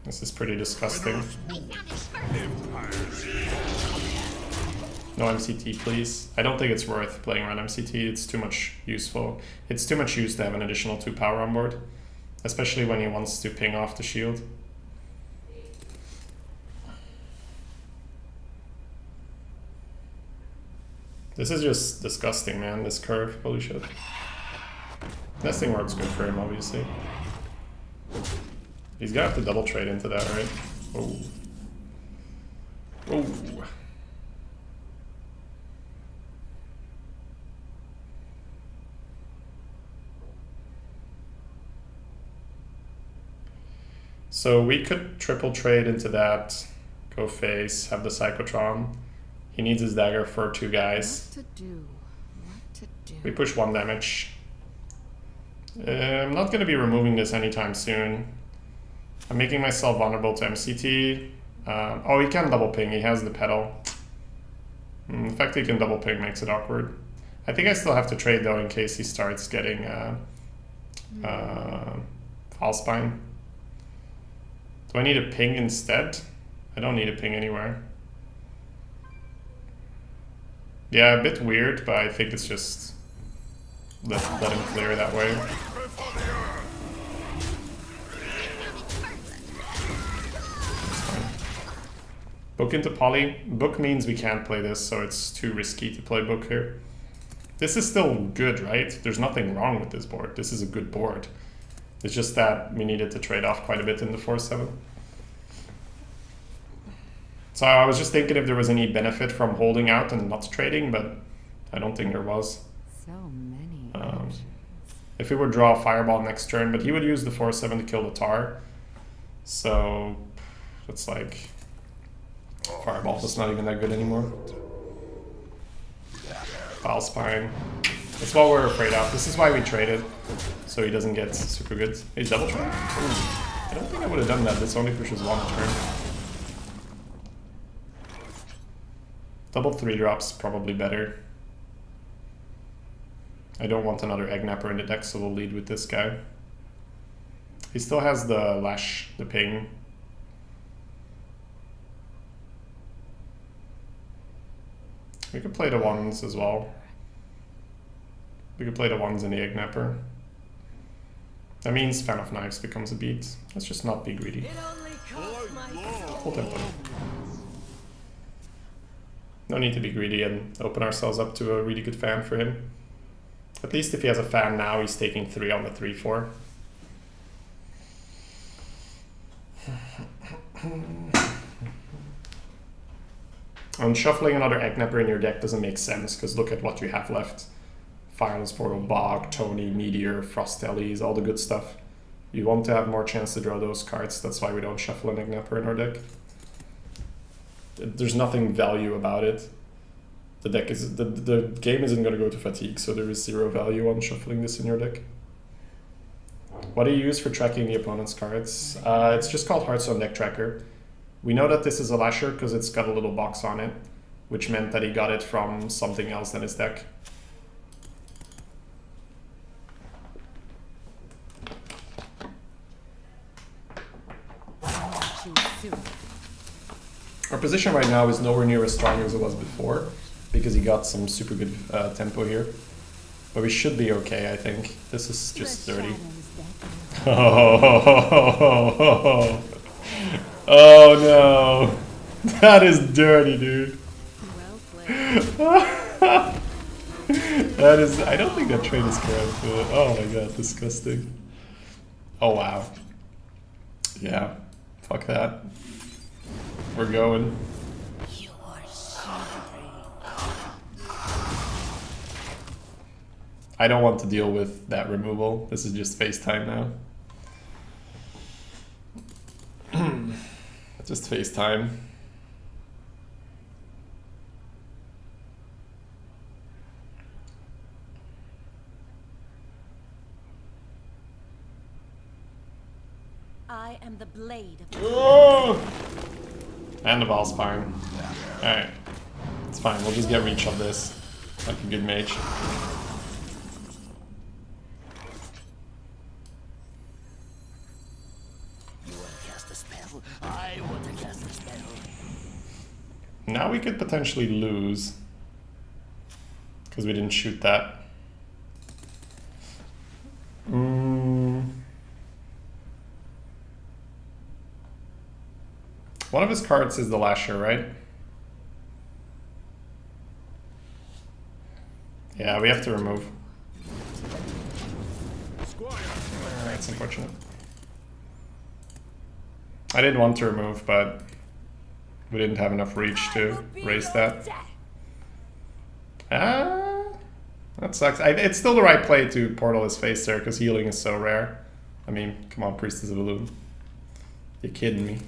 Speaker 2: This is pretty disgusting.
Speaker 7: I found it first.
Speaker 2: No MCT, please. I don't think it's worth playing around MCT. It's too much useful. It's too much use to have an additional 2 power on board, especially when he wants to ping off the shield. This is just disgusting, man, this curve. Holy shit. This thing works good for him, obviously. He's gonna have to double trade into that, right? Oh. Oh. So we could triple trade into that, go face, have the Psychotron. He needs his dagger for 2 guys.
Speaker 6: What to do? What to do?
Speaker 2: We push 1 damage. I'm not going to be removing this anytime soon. I'm making myself vulnerable to MCT. Oh, he can double ping. He has the pedal. The fact he can double ping makes it awkward. I think I still have to trade though in case he starts getting Foul Spine. Do I need a ping instead? I don't need a ping anywhere. Yeah, a bit weird, but I think it's just let him clear that way. That's fine. Book into poly. Book means we can't play this, so it's too risky to play book here. This is still good, right? There's nothing wrong with this board. This is a good board. It's just that we needed to trade off quite a bit in the 4-7. So I was just thinking if there was any benefit from holding out and not trading, but I don't think there was.
Speaker 6: So many.
Speaker 2: If he would draw a fireball next turn, but he would use the 4-7 to kill the tar. So it's like fireball is not even that good anymore. Foul spine. That's what we're afraid of. This is why we traded, so he doesn't get super good. He's double trade. I don't think I would have done that. This only pushes one turn. Double 3-drops probably better. I don't want another egg napper in the deck, so we'll lead with this guy. He still has the lash, the ping. We could play the ones as well. We could play the ones in the egg napper. That means Fan of Knives becomes a beat. Let's just not be greedy. Full tempo. No need to be greedy and open ourselves up to a really good fan for him. At least if he has a fan now, he's taking 3 on the 3-4. And shuffling another egg napper in your deck doesn't make sense, because look at what you have left. Fireless Portal, Bog, Tony, Meteor, Frostellies, all the good stuff. You want to have more chance to draw those cards, that's why we don't shuffle an egg napper in our deck. There's nothing value about it. The deck is the game isn't going to go to fatigue, so there is 0 value on shuffling this in your deck. What do you use for tracking the opponent's cards? It's just called Hearthstone Deck Tracker. We know that this is a Lasher because it's got a little box on it, which meant that he got it from something else than his deck. Our position right now is nowhere near as strong as it was before, because he got some super good tempo here. But we should be okay, I think. This is just dirty. Oh, no. That is dirty, dude.
Speaker 6: Well played.
Speaker 2: That is... I don't think that trade is correct. But oh my god, disgusting. Oh wow. Yeah. Fuck that. We're going. I don't want to deal with that removal. This is just FaceTime now. Just FaceTime.
Speaker 7: I am the blade of
Speaker 2: Oh! And the Valspine. Alright. It's fine, we'll just get reach of this. Like a good mage.
Speaker 4: You want to cast a spell? I want to cast a spell.
Speaker 2: Now we could potentially lose. Because we didn't shoot that. One of his cards is the Lasher, right? Yeah, we have to remove. That's unfortunate. I didn't want to remove, but we didn't have enough reach to raise that. That sucks. It's still the right play to portal his face there, because healing is so rare. I mean, come on, Priestess of Illusion. You're kidding me.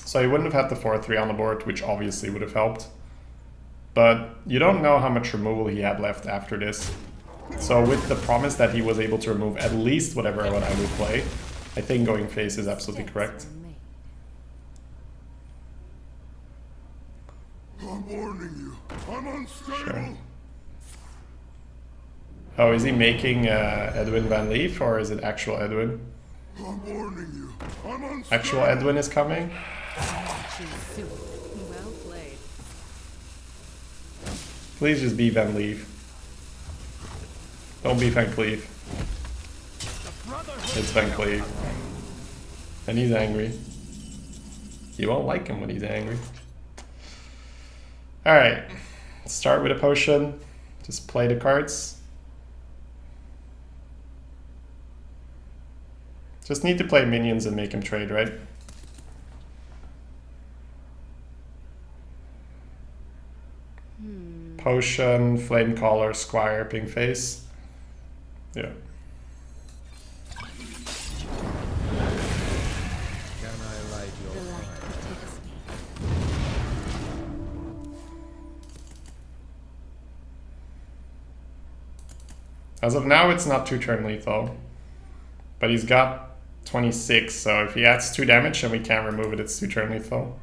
Speaker 2: So he wouldn't have had the 4-3 on the board, which obviously would have helped. But you don't know how much removal he had left after this. So with the promise that he was able to remove at least whatever I would play, I think going face is absolutely correct.
Speaker 1: I'm warning you. I'm unstable.
Speaker 2: Sure. Oh, is he making Edwin Van Leaf, or is it actual Edwin?
Speaker 1: I'm warning you. I'm on.
Speaker 2: Actual Edwin is coming.
Speaker 6: Well played.
Speaker 2: Please just be Van Leave. Don't be Van Cleave. It's Van Cleave. And he's angry. You won't like him when he's angry. Alright. Start with a potion. Just play the cards. Just need to play minions and make him trade, right? Potion, Flame Caller, Squire, Pink Face. Yeah.
Speaker 3: Can I light your fire?
Speaker 2: As of now, it's not 2-turn lethal. But he's got 26, so if he adds 2 damage and we can't remove it, it's 2-turn lethal.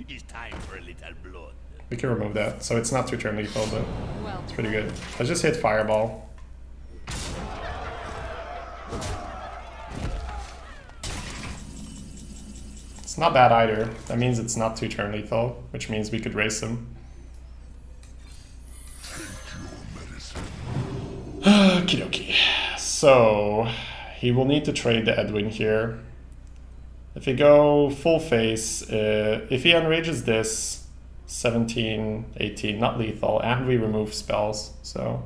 Speaker 4: It's time for a little blood.
Speaker 2: We can remove that, so it's not 2-turn lethal, but
Speaker 6: Well,
Speaker 2: it's pretty good. Let's just hit Fireball. It's not bad either. That means it's not 2-turn lethal, which means we could race him. Okie dokie. So, he will need to trade the Edwin here. If we go full face, if he enrages this, 17, 18, not lethal, and we remove spells, so.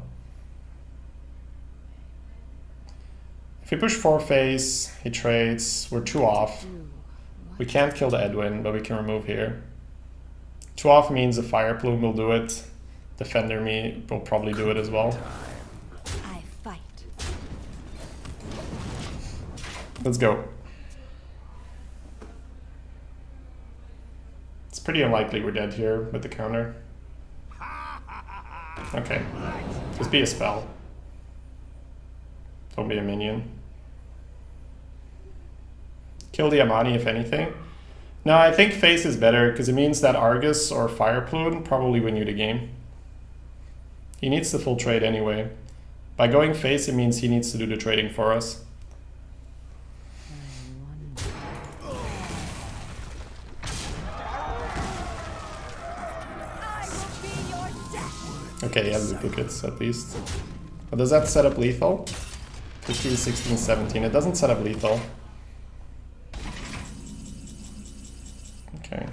Speaker 2: If we push 4 face, he trades, we're 2 off. We can't kill the Edwin, but we can remove here. 2 off means a Fire Plume will do it. Defender me will probably do it as well.
Speaker 5: I fight.
Speaker 2: Let's go. It's pretty unlikely we're dead here with the counter. Okay. Just be a spell. Don't be a minion. Kill the Amani if anything. No, I think face is better because it means that Argus or Fire Plume probably win you the game. He needs the full trade anyway. By going face, it means he needs to do the trading for us. Okay, he has duplicates at least. But does that set up lethal? 15, 16, 17. It doesn't set up lethal. Okay.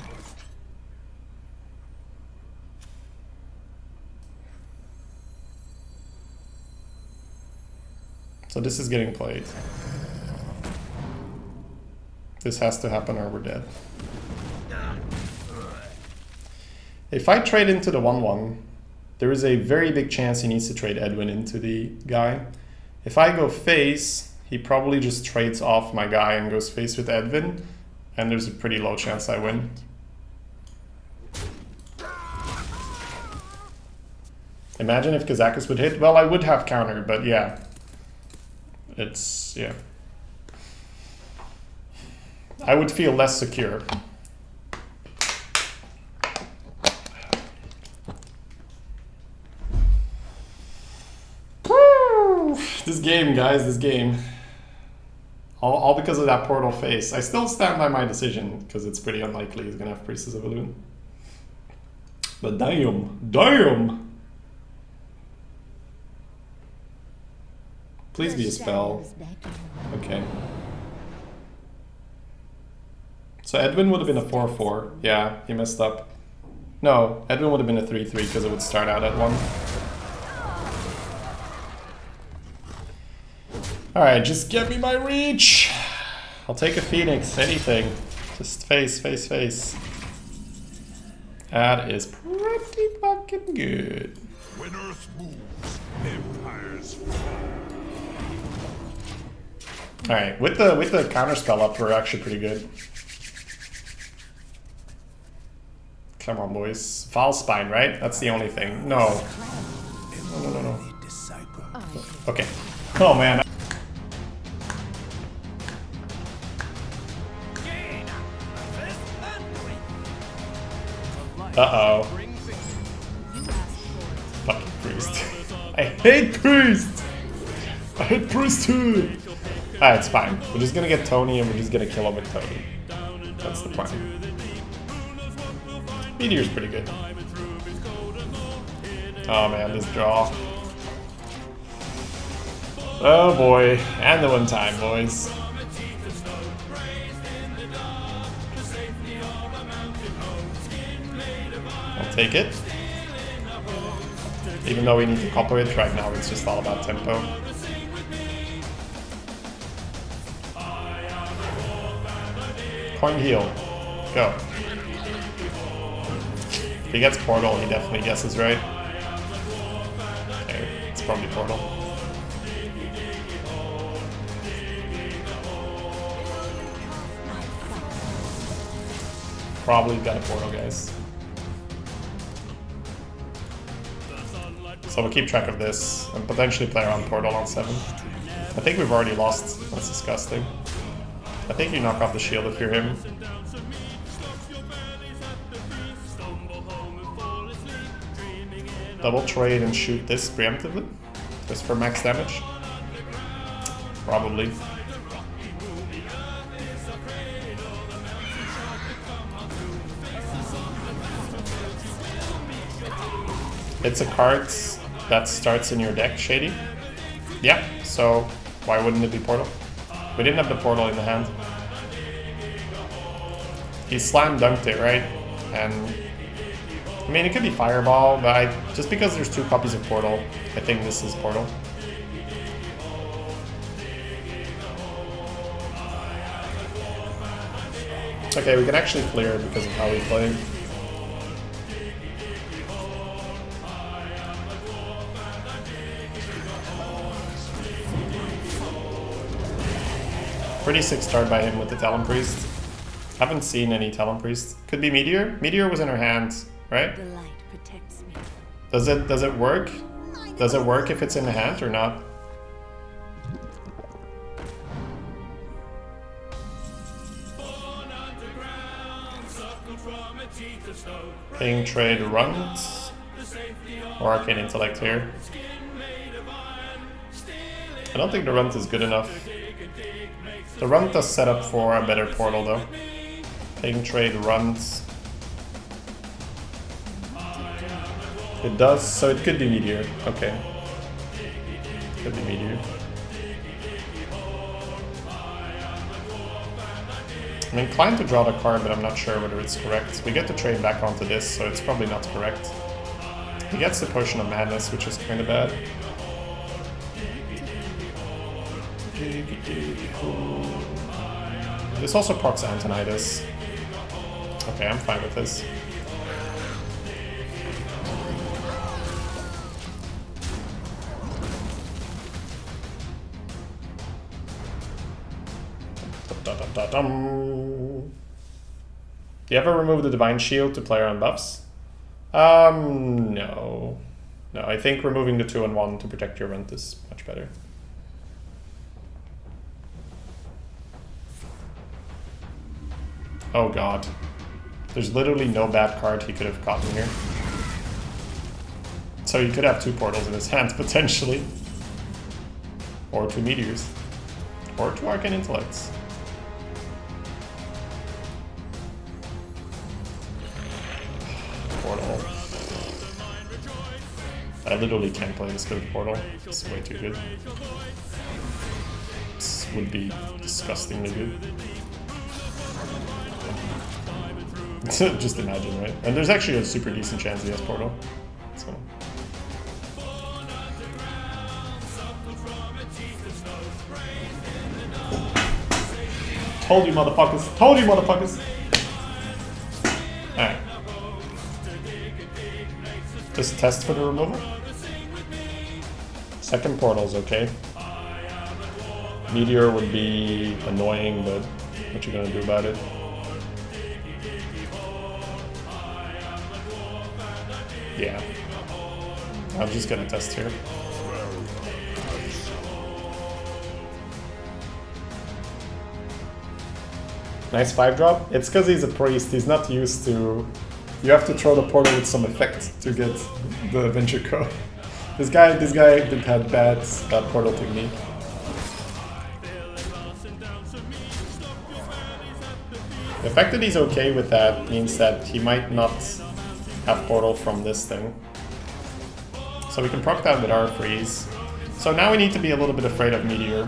Speaker 2: So this is getting played. This has to happen or we're dead. If I trade into the 1-1, there is a very big chance he needs to trade Edwin into the guy. If I go face, he probably just trades off my guy and goes face with Edwin, and there's a pretty low chance I win. Imagine if Kazakus would hit. Well, I would have counter, but yeah. It's, yeah. I would feel less secure. This game, guys, this game. All because of that portal face. I still stand by my decision, because it's pretty unlikely he's going to have Priestess of Elune. But damn! Please be a spell. Okay. So Edwin would have been a 4-4. Yeah, he messed up. No, Edwin would have been a 3-3 because it would start out at 1. Alright, just get me my reach! I'll take a Phoenix, anything. Just face. That is pretty fucking good.
Speaker 1: When Earth moves, empires fall.
Speaker 2: Alright, with the counter spell up, we're actually pretty good. Come on, boys. Foul Spine, right? That's the only thing. No. No. Okay. Oh, man. Uh-oh. Fucking priest. I hate priest! I hate priesthood! Ah, it's fine. We're just gonna get Tony and we're just gonna kill him with Tony. That's the plan. Meteor's pretty good. Oh man, this draw. Oh boy, and the one time, boys. I'll take it. Even though we need to copper it, right now it's just all about tempo. Coin heal. Go. If he gets portal, he definitely guesses right. Okay, it's probably portal. Probably got a portal, guys. So we'll keep track of this and potentially play around portal on 7. I think we've already lost. That's disgusting. I think you knock off the shield if you're him. Double trade and shoot this preemptively? Just for max damage? Probably. It's a card that starts in your deck, Shady. Yeah, so why wouldn't it be portal? We didn't have the portal in the hand. He slam dunked it, right? And I mean, it could be fireball, but just because there's 2 copies of portal, I think this is portal. Okay, we can actually clear because of how we played. Pretty sick start by him with the Talon Priest. Haven't seen any Talon Priest. Could be Meteor. Meteor was in her hand, right?
Speaker 5: The light protects me.
Speaker 2: Does it work? Does it work if it's in the hand or not? Paying trade runt or Arcane Intellect here. I don't think the runt is good enough. The runt does set up for a better portal though. Paying trade runs. It does, so it could be Meteor. Okay. Could be Meteor. I'm inclined to draw the card, but I'm not sure whether it's correct. We get to trade back onto this, so it's probably not correct. He gets the Potion of Madness, which is kind of bad. This also procs Antonidas. Okay, I'm fine with this. Do you ever remove the Divine Shield to play around buffs? No. No, I think removing the 2-1 to protect your rent is much better. Oh god. There's literally no bad card he could have gotten here. So he could have 2 portals in his hand, potentially. Or 2 meteors. Or 2 arcane intellects. Portal. I literally can't play this good with portal. It's way too good. This would be disgustingly good. Just imagine, right? And there's actually a super decent chance he has portal. So. Told you, motherfuckers. Told you, motherfuckers. Alright. Just test for the removal. Second portal's okay. Meteor would be annoying, but what you gonna do about it? Yeah. I'm just gonna test here. Nice 5-drop. It's because he's a priest. He's not used to... You have to throw the portal with some effect to get the adventure code. This guy had bad portal technique. The fact that he's okay with that means that he might not have portal from this thing. So we can proc that with our freeze. So now we need to be a little bit afraid of Meteor.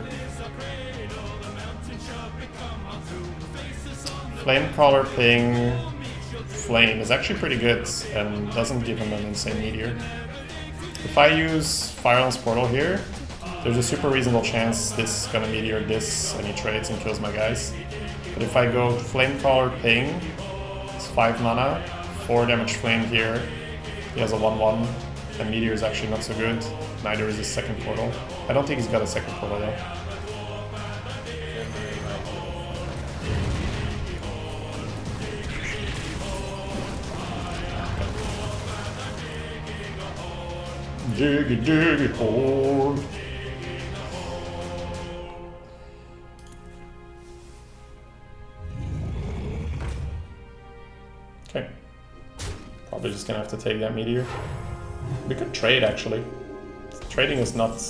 Speaker 2: Flamecaller ping Flame is actually pretty good and doesn't give him an insane Meteor. If I use Fireland's Portal here, there's a super reasonable chance this is gonna Meteor this and he trades and kills my guys. But if I go Flamecaller ping, it's 5 mana, 4 damage flame here, he has a 1/1, and Meteor is actually not so good, neither is his second portal. I don't think he's got a second portal though. Diggy diggy horde. Okay. Probably just gonna have to take that Meteor. We could trade actually. Trading is not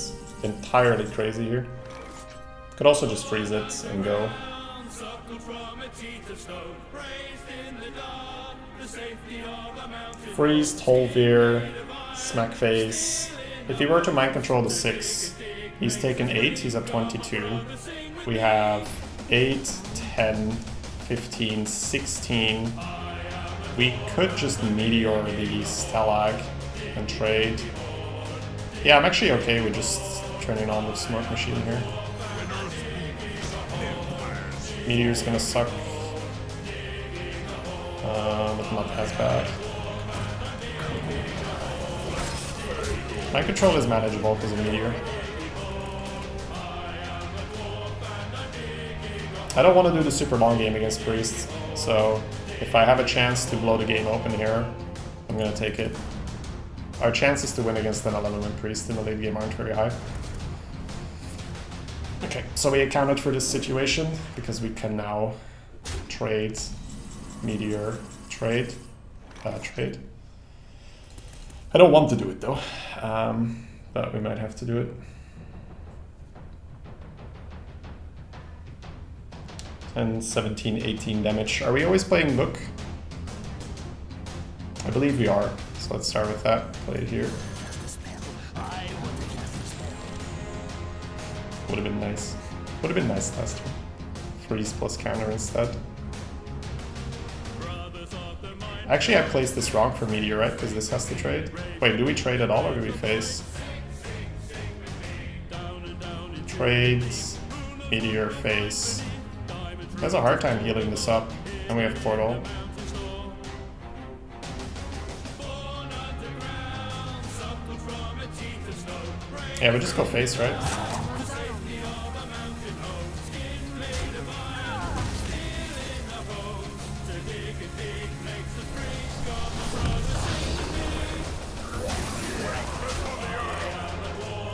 Speaker 2: entirely crazy here. Could also just freeze it and go. Freeze, Tolvir, Smack Face. If he were to mind control the 6, he's taken 8, he's at 22. We have 8, 10, 15, 16. We could just Meteor the Stalag and trade. Yeah, I'm actually okay with just turning on the Smoke Machine here. Meteor's gonna suck. But not as bad. My control is manageable because of Meteor. I don't want to do the super long game against Priest, so if I have a chance to blow the game open here, I'm gonna take it. Our chances to win against an 11-win Priest in the late game aren't very high. Okay, so we accounted for this situation because we can now trade Meteor, trade. I don't want to do it though, but we might have to do it. 10, 17, 18 damage. Are we always playing Book? I believe we are, so let's start with that. Play it here. Would have been nice. Would have been nice last time. Freeze plus counter instead. Actually, I placed this wrong for Meteor, right? Because this has to trade. Wait, do we trade at all or do we face? Trades, Meteor, face. He has a hard time healing this up. And we have Portal. Yeah, we just go face, right?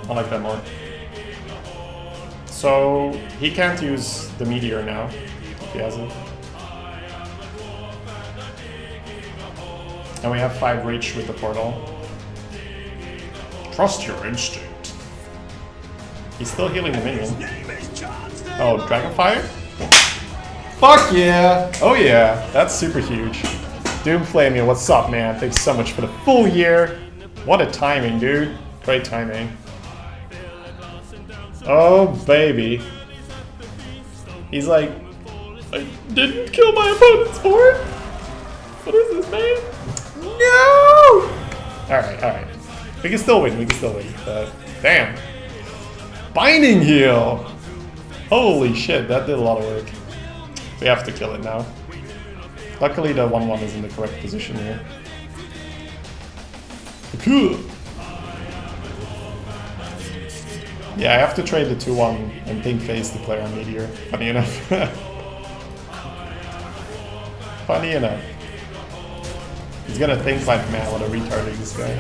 Speaker 2: I like that more. So he can't use the Meteor now if he has it. And we have 5 reach with the portal. Trust your instinct. He's still healing the minion. Oh, Dragonfire? Fuck yeah! Oh yeah, that's super huge. Doomflamia, what's up, man? Thanks so much for the full year. What a timing, dude. Great timing. Oh, baby. He's like, I didn't kill my opponent's board? What is this, man? No! Alright. We can still win, but damn. Binding Heal! Holy shit, that did a lot of work. We have to kill it now. Luckily the 1-1 is in the correct position here. Cool. Yeah, I have to trade the 2-1 and pink face to play on Meteor. Funny enough. Funny enough. He's gonna think like, man, what a retard is this guy.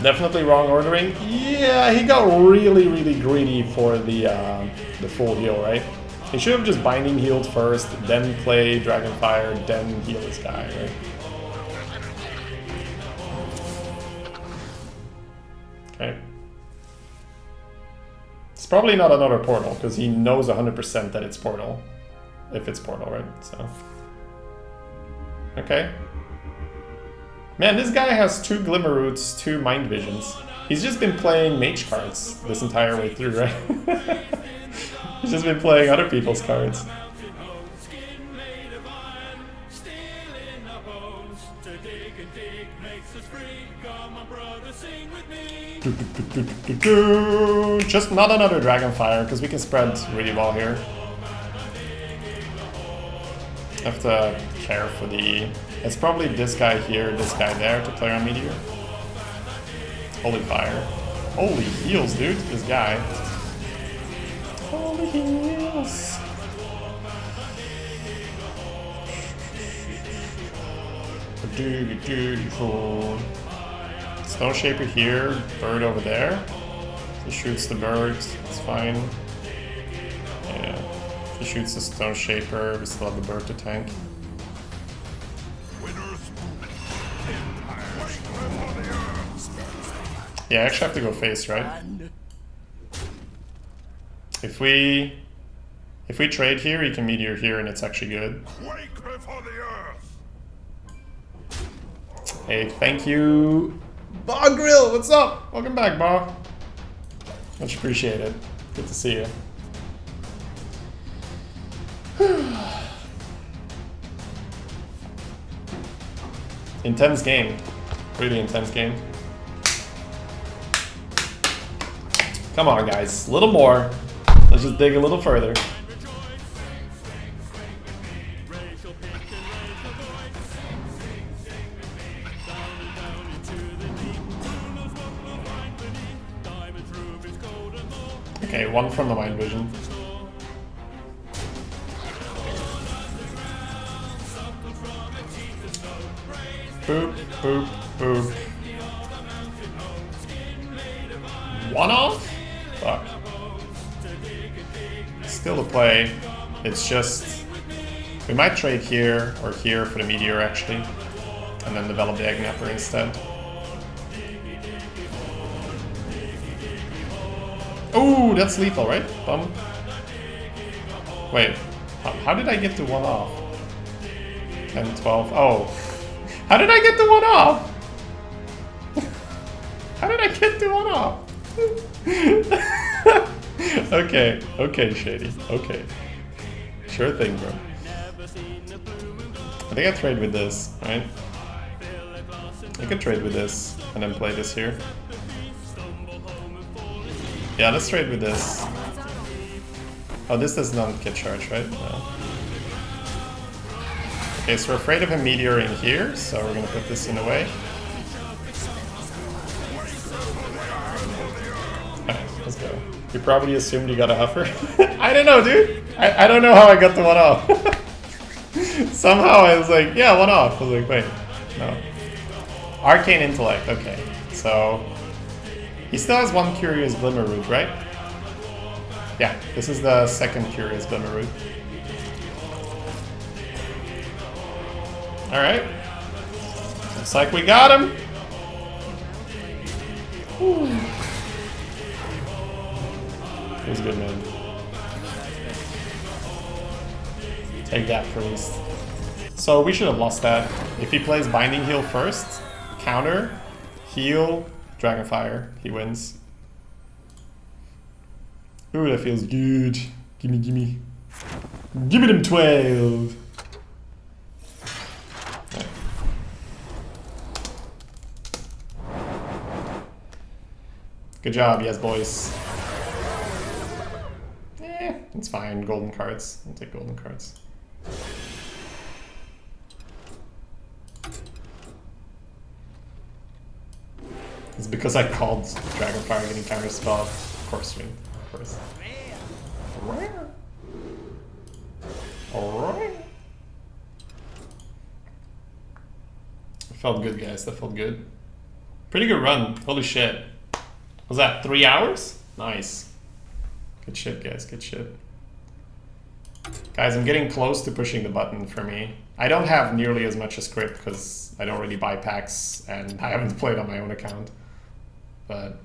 Speaker 2: Definitely wrong ordering. Yeah, he got really, really greedy for the full heal, right? He should have just Binding Healed first, then play Dragonfire, then heal this guy, right? Okay. It's probably not another portal, because he knows 100% that it's portal. If it's portal, right? So. Okay. Man, this guy has 2 Glimmer Roots, 2 Mind Visions. He's just been playing Mage cards this entire way through, right? He's just been playing other people's cards. Just not another Dragonfire, because we can spread really well here. Have to care for the... It's probably this guy here, this guy there to play on Meteor. Holy fire. Holy heals, dude, this guy. Holy heals. Stone Shaper here, bird over there. He shoots the bird, it's fine. Yeah. He shoots the Stone Shaper, we still have the bird to tank. Yeah, I actually have to go face, right? If we trade here, he can Meteor here and it's actually good.
Speaker 1: Quake before the earth.
Speaker 2: Hey, thank you. Bar Grill, what's up? Welcome back, Bar. Much appreciated. Good to see you. Intense game. Really intense game. Come on, guys. A little more. Let's just dig a little further. Okay, 1 from the Mind Vision. Boop, boop, boop. 1 off? Fuck. Still a play. It's just... We might trade here or here for the Meteor, actually. And then develop the Eggnapper instead. Oh, that's lethal, right? Bum. Wait, how did I get to 1 off? 10, 12, oh. How did I get to 1 off? How did I get to 1 off? Okay, Shady, okay. Sure thing, bro. I think I trade with this, right? I could trade with this, and then play this here. Yeah, let's trade with this. Oh, this does not get charged, right? No. Okay, so we're afraid of a Meteor in here, so we're gonna put this in the way. Alright, let's go. You probably assumed you got a Huffer? I don't know, dude! I don't know how I got the 1 off. Somehow I was like, yeah, 1 off. I was like, wait, no. Arcane Intellect, okay. So... He still has 1 Curious Glimmer Root, right? Yeah, this is the 2nd Curious Glimmer Root. Alright. Looks like we got him! Whew. Feels good, man. Take that, Priest. So we should have lost that. If he plays Binding Heal first, counter, heal, Dragonfire, he wins. Ooh, that feels good. Gimme, gimme. Gimme them 12! Right. Good job, yes, boys. It's fine, golden cards. I'll take golden cards. It's because I called Dragonfire getting counter spell. Of course, of course. Alright. Felt good, guys. That felt good. Pretty good run. Holy shit. Was that 3 hours? Nice. Good shit, guys. Good shit. Guys, I'm getting close to pushing the button for me. I don't have nearly as much as Crypt because I don't really buy packs and I haven't played on my own account. But